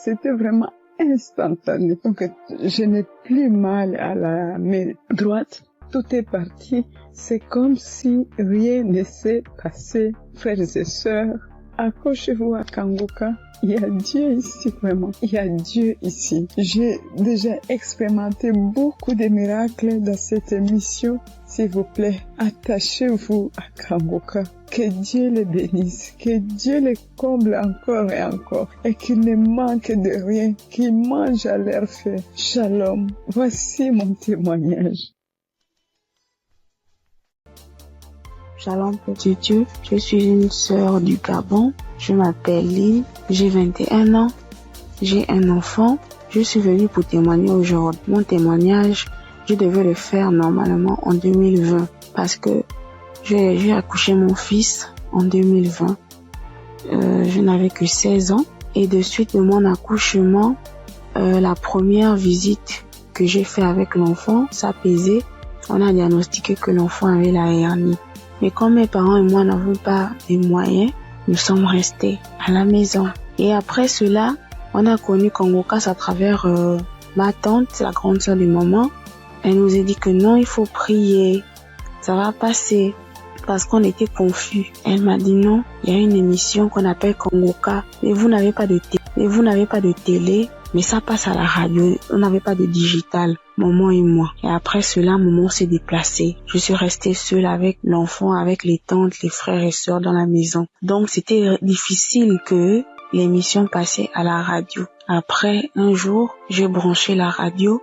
Donc, je n'ai plus mal à la main droite. Tout est parti. C'est comme si rien ne s'est passé. Frères et sœurs, accrochez-vous à Kanguka. Il y a Dieu ici, vraiment. Il y a Dieu ici. J'ai déjà expérimenté beaucoup de miracles dans cette émission. S'il vous plaît, attachez-vous à Kanguka. Que Dieu les bénisse, que Dieu les comble encore et encore, et qu'il ne manque de rien, qu'il mange à leur faim. Shalom. Voici mon témoignage. Shalom petit Dieu, je suis une sœur du Gabon, je m'appelle Lynn, j'ai 21 ans, j'ai un enfant, je suis venue pour témoigner aujourd'hui. Mon témoignage, je devais le faire normalement en 2020 parce que j'ai accouché mon fils en 2020. Je n'avais que 16 ans et de suite de mon accouchement, la première visite que j'ai fait avec l'enfant, ça pesait, on a diagnostiqué que l'enfant avait la hernie. Mais comme mes parents et moi n'avons pas les moyens, nous sommes restés à la maison. Et après cela, on a connu Kanguka à travers ma tante, la grande sœur de maman. Elle nous a dit que non, il faut prier, ça va passer. Parce qu'on était confus. Elle m'a dit non, il y a une émission qu'on appelle Kanguka, mais vous n'avez pas de télé, mais ça passe à la radio. On n'avait pas de digital, maman et moi. Et après cela, maman s'est déplacée. Je suis restée seule avec l'enfant, avec les tantes, les frères et sœurs dans la maison. Donc c'était difficile que l'émission passait à la radio. Après, un jour, j'ai branché la radio.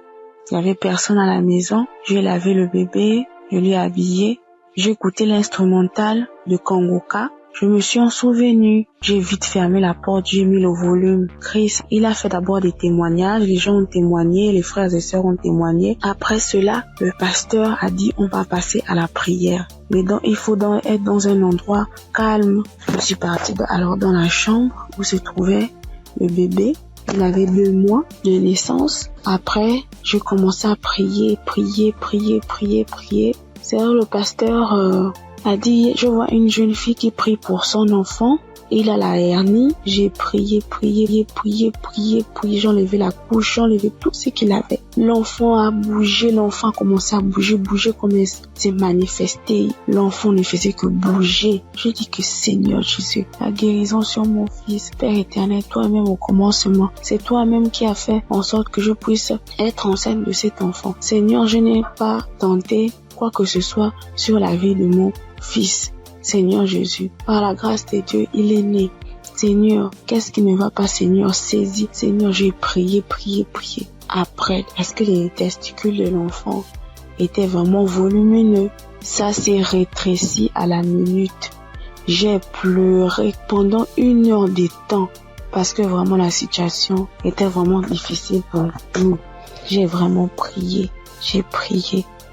Il y avait personne à la maison. J'ai lavé le bébé, je l'ai habillé. J'ai écouté l'instrumental de Kanguka. Je me suis en souvenu. J'ai vite fermé la porte, j'ai mis le volume. Chris, il a fait d'abord des témoignages. Les gens ont témoigné, les frères et sœurs ont témoigné. Après cela, le pasteur a dit on va passer à la prière. Mais il faut être dans un endroit calme. Je suis partie alors dans la chambre où se trouvait le bébé. Il avait 2 mois de naissance. Après, j'ai commencé à prier. C'est là le pasteur a dit, je vois une jeune fille qui prie pour son enfant. Il a la hernie. J'ai prié. J'ai enlevé la couche, j'ai enlevé tout ce qu'il avait. L'enfant a bougé, l'enfant a commencé à bouger comme il s'est manifesté. L'enfant ne faisait que bouger. Je dis que Seigneur Jésus, la guérison sur mon fils, Père éternel, toi-même au commencement. C'est toi-même qui as fait en sorte que je puisse être enceinte de cet enfant. Seigneur, je n'ai pas tenté quoi que ce soit sur la vie de mon fils. Seigneur Jésus, par la grâce de Dieu, il est né. Seigneur, qu'est-ce qui ne va pas, Seigneur, saisis. Seigneur, j'ai prié. Après, est-ce que les testicules de l'enfant étaient vraiment volumineux? Ça s'est rétréci à la minute. J'ai pleuré pendant 1 heure de temps parce que vraiment la situation était vraiment difficile pour nous. J'ai vraiment prié.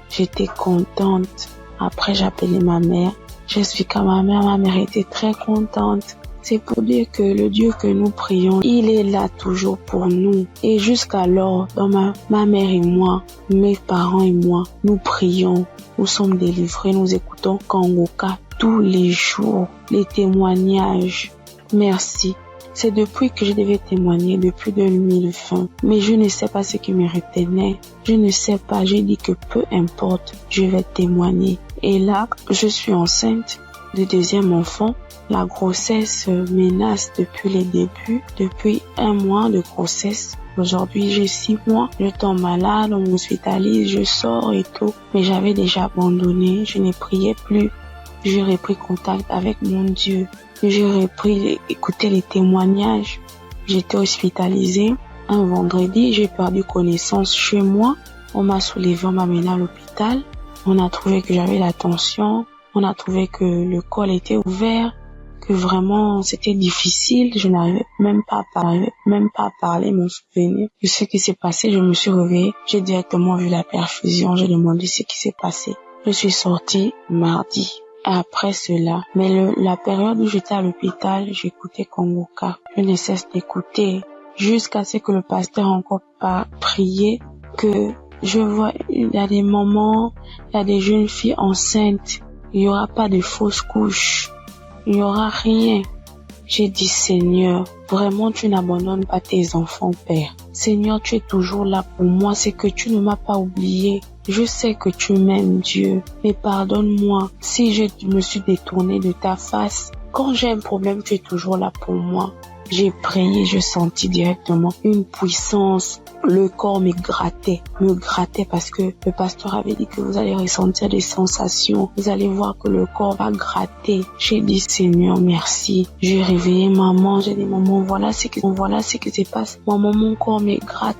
J'étais contente. Après, j'ai appelé ma mère. J'expliquais à ma mère était très contente. C'est pour dire que le Dieu que nous prions, il est là toujours pour nous. Et jusqu'alors, dans ma mère et moi, mes parents et moi, nous prions, nous sommes délivrés, nous écoutons Kanguka tous les jours, les témoignages. Merci. C'est depuis que je devais témoigner, depuis 2020. Mais je ne sais pas ce qui me retenait. Je ne sais pas. J'ai dit que peu importe, je vais témoigner. Et là, je suis enceinte de deuxième enfant. La grossesse menace depuis les débuts, depuis 1 mois de grossesse. Aujourd'hui, j'ai 6 mois. Je tombe malade, on m'hospitalise, je sors et tout. Mais j'avais déjà abandonné. Je ne priais plus. J'ai repris contact avec mon Dieu. J'ai repris écouter les témoignages. J'étais hospitalisée. Un vendredi, j'ai perdu connaissance chez moi. On m'a soulevé, on m'a mené à l'hôpital. On a trouvé que j'avais la tension. On a trouvé que le col était ouvert, que vraiment c'était difficile. Je n'arrivais même pas à parler, mon souvenir. De ce qui s'est passé, je me suis réveillée. J'ai directement vu la perfusion. J'ai demandé ce qui s'est passé. Je suis sortie mardi. Après cela, mais la période où j'étais à l'hôpital, j'écoutais Kongoka. Je ne cesse d'écouter jusqu'à ce que le pasteur encore pas prié, que je vois, il y a des moments, il y a des jeunes filles enceintes, il n'y aura pas de fausses couches, il n'y aura rien. J'ai dit, Seigneur, vraiment tu n'abandonnes pas tes enfants, Père. Seigneur, tu es toujours là pour moi, c'est que tu ne m'as pas oublié. Je sais que tu m'aimes, Dieu, mais pardonne-moi si je me suis détournée de ta face. Quand j'ai un problème, tu es toujours là pour moi. J'ai prié, je sentis directement une puissance. Le corps me grattait parce que le pasteur avait dit que vous allez ressentir des sensations. Vous allez voir que le corps va gratter. J'ai dit, Seigneur, merci. J'ai réveillé maman. J'ai dit, maman, voilà ce qui se passe. Maman, mon corps me gratte.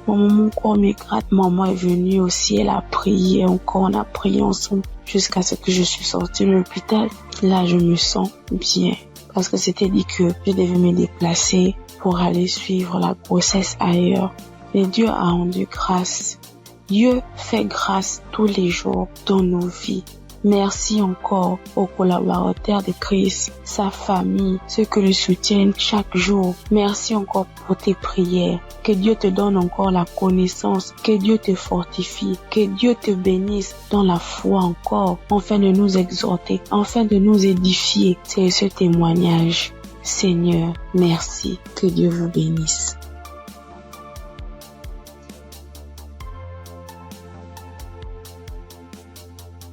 Maman est venue aussi. Elle a prié encore. On a prié ensemble jusqu'à ce que je suis sortie de l'hôpital. Là, je me sens bien. Parce que c'était dit que je devais me déplacer pour aller suivre la grossesse ailleurs. Et Dieu a rendu grâce. Dieu fait grâce tous les jours dans nos vies. Merci encore aux collaborateurs de Christ, sa famille, ceux qui le soutiennent chaque jour. Merci encore pour tes prières. Que Dieu te donne encore la connaissance, que Dieu te fortifie, que Dieu te bénisse dans la foi encore, afin de nous exhorter, afin de nous édifier. C'est ce témoignage. Seigneur, merci. Que Dieu vous bénisse.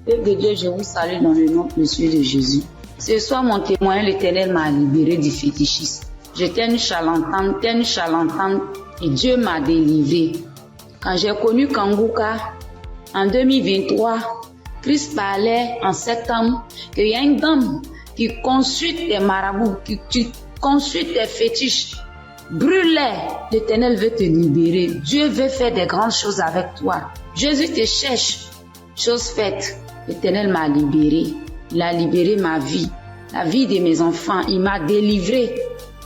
Père de Dieu, je vous salue dans le nom précieux de Jésus. Ce soir, mon témoin, l'Éternel m'a libéré du fétichisme. J'étais une charlatane, et Dieu m'a délivré. Quand j'ai connu Kanguka, en 2023, Christ parlait en septembre qu'il y a une dame qui consulte des marabouts, qui consulte des fétiches. Brûle-les, l'Éternel veut te libérer. Dieu veut faire des grandes choses avec toi. Jésus te cherche. Chose faite, l'Éternel m'a libéré. Il a libéré ma vie, la vie de mes enfants. Il m'a délivré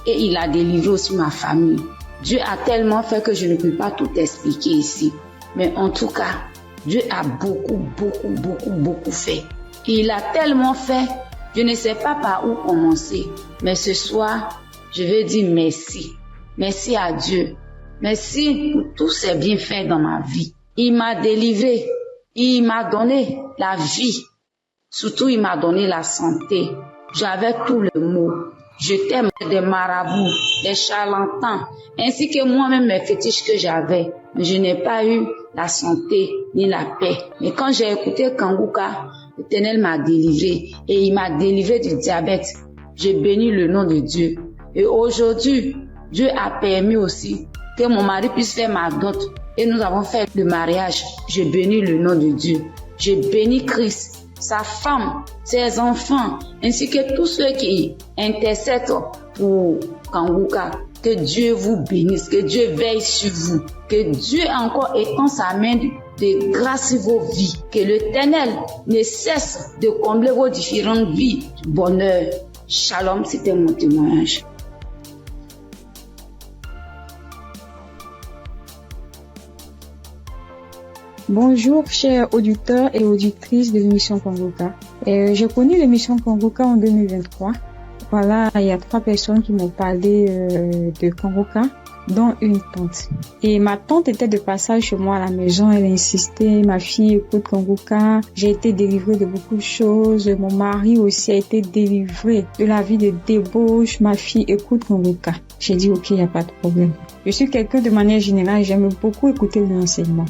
et il a délivré aussi ma famille. Dieu a tellement fait que je ne peux pas tout expliquer ici. Mais en tout cas, Dieu a beaucoup fait. Et il a tellement fait, je ne sais pas par où commencer. Mais ce soir, je veux dire merci. Merci à Dieu. Merci pour tous ses bienfaits dans ma vie. Il m'a délivré. Il m'a donné la vie. Surtout, il m'a donné la santé. J'avais tous les maux. J'étais des marabouts, des charlatans, ainsi que moi-même mes fétiches que j'avais. Mais je n'ai pas eu la santé ni la paix. Mais quand j'ai écouté Kanguka, l'Éternel m'a délivré. Et il m'a délivré du diabète. J'ai béni le nom de Dieu. Et aujourd'hui, Dieu a permis aussi que mon mari puisse faire ma dot. Et nous avons fait le mariage. Je bénis le nom de Dieu. Je bénis Christ, sa femme, ses enfants, ainsi que tous ceux qui intercèdent pour Kanguka. Que Dieu vous bénisse, que Dieu veille sur vous, que Dieu encore étend sa main de grâce sur vos vies, que l'Éternel ne cesse de combler vos différentes vies. Bonheur. Shalom, c'était mon témoignage. Bonjour, chers auditeurs et auditrices de l'émission Kanguka. J'ai connu l'émission Kanguka en 2023. Voilà, il y a 3 personnes qui m'ont parlé de Kanguka. dont une tante. Et ma tante était de passage chez moi à la maison. Elle insistait, ma fille, écoute Kanguka, j'ai été délivrée de beaucoup de choses. Mon mari aussi a été délivré de la vie de débauche. Ma fille, écoute Kanguka. J'ai dit, ok, il n'y a pas de problème. Je suis quelqu'un de manière générale, j'aime beaucoup écouter les enseignements.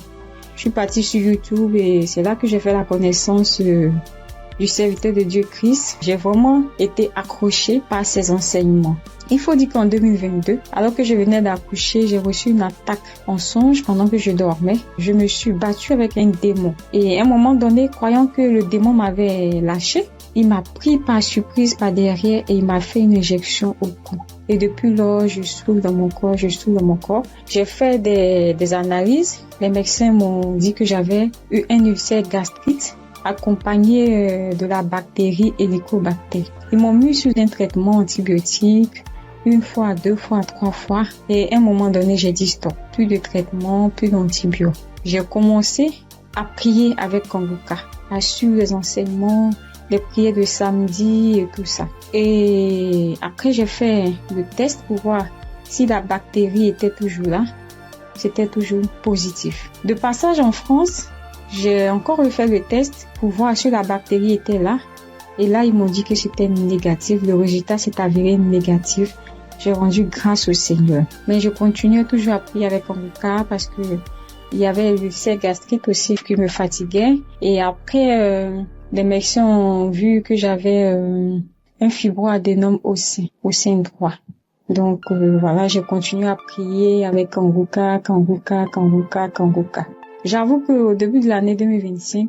Je suis partie sur YouTube et c'est là que j'ai fait la connaissance du serviteur de Dieu Christ. J'ai vraiment été accrochée par ses enseignements. Il faut dire qu'en 2022, alors que je venais d'accoucher, j'ai reçu une attaque en songe pendant que je dormais. Je me suis battue avec un démon. Et à un moment donné, croyant que le démon m'avait lâché, il m'a pris par surprise par derrière et il m'a fait une injection au cou. Et depuis lors, je souffre dans mon corps. J'ai fait des analyses. Les médecins m'ont dit que j'avais eu un ulcère gastrique accompagné de la bactérie Helicobacter. Ils m'ont mis sous un traitement antibiotique 1 fois, 2 fois, 3 fois. Et à un moment donné, j'ai dit stop. Plus de traitement, plus d'antibiotiques. J'ai commencé à prier avec Kanguka, à suivre les enseignements, les prières de samedi et tout ça. Et après, j'ai fait le test pour voir si la bactérie était toujours là. C'était toujours positif. De passage en France, j'ai encore refait le test pour voir si la bactérie était là. Et là, ils m'ont dit que c'était négatif. Le résultat s'est avéré négatif. J'ai rendu grâce au Seigneur. Mais je continuais toujours à prier avec Kanguka parce que il y avait l'ulcère gastrique aussi qui me fatiguait. Et après, les médecins ont vu que j'avais un fibroadénome au sein droit. Donc voilà, j'ai continué à prier avec Kanguka. J'avoue qu'au début de l'année 2025,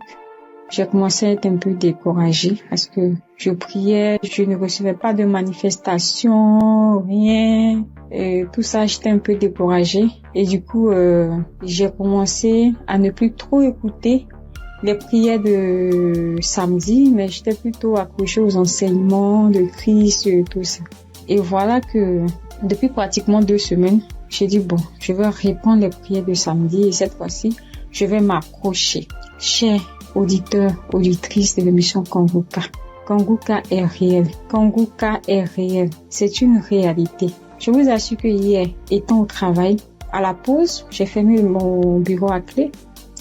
j'ai commencé à être un peu découragée parce que je priais, je ne recevais pas de manifestation, rien. Et tout ça, j'étais un peu découragée. Et du coup, j'ai commencé à ne plus trop écouter les prières de samedi, mais j'étais plutôt accrochée aux enseignements de Christ et tout ça. Et voilà que depuis pratiquement 2 semaines, j'ai dit bon, je vais reprendre les prières de samedi et cette fois-ci, je vais m'accrocher. Chers auditeurs, auditrices de l'émission Kanguka, Kanguka est réel. Kanguka est réel. C'est une réalité. Je vous assure que hier, étant au travail, à la pause, j'ai fermé mon bureau à clé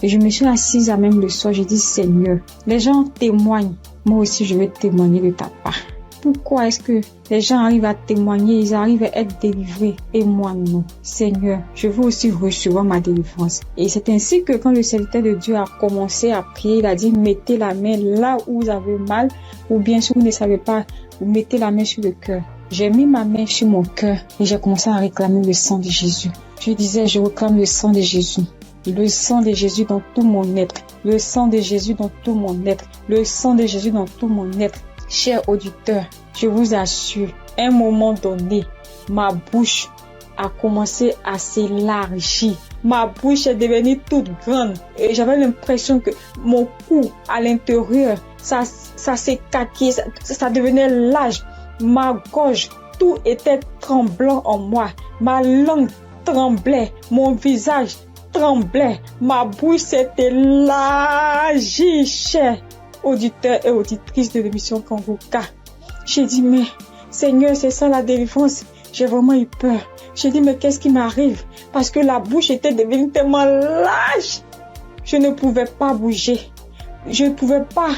et je me suis assise à même le sol. J'ai dit Seigneur, les gens témoignent. Moi aussi, je vais témoigner de ta part. Pourquoi est-ce que les gens arrivent à témoigner, ils arrivent à être délivrés et moi non? Seigneur, je veux aussi recevoir ma délivrance. Et c'est ainsi que quand le serviteur de Dieu a commencé à prier, il a dit mettez la main là où vous avez mal ou bien si vous ne savez pas, vous mettez la main sur le cœur. J'ai mis ma main sur mon cœur et j'ai commencé à réclamer le sang de Jésus. Je disais, je réclame le sang de Jésus. Le sang de Jésus dans tout mon être. Le sang de Jésus dans tout mon être. Le sang de Jésus dans tout mon être. Chers auditeurs, je vous assure, à un moment donné, ma bouche a commencé à s'élargir. Ma bouche est devenue toute grande et j'avais l'impression que mon cou à l'intérieur, ça s'est caqué, ça devenait large. Ma gorge, tout était tremblant en moi. Ma langue tremblait, mon visage tremblait, ma bouche s'est élargie, chers auditeurs et auditrices de l'émission Kanguka. J'ai dit, mais Seigneur, c'est ça la délivrance. J'ai vraiment eu peur. J'ai dit, mais qu'est-ce qui m'arrive? Parce que la bouche était devenue tellement large. Je ne pouvais pas bouger. Je ne pouvais pas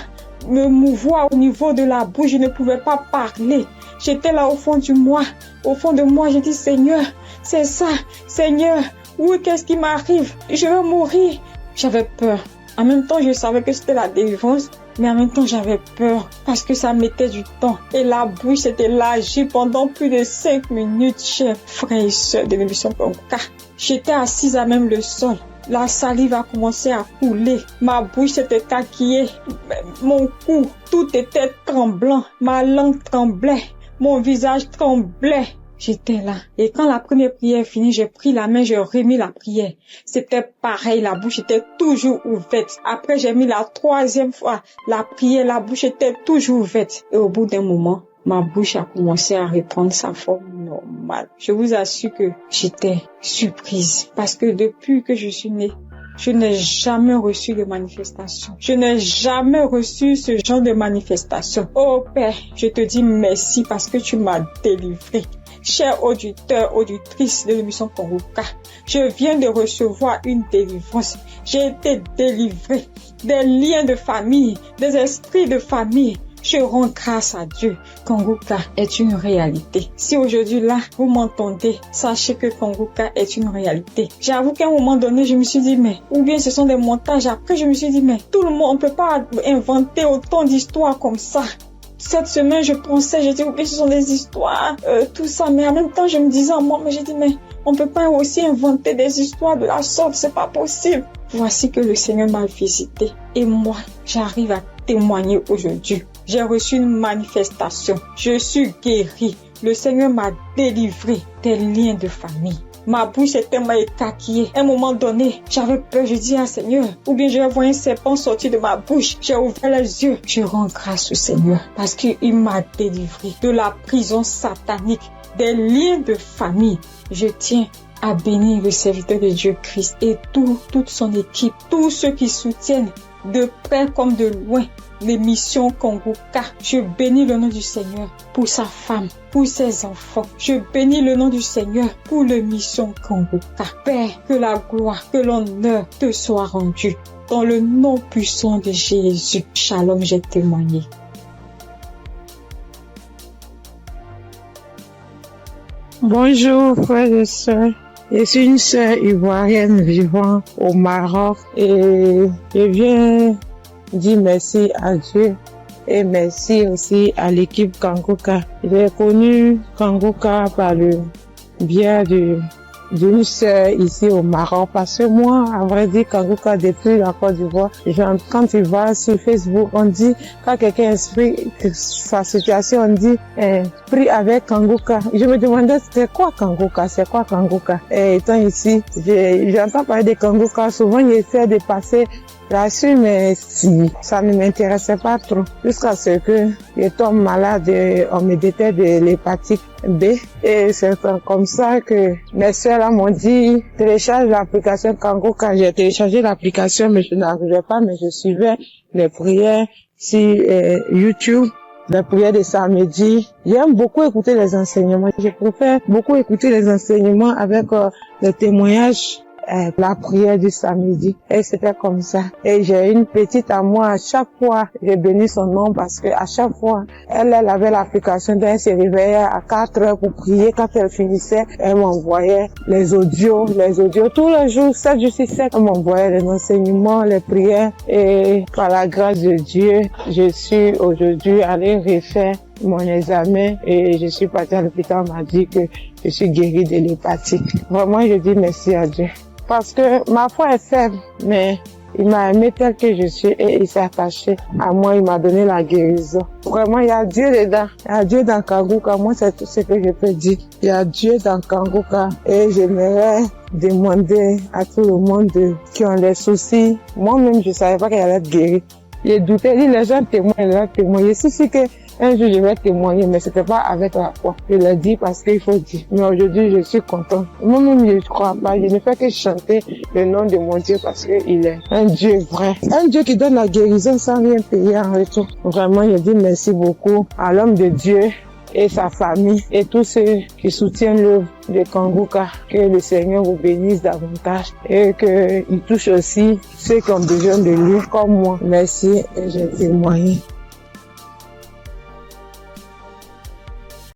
me mouvoir au niveau de la bouche. Je ne pouvais pas parler. J'étais là au fond de moi. J'ai dit, Seigneur, c'est ça. Seigneur, oui, qu'est-ce qui m'arrive? Je vais mourir. J'avais peur. En même temps, je savais que c'était la délivrance. Mais en même temps, j'avais peur parce que ça mettait du temps. Et la bouche s'était élargie pendant plus de 5 minutes, chers frères et sœurs de l'émission Kanguka. J'étais assise à même le sol. La salive a commencé à couler. Ma bouche s'était caquillée. Mon cou, tout était tremblant. Ma langue tremblait. Mon visage tremblait. J'étais là. Et quand la première prière est finie, j'ai pris la main, j'ai remis la prière. C'était pareil, la bouche était toujours ouverte. Après, j'ai mis la 3e fois la prière, la bouche était toujours ouverte. Et au bout d'un moment, ma bouche a commencé à reprendre sa forme normale. Je vous assure que j'étais surprise. Parce que depuis que je suis née, je n'ai jamais reçu de manifestation. Je n'ai jamais reçu ce genre de manifestation. Oh Père, je te dis merci parce que tu m'as délivré. chers auditeurs, auditrices de l'émission Congoka, je viens de recevoir une délivrance. J'ai été délivré des liens de famille, des esprits de famille. Je rends grâce à Dieu. Congoka est une réalité. Si aujourd'hui là, vous m'entendez, sachez que Congoka est une réalité. J'avoue qu'à un moment donné, je me suis dit, mais, ou bien ce sont des montages. Après, je me suis dit, mais, tout le monde, on peut pas inventer autant d'histoires comme ça. Cette semaine, je pensais, j'ai dit, oui, ce sont des histoires, tout ça. Mais en même temps, je me disais en moi, mais j'ai dit, mais, on peut pas aussi inventer des histoires de la sorte, c'est pas possible. Voici que le Seigneur m'a visité. Et moi, j'arrive à témoigner aujourd'hui. J'ai reçu une manifestation. Je suis guérie. Le Seigneur m'a délivré des liens de famille. Ma bouche est tellement écarquillée. À un moment donné, j'avais peur. Je dis à Seigneur, ou bien je vais voir un serpent sortir de ma bouche. J'ai ouvert les yeux. Je rends grâce au Seigneur parce qu'il m'a délivré de la prison satanique, des liens de famille. Je tiens à bénir le serviteur de Dieu Christ et toute son équipe, tous ceux qui soutiennent de près comme de loin l'émission Congoka. Je bénis le nom du Seigneur pour sa femme, pour ses enfants. Je bénis le nom du Seigneur pour l'émission Congoka. Père, que la gloire, que l'honneur te soit rendu. Dans le nom puissant de Jésus. Shalom, j'ai témoigné. Bonjour, frères et sœurs. Je suis une sœur ivoirienne vivant au Maroc et je viens dire merci à Dieu et merci aussi à l'équipe Congoka. J'ai connu Congoka par le biais d'une sœur ici au Maroc parce que moi, à vrai dire, Congoka depuis la Côte d'Ivoire, quand tu vas sur Facebook, on dit, quand quelqu'un explique sa situation, on dit, prie avec Congoka. Je me demandais, c'est quoi Congoka? Et étant ici, j'entends parler de Congoka, souvent j'essaie de passer là-dessus, mais si, ça ne m'intéressait pas trop. Jusqu'à ce que je tombe malade, on me détecte de l'hépatite B. Et c'est comme ça que mes soeurs là m'ont dit, télécharge l'application Congoka. J'ai téléchargé l'application, mais je n'arrivais pas, mais je suivais les prières sur YouTube. Les prières de samedi. J'aime beaucoup écouter les enseignements. Je préfère beaucoup écouter les enseignements avec les témoignages, la prière du samedi. Et c'était comme ça. Et j'ai une petite à moi, à chaque fois, j'ai béni son nom parce que à chaque fois, elle avait l'application elle se réveillait à 4 heures pour prier. Quand elle finissait, elle m'envoyait les audios, tous les jours, 7 jours sur 7, elle m'envoyait les enseignements, les prières. Et par la grâce de Dieu, je suis aujourd'hui allée refaire mon examen et je suis partie à l'hôpital, on m'a dit que je suis guérie de l'hépatite. Vraiment, je dis merci à Dieu. Parce que ma foi est faible, mais il m'a aimé tel que je suis et il s'est attaché à moi, il m'a donné la guérison. Vraiment, il y a Dieu dedans. Il y a Dieu dans Congoka. Moi, c'est tout ce que je peux dire. Il y a Dieu dans Congoka et j'aimerais demander à tout le monde qui ont des soucis. Moi-même, je savais pas qu'elle allait être guérie. J'ai douté, les gens témoignent. Si c'est que un jour je vais témoigner, mais c'était pas avec la foi. Je l'ai dit parce qu'il faut dire. Mais aujourd'hui, je suis content. Moi-même, je ne crois pas. Je ne fais que chanter le nom de mon Dieu parce qu'il est un Dieu vrai. Un Dieu qui donne la guérison sans rien payer en retour. Vraiment, je dis merci beaucoup à l'homme de Dieu et sa famille et tous ceux qui soutiennent l'œuvre de Congoka. Que le Seigneur vous bénisse davantage et qu'il touche aussi ceux qui ont besoin de lui comme moi. Merci et j'ai témoigné.